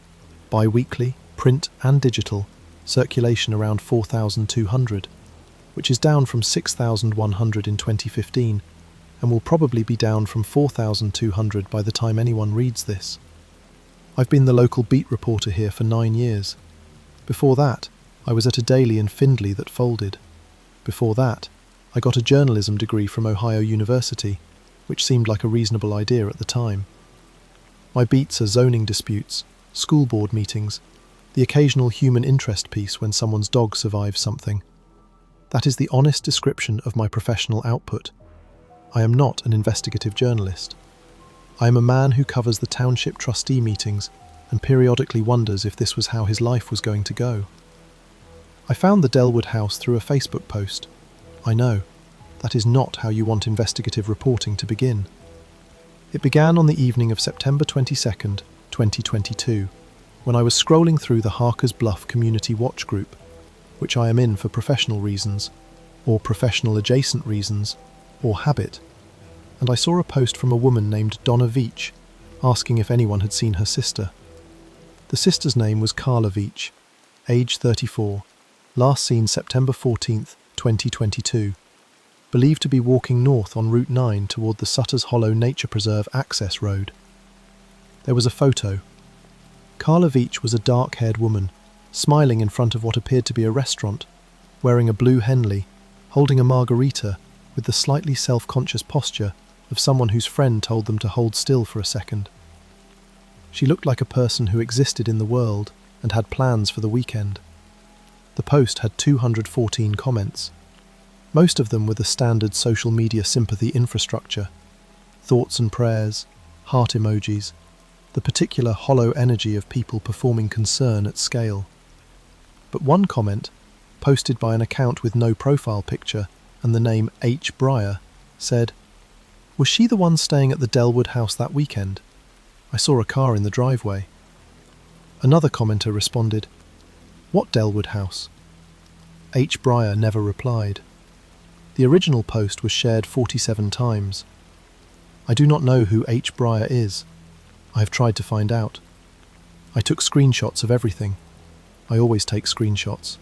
bi-weekly, print and digital, circulation around 4,200, which is down from 6,100 in 2015, and will probably be down from 4,200 by the time anyone reads this. I've been the local beat reporter here for 9 years. Before that, I was at a daily in Findlay that folded. Before that, I got a journalism degree from Ohio University, which seemed like a reasonable idea at the time. My beats are zoning disputes, school board meetings, the occasional human interest piece when someone's dog survives something. That is the honest description of my professional output. I am not an investigative journalist. I am a man who covers the township trustee meetings and periodically wonders if this was how his life was going to go. I found the Dellwood house through a Facebook post. I know, that is not how you want investigative reporting to begin. It began on the evening of September 22nd, 2022, when I was scrolling through the Harker's Bluff Community Watch Group, which I am in for professional reasons, or professional adjacent reasons, or habit, and I saw a post from a woman named Donna Veach asking if anyone had seen her sister. The sister's name was Carla Veach, age 34, last seen September 14th, 2022, believed to be walking north on Route 9 toward the Sutter's Hollow Nature Preserve access road. There was a photo. Carla Veach was a dark-haired woman, smiling in front of what appeared to be a restaurant, wearing a blue Henley, holding a margarita, with the slightly self-conscious posture of someone whose friend told them to hold still for a second. She looked like a person who existed in the world and had plans for the weekend. The post had 214 comments. Most of them were the standard social media sympathy infrastructure: thoughts and prayers, heart emojis, the particular hollow energy of people performing concern at scale. But one comment, posted by an account with no profile picture and the name H. Breyer, said, "Was she the one staying at the Dellwood house that weekend? I saw a car in the driveway." Another commenter responded, "What Dellwood house?" H. Breyer never replied. The original post was shared 47 times. I do not know who H. Breyer is. I have tried to find out. I took screenshots of everything. I always take screenshots.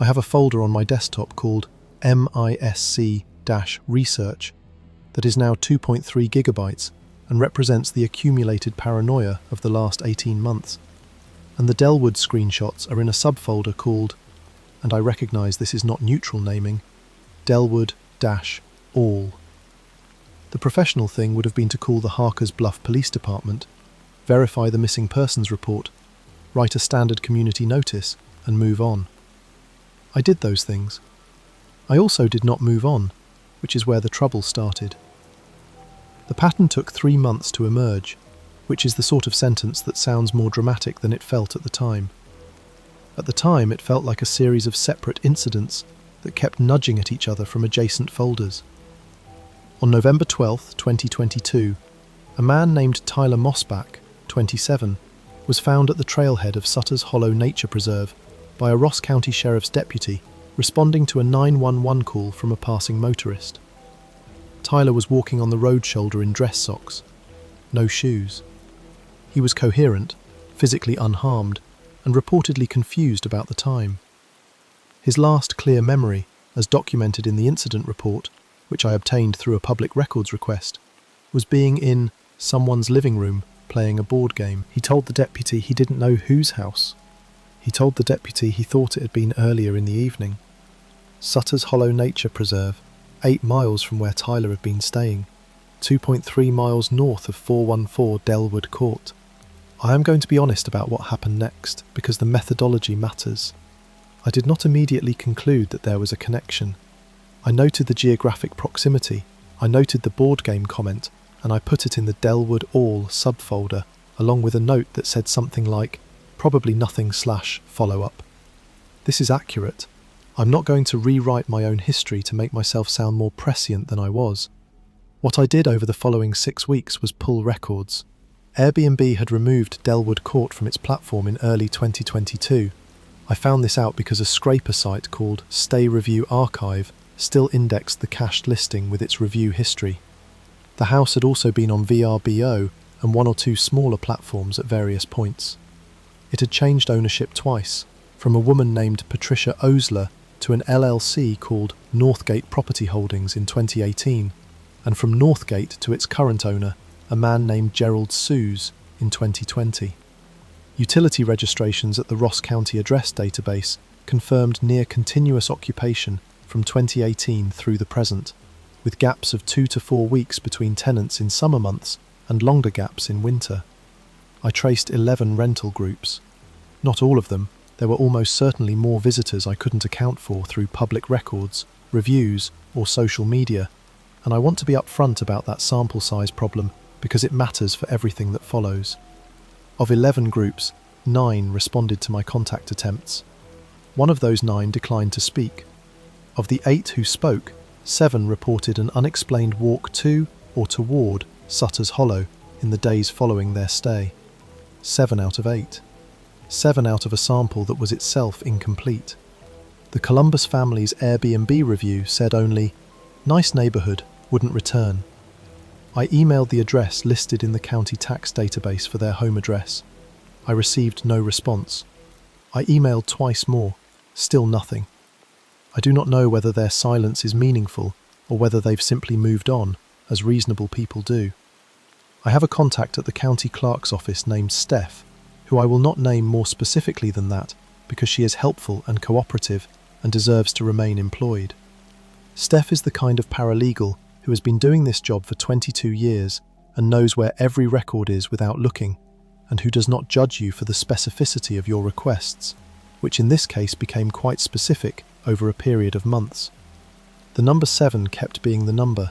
I have a folder on my desktop called MISC-research that is now 2.3 gigabytes and represents the accumulated paranoia of the last 18 months. And the Dellwood screenshots are in a subfolder called, and I recognise this is not neutral naming, DELLWOOD-ALL. The professional thing would have been to call the Harker's Bluff Police Department, verify the missing persons report, write a standard community notice, and move on. I did those things. I also did not move on, which is where the trouble started. The pattern took 3 months to emerge, which is the sort of sentence that sounds more dramatic than it felt at the time. At the time, it felt like a series of separate incidents that kept nudging at each other from adjacent folders. On November 12, 2022, a man named Tyler Mossback, 27, was found at the trailhead of Sutter's Hollow Nature Preserve by a Ross County Sheriff's deputy responding to a 911 call from a passing motorist. Tyler was walking on the road shoulder in dress socks, no shoes. He was coherent, physically unharmed, and reportedly confused about the time. His last clear memory, as documented in the incident report, which I obtained through a public records request, was being in someone's living room playing a board game. He told the deputy he didn't know whose house. He told the deputy he thought it had been earlier in the evening. Sutter's Hollow Nature Preserve, 8 miles from where Tyler had been staying, 2.3 miles north of 414 DELLWOOD Court. I am going to be honest about what happened next, because the methodology matters. I did not immediately conclude that there was a connection. I noted the geographic proximity, I noted the board game comment, and I put it in the DELLWOOD-ALL subfolder, along with a note that said something like, probably nothing / follow-up. This is accurate. I'm not going to rewrite my own history to make myself sound more prescient than I was. What I did over the following 6 weeks was pull records. Airbnb had removed DELLWOOD Court from its platform in early 2022. I found this out because a scraper site called Stay Review Archive still indexed the cached listing with its review history. The house had also been on VRBO and 1 or 2 smaller platforms at various points. It had changed ownership twice, from a woman named Patricia Osler to an LLC called Northgate Property Holdings in 2018, and from Northgate to its current owner, a man named Gerald Sues, in 2020. Utility registrations at the Ross County Address Database confirmed near continuous occupation from 2018 through the present, with gaps of 2 to 4 weeks between tenants in summer months and longer gaps in winter. I traced 11 rental groups. Not all of them. There were almost certainly more visitors I couldn't account for through public records, reviews, or social media, and I want to be upfront about that sample size problem because it matters for everything that follows. Of 11 groups, 9 responded to my contact attempts. One of those 9 declined to speak. Of the 8 who spoke, 7 reported an unexplained walk to or toward Sutter's Hollow in the days following their stay. 7 out of 8. 7 out of a sample that was itself incomplete. The Columbus family's Airbnb review said only, "Nice neighbourhood, wouldn't return." I emailed the address listed in the county tax database for their home address. I received no response. I emailed twice more, still nothing. I do not know whether their silence is meaningful or whether they've simply moved on, as reasonable people do. I have a contact at the county clerk's office named Steph, who I will not name more specifically than that because she is helpful and cooperative and deserves to remain employed. Steph is the kind of paralegal who has been doing this job for 22 years and knows where every record is without looking, and who does not judge you for the specificity of your requests, which in this case became quite specific over a period of months. The number 7 kept being the number.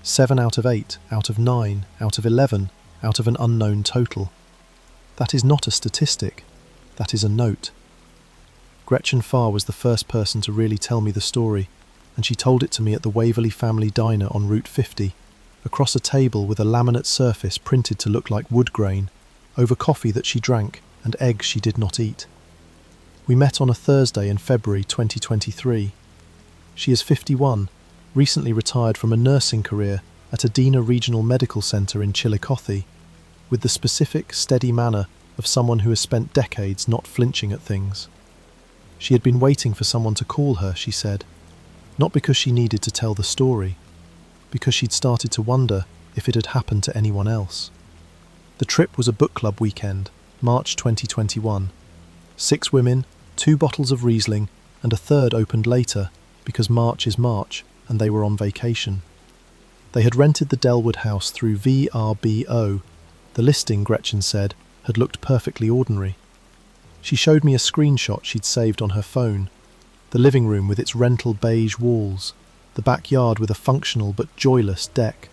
7 out of 8, out of 9, out of 11, out of an unknown total. That is not a statistic, that is a note. Gretchen Farr was the first person to really tell me the story, and she told it to me at the Waverley Family Diner on Route 50, across a table with a laminate surface printed to look like wood grain, over coffee that she drank and eggs she did not eat. We met on a Thursday in February 2023. She is 51, recently retired from a nursing career at Adena Regional Medical Centre in Chillicothe, with the specific, steady manner of someone who has spent decades not flinching at things. She had been waiting for someone to call her, she said, not because she needed to tell the story, because she'd started to wonder if it had happened to anyone else. The trip was a book club weekend, March 2021. 6 women, 2 bottles of Riesling, and a third opened later, because March is March, and they were on vacation. They had rented the DELLWOOD house through VRBO. The listing, Gretchen said, had looked perfectly ordinary. She showed me a screenshot she'd saved on her phone. The living room with its rental beige walls, the backyard with a functional but joyless deck,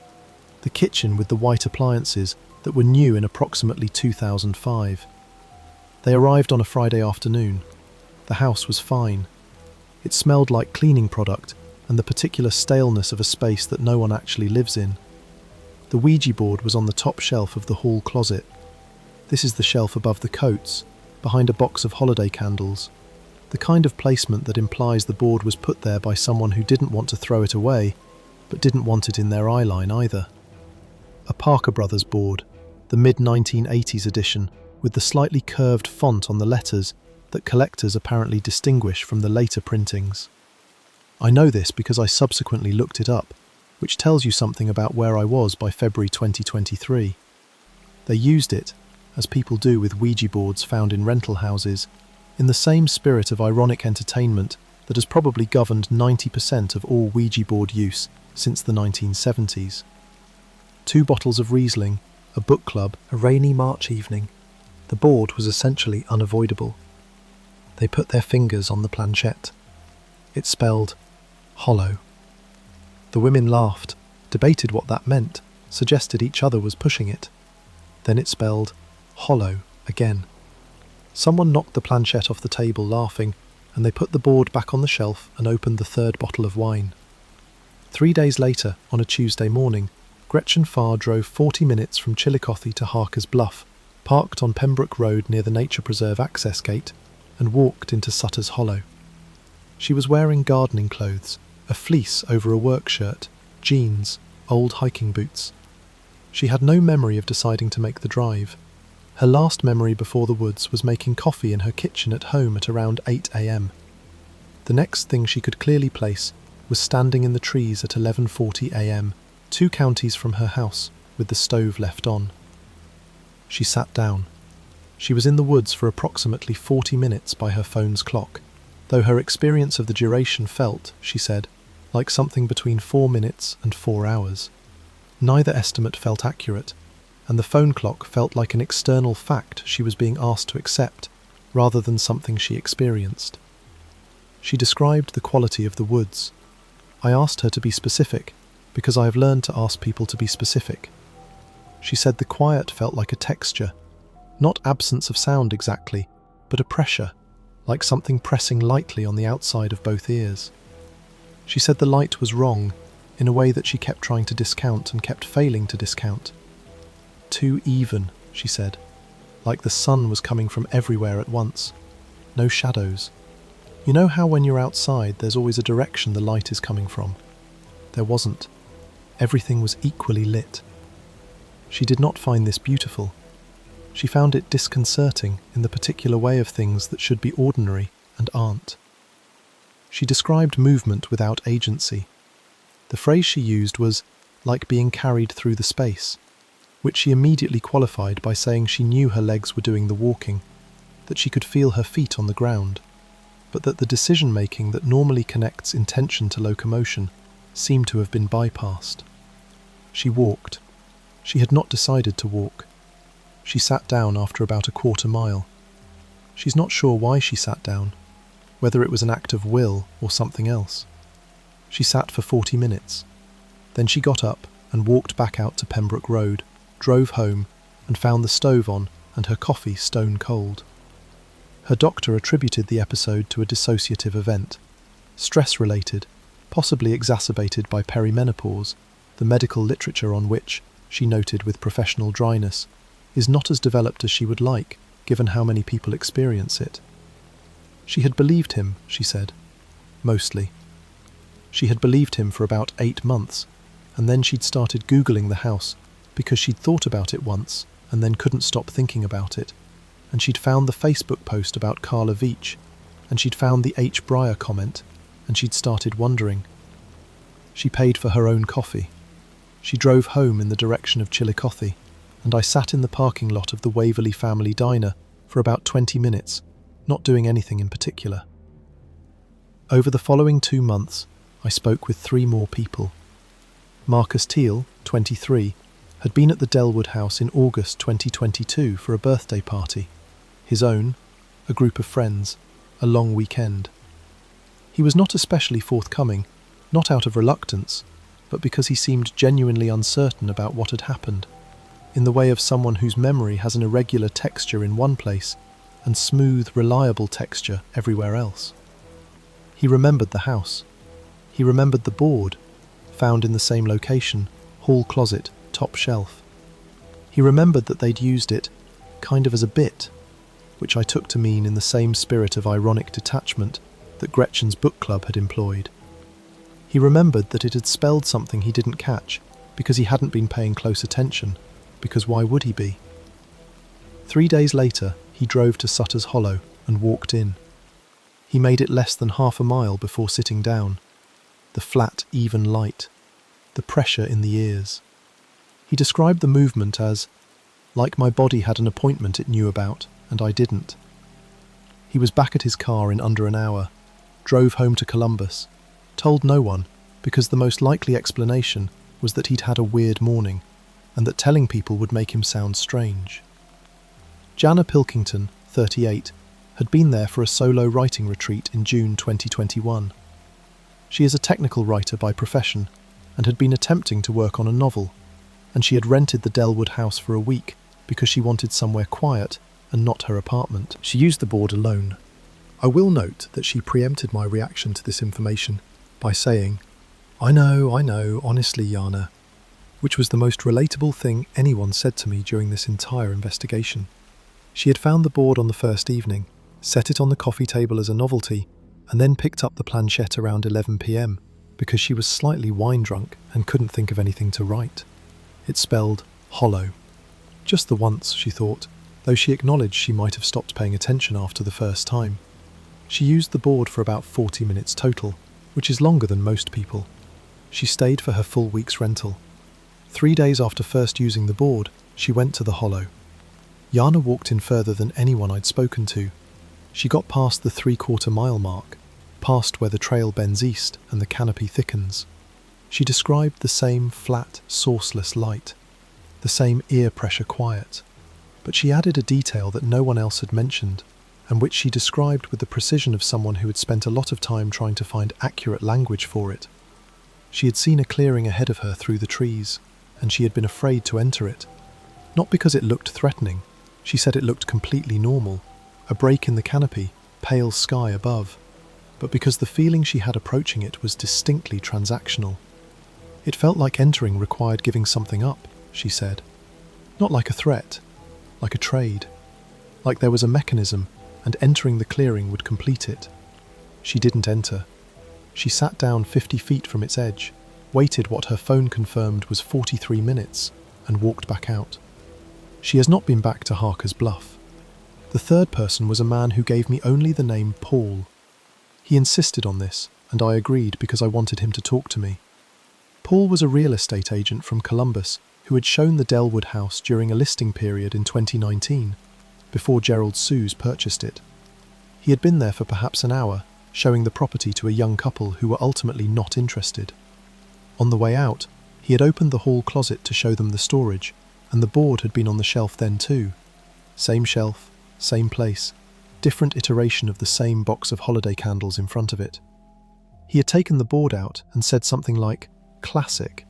the kitchen with the white appliances that were new in approximately 2005. They arrived on a Friday afternoon. The house was fine. It smelled like cleaning product and the particular staleness of a space that no one actually lives in. The Ouija board was on the top shelf of the hall closet. This is the shelf above the coats, behind a box of holiday candles. The kind of placement that implies the board was put there by someone who didn't want to throw it away, but didn't want it in their eye line either. A Parker Brothers board, the mid-1980s edition, with the slightly curved font on the letters that collectors apparently distinguish from the later printings. I know this because I subsequently looked it up, which tells you something about where I was by February 2023. They used it, as people do with Ouija boards found in rental houses, in the same spirit of ironic entertainment that has probably governed 90% of all Ouija board use since the 1970s. 2 bottles of Riesling, a book club, a rainy March evening. The board was essentially unavoidable. They put their fingers on the planchette. It spelled hollow. The women laughed, debated what that meant, suggested each other was pushing it. Then it spelled hollow again. Someone knocked the planchette off the table laughing, and they put the board back on the shelf and opened the 3rd bottle of wine. 3 days later, on a Tuesday morning, Gretchen Farr drove 40 minutes from Chillicothe to Harker's Bluff, parked on Pembroke Road near the Nature Preserve access gate, and walked into Sutter's Hollow. She was wearing gardening clothes, a fleece over a work shirt, jeans, old hiking boots. She had no memory of deciding to make the drive. Her last memory before the woods was making coffee in her kitchen at home at around 8 a.m. The next thing she could clearly place was standing in the trees at 11:40 a.m., 2 counties from her house, with the stove left on. She sat down. She was in the woods for approximately 40 minutes by her phone's clock, though her experience of the duration felt, she said, like something between 4 minutes and 4 hours. Neither estimate felt accurate, and the phone clock felt like an external fact she was being asked to accept, rather than something she experienced. She described the quality of the woods. I asked her to be specific, because I have learned to ask people to be specific. She said the quiet felt like a texture, not absence of sound exactly, but a pressure, like something pressing lightly on the outside of both ears. She said the light was wrong, in a way that she kept trying to discount and kept failing to discount. Too even, she said, like the sun was coming from everywhere at once. No shadows. You know how when you're outside there's always a direction the light is coming from? There wasn't. Everything was equally lit. She did not find this beautiful. She found it disconcerting in the particular way of things that should be ordinary and aren't. She described movement without agency. The phrase she used was, like being carried through the space, which she immediately qualified by saying she knew her legs were doing the walking, that she could feel her feet on the ground, but that the decision-making that normally connects intention to locomotion seemed to have been bypassed. She walked. She had not decided to walk. She sat down after about a quarter mile. She's not sure why she sat down, whether it was an act of will or something else. She sat for 40 minutes. Then she got up and walked back out to Pembroke Road, drove home, and found the stove on and her coffee stone cold. Her doctor attributed the episode to a dissociative event, stress-related, possibly exacerbated by perimenopause, the medical literature on which, she noted with professional dryness, is not as developed as she would like, given how many people experience it. She had believed him, she said. Mostly. She had believed him for about 8 months, and then she'd started Googling the house, because she'd thought about it once, and then couldn't stop thinking about it, and she'd found the Facebook post about Carla Veach, and she'd found the H. Breyer comment, and she'd started wondering. She paid for her own coffee. She drove home in the direction of Chillicothe, and I sat in the parking lot of the Waverley Family Diner for about 20 minutes, not doing anything in particular. Over the following 2 months, I spoke with 3 more people. Marcus Teal, 23, had been at the DELLWOOD house in August 2022 for a birthday party. His own, a group of friends, a long weekend. He was not especially forthcoming, not out of reluctance, but because he seemed genuinely uncertain about what had happened, in the way of someone whose memory has an irregular texture in one place and smooth, reliable texture everywhere else. He remembered the house. He remembered the board, found in the same location, hall closet, top shelf. He remembered that they'd used it kind of as a bit, which I took to mean in the same spirit of ironic detachment that Gretchen's book club had employed. He remembered that it had spelled something he didn't catch because he hadn't been paying close attention, because why would he be? 3 days later, he drove to Sutter's Hollow and walked in. He made it less than half a mile before sitting down. The flat, even light, the pressure in the ears. He described the movement as, like my body had an appointment it knew about, and I didn't. He was back at his car in under an hour, drove home to Columbus, told no one, because the most likely explanation was that he'd had a weird morning, and that telling people would make him sound strange. Jana Pilkington, 38, had been there for a solo writing retreat in June 2021. She is a technical writer by profession, and had been attempting to work on a novel, and she had rented the DELLWOOD house for a week because she wanted somewhere quiet and not her apartment. She used the board alone. I will note that she preempted my reaction to this information by saying, I know, honestly, Jana," which was the most relatable thing anyone said to me during this entire investigation. She had found the board on the first evening, set it on the coffee table as a novelty, and then picked up the planchette around 11 p.m. because she was slightly wine drunk and couldn't think of anything to write. It spelled hollow. Just the once, she thought, though she acknowledged she might have stopped paying attention after the first time. She used the board for about 40 minutes total, which is longer than most people. She stayed for her full week's rental. 3 days after first using the board, she went to the hollow. Jana walked in further than anyone I'd spoken to. She got past the 3/4 mile mark, past where the trail bends east and the canopy thickens. She described the same flat, sourceless light, the same ear pressure quiet, but she added a detail that no one else had mentioned, and which she described with the precision of someone who had spent a lot of time trying to find accurate language for it. She had seen a clearing ahead of her through the trees, and she had been afraid to enter it. Not because it looked threatening, she said it looked completely normal, a break in the canopy, pale sky above, but because the feeling she had approaching it was distinctly transactional. It felt like entering required giving something up, she said. Not like a threat, like a trade, like there was a mechanism and entering the clearing would complete it. She didn't enter. She sat down 50 feet from its edge, waited what her phone confirmed was 43 minutes, and walked back out. She has not been back to Harker's Bluff. The third person was a man who gave me only the name Paul. He insisted on this, and I agreed because I wanted him to talk to me. Paul was a real estate agent from Columbus who had shown the DELLWOOD house during a listing period in 2019, before Gerald Sues purchased it. He had been there for perhaps an hour, showing the property to a young couple who were ultimately not interested. On the way out, he had opened the hall closet to show them the storage, and the board had been on the shelf then too. Same shelf, same place, different iteration of the same box of holiday candles in front of it. He had taken the board out and said something like, "Classic,"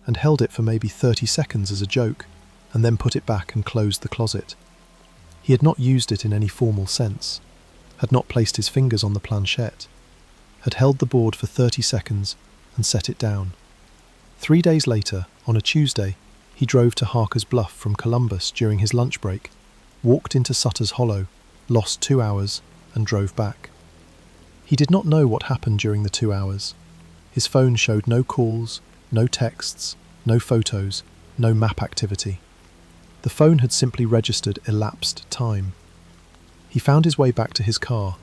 and held it for maybe 30 seconds as a joke, and then put it back and closed the closet. He had not used it in any formal sense, had not placed his fingers on the planchette, had held the board for 30 seconds and set it down. 3 days later, on a Tuesday, he drove to Harker's Bluff from Columbus during his lunch break, walked into Sutter's Hollow, lost 2 hours, and drove back. He did not know what happened during the 2 hours. His phone showed no calls, no texts, no photos, no map activity. The phone had simply registered elapsed time. He found his way back to his car,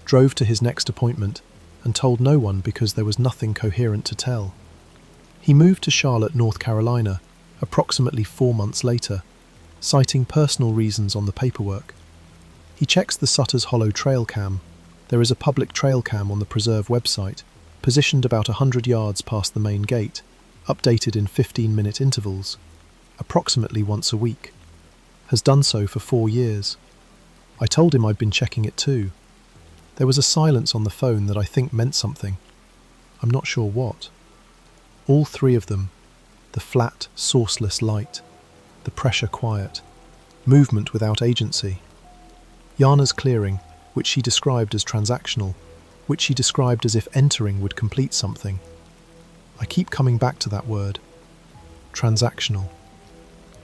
drove to his next appointment, and told no one because there was nothing coherent to tell. He moved to Charlotte, North Carolina, approximately 4 months later, citing personal reasons on the paperwork. He checks the Sutter's Hollow trail cam. There is a public trail cam on the preserve website, positioned about 100 yards past the main gate, updated in 15-minute intervals, approximately once a week. Has done so for 4 years. I told him I'd been checking it too. There was a silence on the phone that I think meant something. I'm not sure what. All three of them, the flat, sourceless light, the pressure quiet, movement without agency. Jana's clearing, which she described as transactional, which she described as if entering would complete something. I keep coming back to that word. Transactional.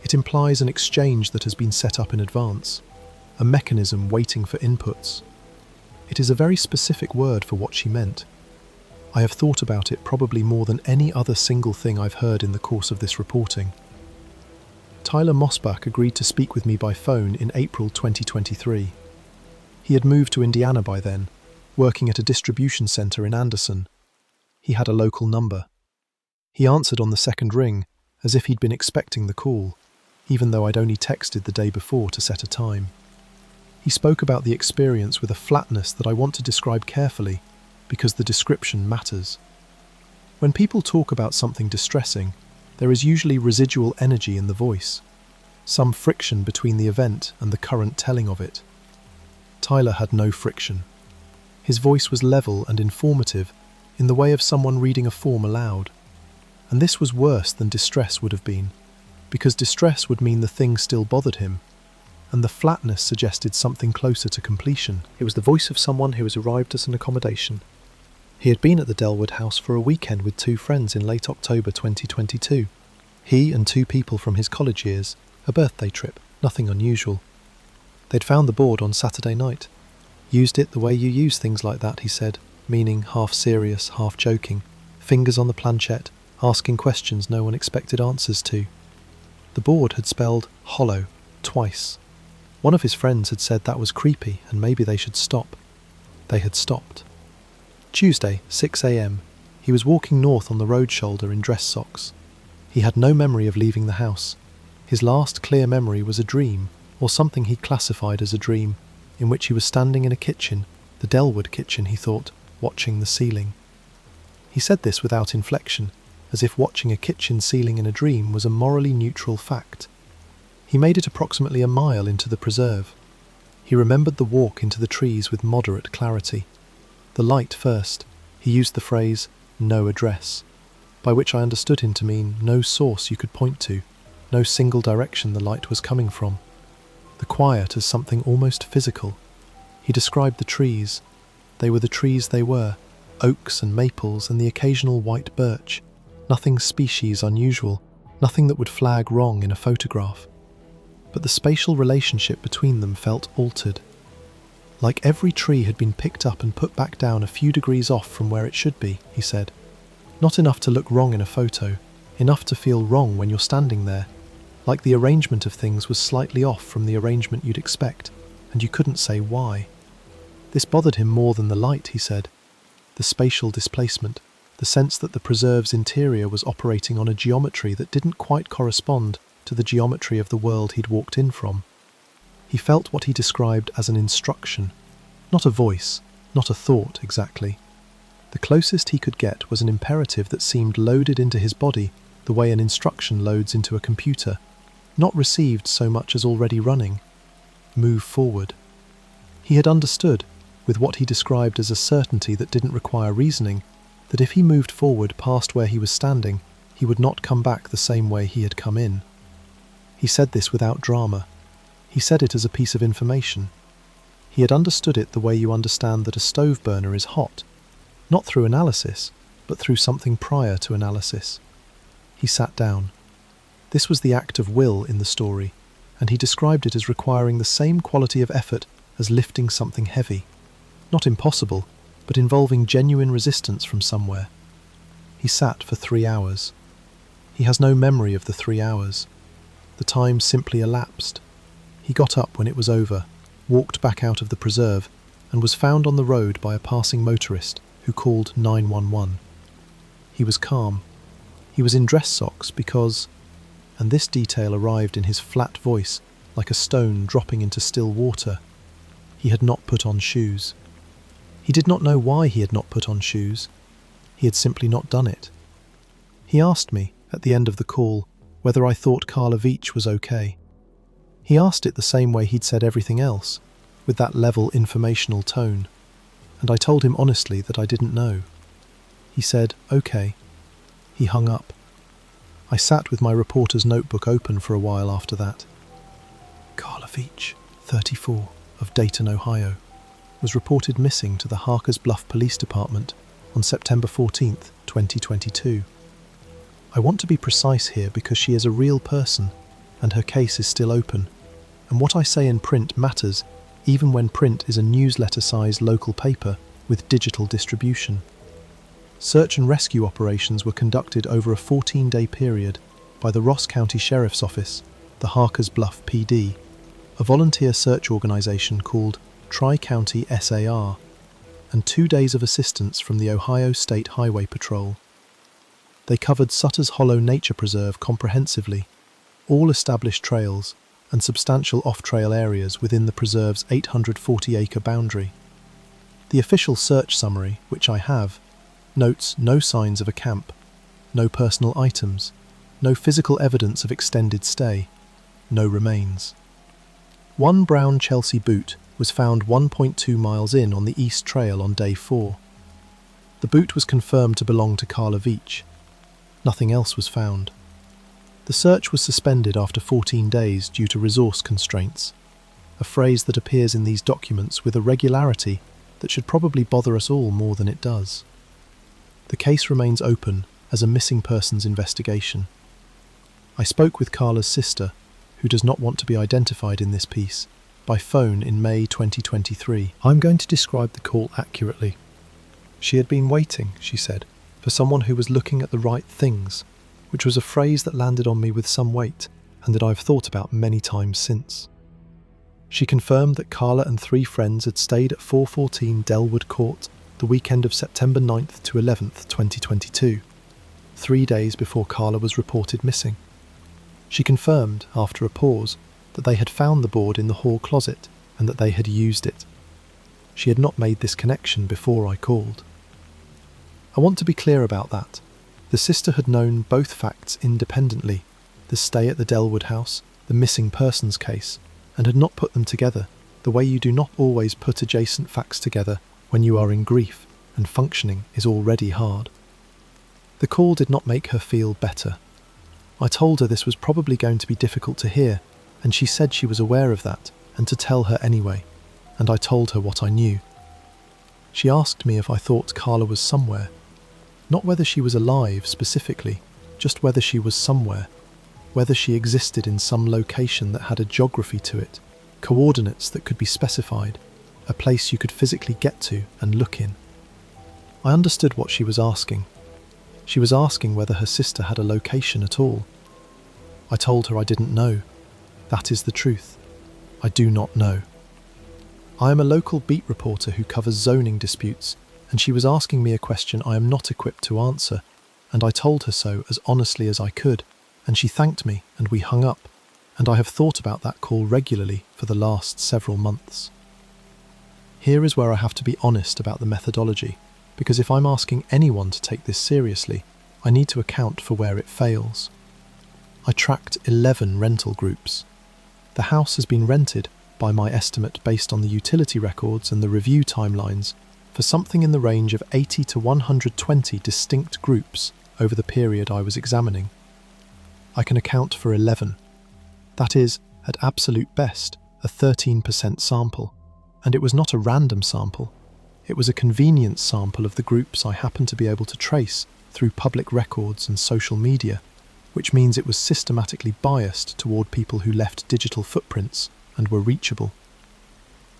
It implies an exchange that has been set up in advance, a mechanism waiting for inputs. It is a very specific word for what she meant. I have thought about it probably more than any other single thing I've heard in the course of this reporting. Tyler Mosbach agreed to speak with me by phone in April 2023. He had moved to Indiana by then, working at a distribution centre in Anderson. He had a local number. He answered on the second ring, as if he'd been expecting the call, even though I'd only texted the day before to set a time. He spoke about the experience with a flatness that I want to describe carefully, because the description matters. When people talk about something distressing, there is usually residual energy in the voice, some friction between the event and the current telling of it. Tyler had no friction. His voice was level and informative in the way of someone reading a form aloud. And this was worse than distress would have been, because distress would mean the thing still bothered him, and the flatness suggested something closer to completion. It was the voice of someone who has arrived at an accommodation. He had been at the Dellwood house for a weekend with two friends in late October 2022. He and two people from his college years, a birthday trip, nothing unusual. They'd found the board on Saturday night. Used it the way you use things like that, he said, meaning half serious, half joking, fingers on the planchette, asking questions no one expected answers to. The board had spelled hollow twice. One of his friends had said that was creepy and maybe they should stop. They had stopped. Tuesday, 6 a.m. He was walking north on the road shoulder in dress socks. He had no memory of leaving the house. His last clear memory was a dream, or something he classified as a dream, in which he was standing in a kitchen, the Dellwood kitchen, he thought, watching the ceiling. He said this without inflection, as if watching a kitchen ceiling in a dream was a morally neutral fact. He made it approximately a mile into the preserve. He remembered the walk into the trees with moderate clarity. The light first. He used the phrase, no address, by which I understood him to mean no source you could point to, no single direction the light was coming from. The quiet as something almost physical. He described the trees. They were the trees they were, oaks and maples and the occasional white birch. Nothing species unusual, nothing that would flag wrong in a photograph. But the spatial relationship between them felt altered. Like every tree had been picked up and put back down a few degrees off from where it should be, he said. Not enough to look wrong in a photo, enough to feel wrong when you're standing there. Like the arrangement of things was slightly off from the arrangement you'd expect, and you couldn't say why. This bothered him more than the light, he said. The spatial displacement, the sense that the preserve's interior was operating on a geometry that didn't quite correspond to the geometry of the world he'd walked in from. He felt what he described as an instruction, not a voice, not a thought exactly. The closest he could get was an imperative that seemed loaded into his body the way an instruction loads into a computer, not received so much as already running. Move forward. He had understood, with what he described as a certainty that didn't require reasoning, that if he moved forward past where he was standing, he would not come back the same way he had come in. He said this without drama. He said it as a piece of information. He had understood it the way you understand that a stove burner is hot, not through analysis, but through something prior to analysis. He sat down. This was the act of will in the story, and he described it as requiring the same quality of effort as lifting something heavy. Not impossible, but involving genuine resistance from somewhere. He sat for 3 hours. He has no memory of the 3 hours. The time simply elapsed. He got up when it was over, walked back out of the preserve, and was found on the road by a passing motorist who called 911. He was calm. He was in dress socks because, and this detail arrived in his flat voice like a stone dropping into still water, he had not put on shoes. He did not know why he had not put on shoes. He had simply not done it. He asked me, at the end of the call, whether I thought Carla Veach was okay. He asked it the same way he'd said everything else, with that level informational tone. and I told him honestly that I didn't know. He said, "Okay." He hung up. I sat with my reporter's notebook open for a while after that. Carla Veach, 34, of Dayton, Ohio, was reported missing to the Harkers Bluff Police Department on September 14th, 2022. I want to be precise here because she is a real person and her case is still open, and what I say in print matters even when print is a newsletter-sized local paper with digital distribution. Search and rescue operations were conducted over a 14-day period by the Ross County Sheriff's Office, the Harkers Bluff PD, a volunteer search organisation called Tri-County SAR, and 2 days of assistance from the Ohio State Highway Patrol. They covered Sutter's Hollow Nature Preserve comprehensively, all established trails and substantial off-trail areas within the preserve's 840-acre boundary. The official search summary, which I have, notes no signs of a camp, no personal items, no physical evidence of extended stay, no remains. One brown Chelsea boot was found 1.2 miles in on the East Trail on day 4. The boot was confirmed to belong to Carla Veach. Nothing else was found. The search was suspended after 14 days due to resource constraints, a phrase that appears in these documents with a regularity that should probably bother us all more than it does. The case remains open as a missing persons investigation. I spoke with Carla's sister, who does not want to be identified in this piece, by phone in May 2023. I'm going to describe the call accurately. She had been waiting, she said, for someone who was looking at the right things, which was a phrase that landed on me with some weight and that I've thought about many times since. She confirmed that Carla and 3 friends had stayed at 414 Dellwood Court the weekend of September 9th to 11th, 2022, 3 days before Carla was reported missing. She confirmed, after a pause, that they had found the board in the hall closet and that they had used it. She had not made this connection before I called. I want to be clear about that. The sister had known both facts independently, the stay at the Dellwood house, the missing persons case, and had not put them together, the way you do not always put adjacent facts together when you are in grief and functioning is already hard. The call did not make her feel better. I told her this was probably going to be difficult to hear, and she said she was aware of that, and to tell her anyway, and I told her what I knew. She asked me if I thought Carla was somewhere. Not whether she was alive specifically, just whether she was somewhere, whether she existed in some location that had a geography to it, coordinates that could be specified, a place you could physically get to and look in. I understood what she was asking. She was asking whether her sister had a location at all. I told her I didn't know. That is the truth. I do not know. I am a local beat reporter who covers zoning disputes, and she was asking me a question I am not equipped to answer, and I told her so as honestly as I could, and she thanked me, and we hung up, and I have thought about that call regularly for the last several months. Here is where I have to be honest about the methodology, because if I'm asking anyone to take this seriously, I need to account for where it fails. I tracked 11 rental groups. The house has been rented, by my estimate based on the utility records and the review timelines, for something in the range of 80 to 120 distinct groups over the period I was examining. I can account for 11. That is, at absolute best, a 13% sample, and it was not a random sample. It was a convenience sample of the groups I happened to be able to trace through public records and social media, which means it was systematically biased toward people who left digital footprints and were reachable.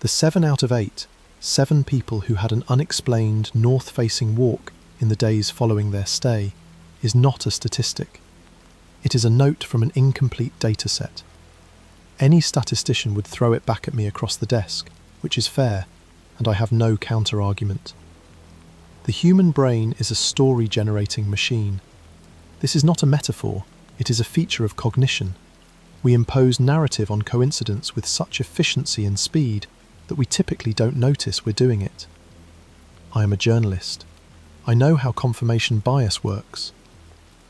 The 7 out of 8, 7 people who had an unexplained north-facing walk in the days following their stay, is not a statistic. It is a note from an incomplete data set. Any statistician would throw it back at me across the desk, which is fair, and I have no counter-argument. The human brain is a story-generating machine. This is not a metaphor, it is a feature of cognition. We impose narrative on coincidence with such efficiency and speed that we typically don't notice we're doing it. I am a journalist. I know how confirmation bias works.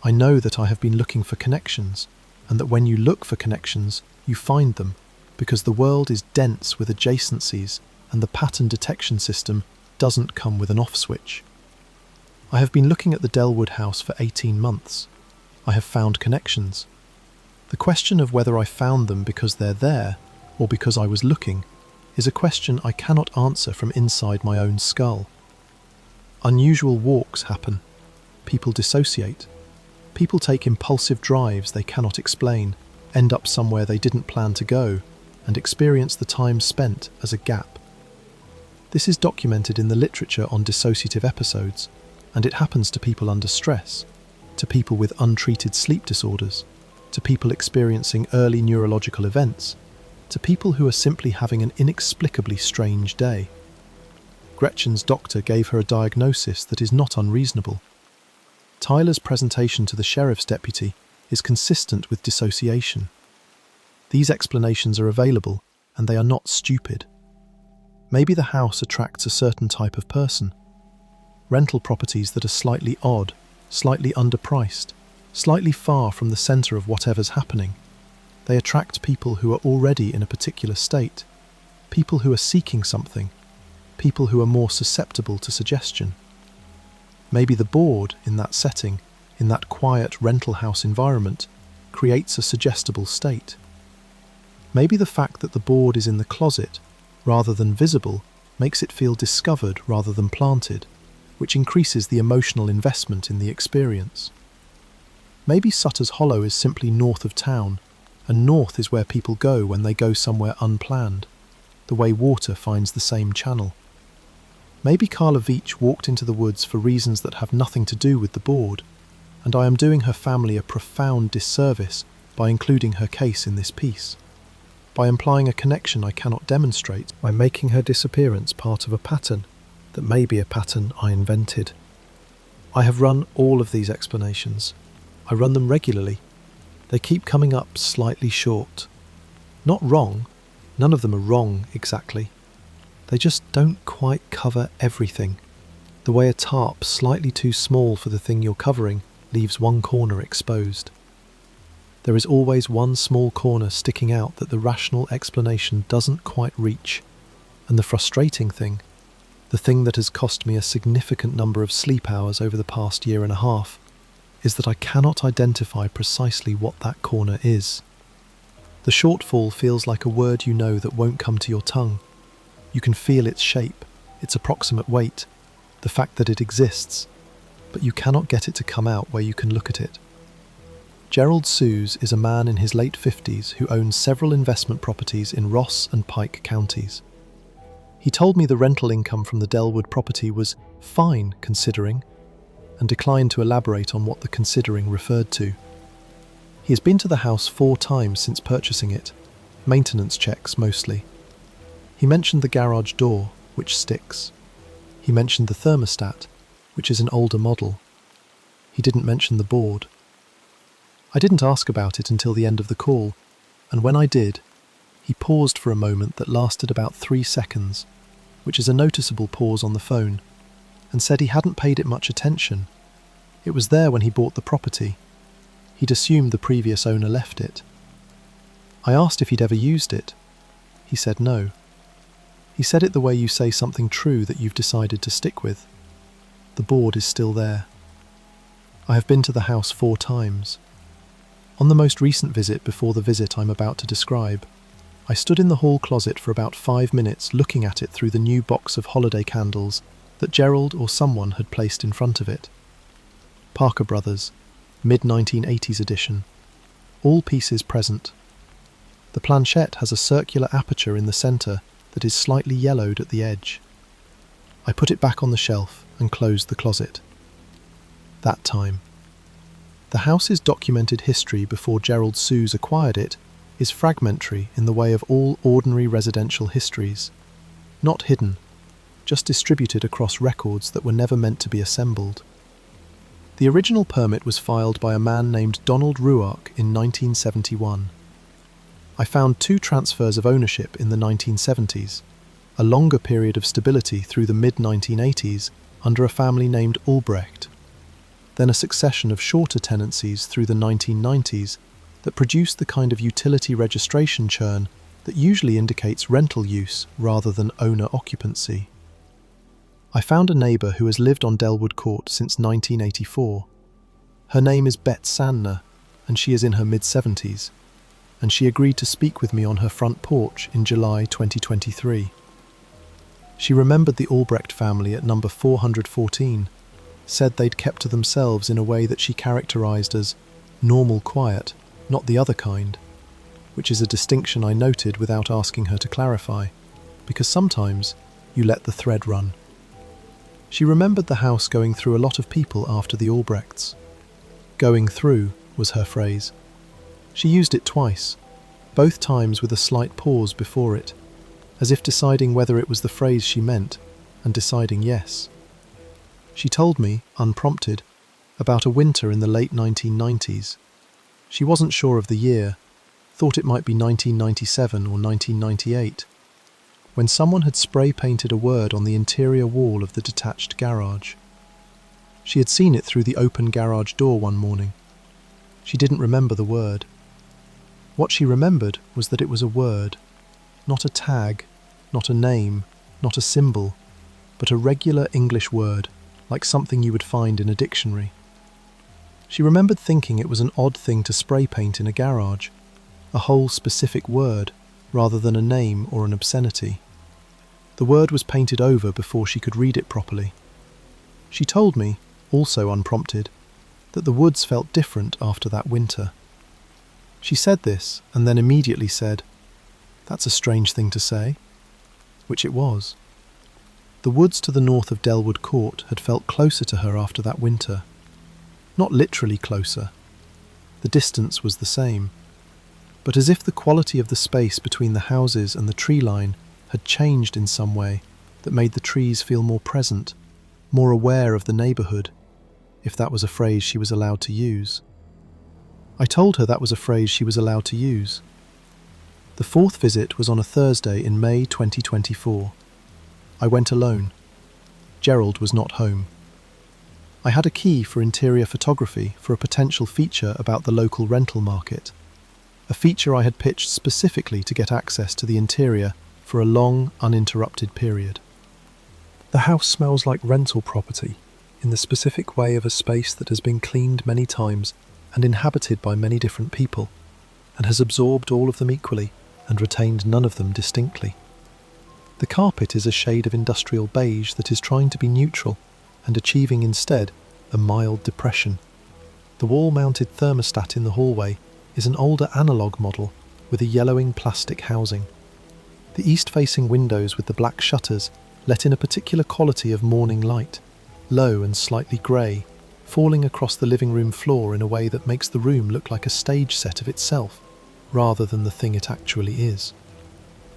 I know that I have been looking for connections, and that when you look for connections, you find them, because the world is dense with adjacencies, and the pattern detection system doesn't come with an off switch. I have been looking at the Dellwood house for 18 months. I have found connections. The question of whether I found them because they're there or because I was looking is a question I cannot answer from inside my own skull. Unusual walks happen. People dissociate. People take impulsive drives they cannot explain, end up somewhere they didn't plan to go, and experience the time spent as a gap. This is documented in the literature on dissociative episodes, and it happens to people under stress, to people with untreated sleep disorders, to people experiencing early neurological events, to people who are simply having an inexplicably strange day. Gretchen's doctor gave her a diagnosis that is not unreasonable. Tyler's presentation to the sheriff's deputy is consistent with dissociation. These explanations are available, and they are not stupid. Maybe the house attracts a certain type of person. Rental properties that are slightly odd, slightly underpriced, slightly far from the centre of whatever's happening. They attract people who are already in a particular state, people who are seeking something, people who are more susceptible to suggestion. Maybe the board in that setting, in that quiet rental house environment, creates a suggestible state. Maybe the fact that the board is in the closet, rather than visible, makes it feel discovered rather than planted, which increases the emotional investment in the experience. Maybe Sutter's Hollow is simply north of town, and north is where people go when they go somewhere unplanned, the way water finds the same channel. Maybe Carla Veach walked into the woods for reasons that have nothing to do with the board, and I am doing her family a profound disservice by including her case in this piece, by implying a connection I cannot demonstrate, by making her disappearance part of a pattern that may be a pattern I invented. I have run all of these explanations. I run them regularly. They keep coming up slightly short. Not wrong, none of them are wrong exactly. They just don't quite cover everything. The way a tarp slightly too small for the thing you're covering leaves one corner exposed. There is always one small corner sticking out that the rational explanation doesn't quite reach. And the frustrating thing, the thing that has cost me a significant number of sleep hours over the past year and a half, is that I cannot identify precisely what that corner is. The shortfall feels like a word you know that won't come to your tongue. You can feel its shape, its approximate weight, the fact that it exists, but you cannot get it to come out where you can look at it. Gerald Sues is a man in his late 50s who owns several investment properties in Ross and Pike counties. He told me the rental income from the Dellwood property was fine considering, and declined to elaborate on what the considering referred to. He has been to the house 4 times since purchasing it, maintenance checks mostly. He mentioned the garage door, which sticks. He mentioned the thermostat, which is an older model. He didn't mention the board. I didn't ask about it until the end of the call, and when I did, he paused for a moment that lasted about 3 seconds, which is a noticeable pause on the phone, and said he hadn't paid it much attention. It was there when he bought the property. He'd assumed the previous owner left it. I asked if he'd ever used it. He said no. He said it the way you say something true that you've decided to stick with. The board is still there. I have been to the house 4 times. On the most recent visit before the visit I'm about to describe, I stood in the hall closet for about 5 minutes looking at it through the new box of holiday candles that Gerald or someone had placed in front of it. Parker Brothers, mid-1980s edition. All pieces present. The planchette has a circular aperture in the centre that is slightly yellowed at the edge. I put it back on the shelf and closed the closet. That time. The house's documented history before Gerald Sues acquired it is fragmentary in the way of all ordinary residential histories. Not hidden, just distributed across records that were never meant to be assembled. The original permit was filed by a man named Donald Ruark in 1971. I found 2 transfers of ownership in the 1970s, a longer period of stability through the mid-1980s under a family named Albrecht, then a succession of shorter tenancies through the 1990s that produced the kind of utility registration churn that usually indicates rental use rather than owner occupancy. I found a neighbour who has lived on Dellwood Court since 1984. Her name is Bet Sandner, and she is in her mid-70s, and she agreed to speak with me on her front porch in July 2023. She remembered the Albrecht family at number 414, said they'd kept to themselves in a way that she characterised as normal quiet, not the other kind, which is a distinction I noted without asking her to clarify, because sometimes you let the thread run. She remembered the house going through a lot of people after the Albrechts. Going through was her phrase. She used it twice, both times with a slight pause before it, as if deciding whether it was the phrase she meant, and deciding yes. She told me, unprompted, about a winter in the late 1990s. She wasn't sure of the year, thought it might be 1997 or 1998, when someone had spray-painted a word on the interior wall of the detached garage. She had seen it through the open garage door one morning. She didn't remember the word. What she remembered was that it was a word, not a tag, not a name, not a symbol, but a regular English word, like something you would find in a dictionary. She remembered thinking it was an odd thing to spray paint in a garage, a whole specific word, rather than a name or an obscenity. The word was painted over before she could read it properly. She told me, also unprompted, that the woods felt different after that winter. She said this and then immediately said, "That's a strange thing to say," which it was. The woods to the north of Dellwood Court had felt closer to her after that winter. Not literally closer. The distance was the same, but as if the quality of the space between the houses and the tree line had changed in some way that made the trees feel more present, more aware of the neighbourhood, if that was a phrase she was allowed to use. I told her that was a phrase she was allowed to use. The fourth visit was on a Thursday in May 2024. I went alone. Gerald was not home. I had a key for interior photography for a potential feature about the local rental market, a feature I had pitched specifically to get access to the interior for a long, uninterrupted period. The house smells like rental property, in the specific way of a space that has been cleaned many times and inhabited by many different people, and has absorbed all of them equally and retained none of them distinctly. The carpet is a shade of industrial beige that is trying to be neutral and achieving instead a mild depression. The wall-mounted thermostat in the hallway is an older analogue model with a yellowing plastic housing. The east-facing windows with the black shutters let in a particular quality of morning light, low and slightly grey, falling across the living room floor in a way that makes the room look like a stage set of itself, rather than the thing it actually is.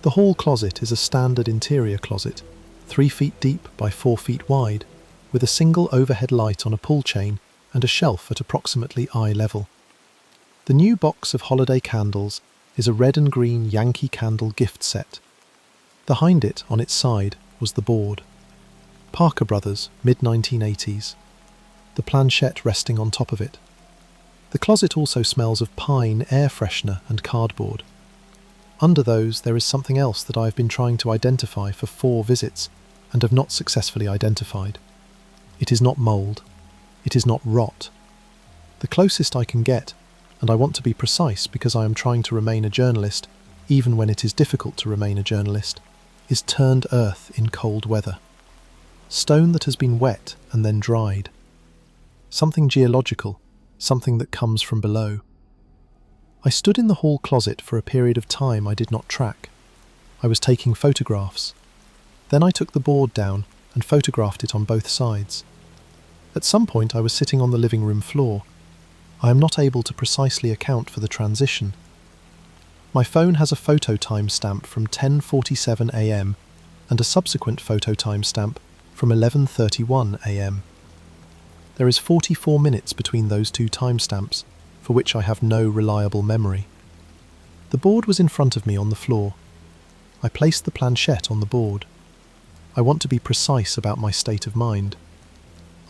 The hall closet is a standard interior closet, 3 feet deep by 4 feet wide, with a single overhead light on a pull chain and a shelf at approximately eye level. The new box of holiday candles is a red and green Yankee Candle gift set. Behind it, on its side, was the board. Parker Brothers, mid-1980s. The planchette resting on top of it. The closet also smells of pine, air freshener and cardboard. Under those there is something else that I have been trying to identify for 4 visits and have not successfully identified. It is not mould. It is not rot. The closest I can get, and I want to be precise because I am trying to remain a journalist, even when it is difficult to remain a journalist, is turned earth in cold weather. Stone that has been wet and then dried. Something geological, something that comes from below. I stood in the hall closet for a period of time I did not track. I was taking photographs. Then I took the board down and photographed it on both sides. At some point I was sitting on the living room floor. I am not able to precisely account for the transition. My phone has a photo timestamp from 10:47 a.m. and a subsequent photo timestamp from 11:31 a.m. There is 44 minutes between those 2 timestamps, for which I have no reliable memory. The board was in front of me on the floor. I placed the planchette on the board. I want to be precise about my state of mind.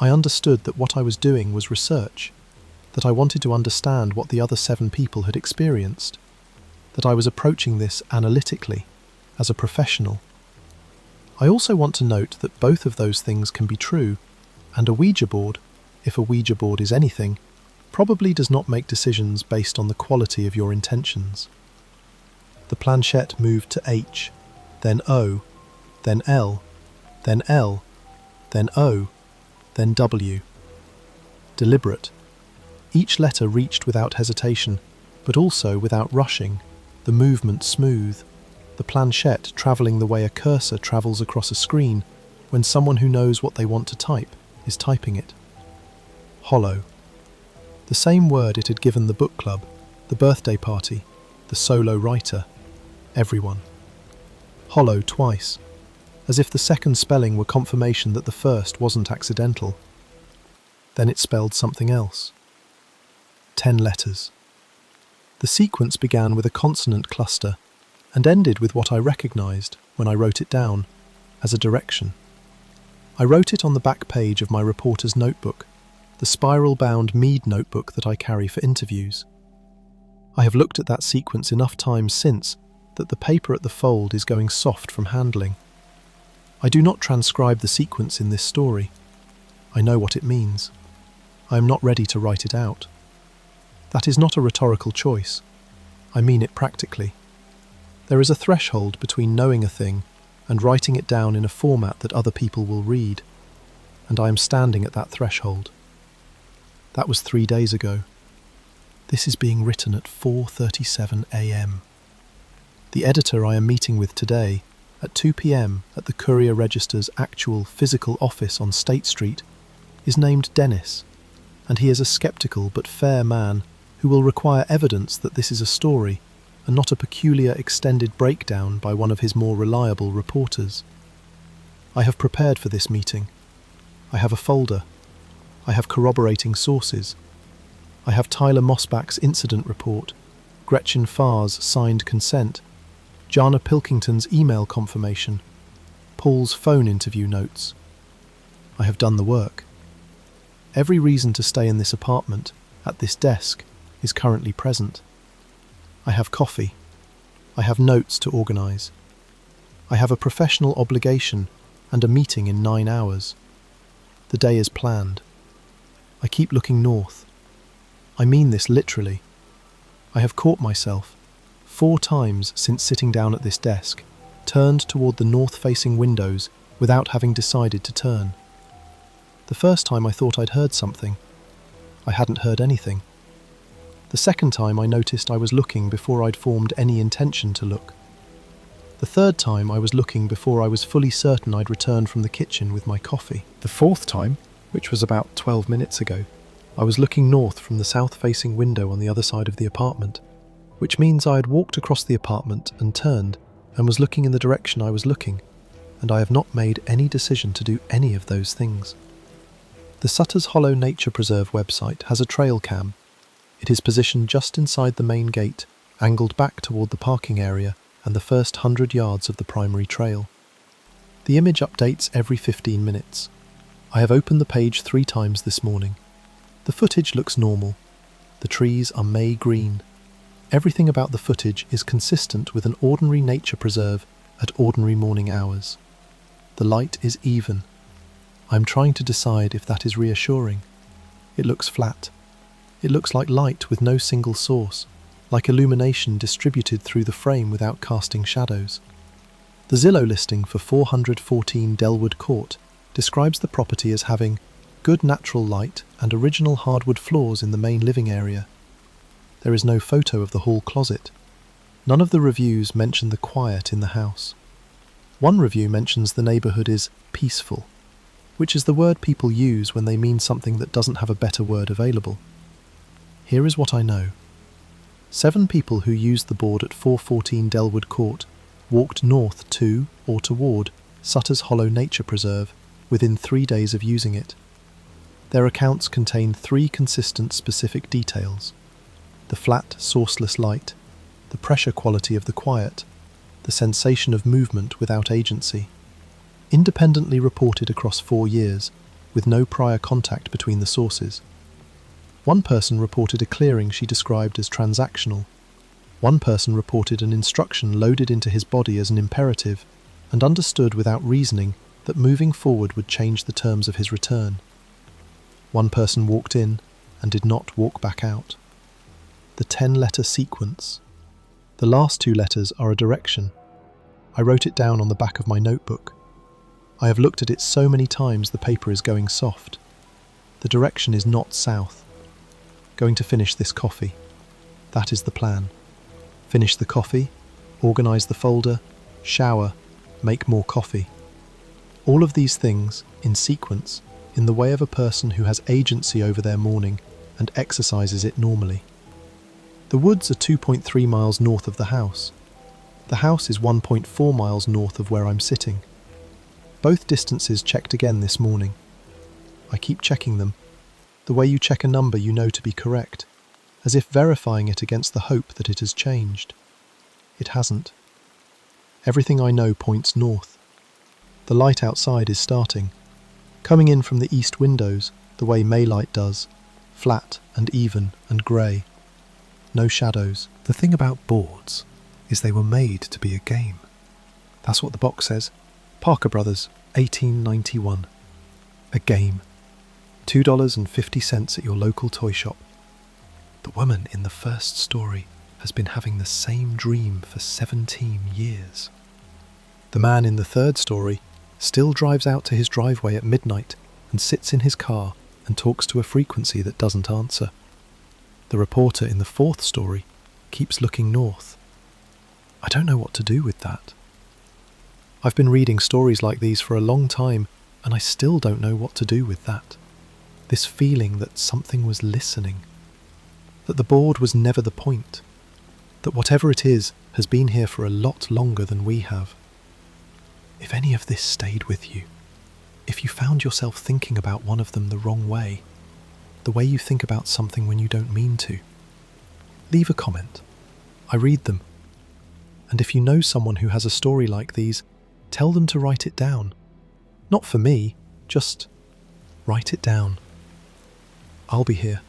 I understood that what I was doing was research, that I wanted to understand what the other 7 people had experienced, that I was approaching this analytically, as a professional. I also want to note that both of those things can be true, and a Ouija board, if a Ouija board is anything, probably does not make decisions based on the quality of your intentions. The planchette moved to H, then O, then L, then L, then O, then W. Deliberate. Each letter reached without hesitation, but also without rushing, the movement smooth, the planchette travelling the way a cursor travels across a screen when someone who knows what they want to type is typing it. Hollow. The same word it had given the book club, the birthday party, the solo writer, everyone. Hollow twice, as if the second spelling were confirmation that the first wasn't accidental. Then it spelled something else. 10 letters. The sequence began with a consonant cluster and ended with what I recognised, when I wrote it down, as a direction. I wrote it on the back page of my reporter's notebook, the spiral-bound Mead notebook that I carry for interviews. I have looked at that sequence enough times since that the paper at the fold is going soft from handling. I do not transcribe the sequence in this story. I know what it means. I am not ready to write it out. That is not a rhetorical choice. I mean it practically. There is a threshold between knowing a thing and writing it down in a format that other people will read, and I am standing at that threshold. That was 3 days ago. This is being written at 4:37 a.m. The editor I am meeting with today, at 2 p.m. at the Courier Register's actual physical office on State Street, is named Dennis, and he is a sceptical but fair man who will require evidence that this is a story and not a peculiar extended breakdown by one of his more reliable reporters. I have prepared for this meeting. I have a folder. I have corroborating sources. I have Tyler Mosbach's incident report, Gretchen Farr's signed consent, Jana Pilkington's email confirmation, Paul's phone interview notes. I have done the work. Every reason to stay in this apartment, at this desk, is currently present. I have coffee. I have notes to organise. I have a professional obligation and a meeting in 9 hours. The day is planned. I keep looking north. I mean this literally. I have caught myself, 4 times since sitting down at this desk, turned toward the north-facing windows without having decided to turn. The first time I thought I'd heard something. I hadn't heard anything. The second time I noticed I was looking before I'd formed any intention to look. The third time I was looking before I was fully certain I'd returned from the kitchen with my coffee. The fourth time, which was about 12 minutes ago, I was looking north from the south-facing window on the other side of the apartment, which means I had walked across the apartment and turned and was looking in the direction I was looking, and I have not made any decision to do any of those things. The Sutter's Hollow Nature Preserve website has a trail cam. It is positioned just inside the main gate, angled back toward the parking area and the first 100 yards of the primary trail. The image updates every 15 minutes. I have opened the page 3 times this morning. The footage looks normal. The trees are May green. Everything about the footage is consistent with an ordinary nature preserve at ordinary morning hours. The light is even. I'm trying to decide if that is reassuring. It looks flat. It looks like light with no single source, like illumination distributed through the frame without casting shadows. The Zillow listing for 414 Dellwood Court describes the property as having good natural light and original hardwood floors in the main living area. There is no photo of the hall closet. None of the reviews mention the quiet in the house. One review mentions the neighbourhood is peaceful, which is the word people use when they mean something that doesn't have a better word available. Here is what I know. 7 people who used the board at 414 Dellwood Court walked north to or toward Sutter's Hollow Nature Preserve within 3 days of using it. Their accounts contain 3 consistent specific details: the flat, sourceless light, the pressure quality of the quiet, the sensation of movement without agency. Independently reported across 4 years, with no prior contact between the sources. One person reported a clearing she described as transactional. One person reported an instruction loaded into his body as an imperative, and understood without reasoning that moving forward would change the terms of his return. One person walked in and did not walk back out. The 10-letter sequence. The last 2 letters are a direction. I wrote it down on the back of my notebook. I have looked at it so many times the paper is going soft. The direction is not south. Going to finish this coffee. That is the plan. Finish the coffee, organise the folder, shower, make more coffee. All of these things, in sequence, in the way of a person who has agency over their morning and exercises it normally. The woods are 2.3 miles north of the house. The house is 1.4 miles north of where I'm sitting. Both distances checked again this morning. I keep checking them, the way you check a number you know to be correct, as if verifying it against the hope that it has changed. It hasn't. Everything I know points north. The light outside is starting, coming in from the east windows the way Maylight does, flat and even and grey. No shadows. The thing about boards is they were made to be a game. That's what the box says. Parker Brothers, 1891. A game. $2.50 at your local toy shop. The woman in the first story has been having the same dream for 17 years. The man in the third story still drives out to his driveway at midnight and sits in his car and talks to a frequency that doesn't answer. The reporter in the fourth story keeps looking north. I don't know what to do with that. I've been reading stories like these for a long time, and I still don't know what to do with that. This feeling that something was listening. That the board was never the point. That whatever it is has been here for a lot longer than we have. If any of this stayed with you, if you found yourself thinking about one of them the wrong way, the way you think about something when you don't mean to, leave a comment. I read them. And if you know someone who has a story like these, tell them to write it down. Not for me, just write it down. I'll be here.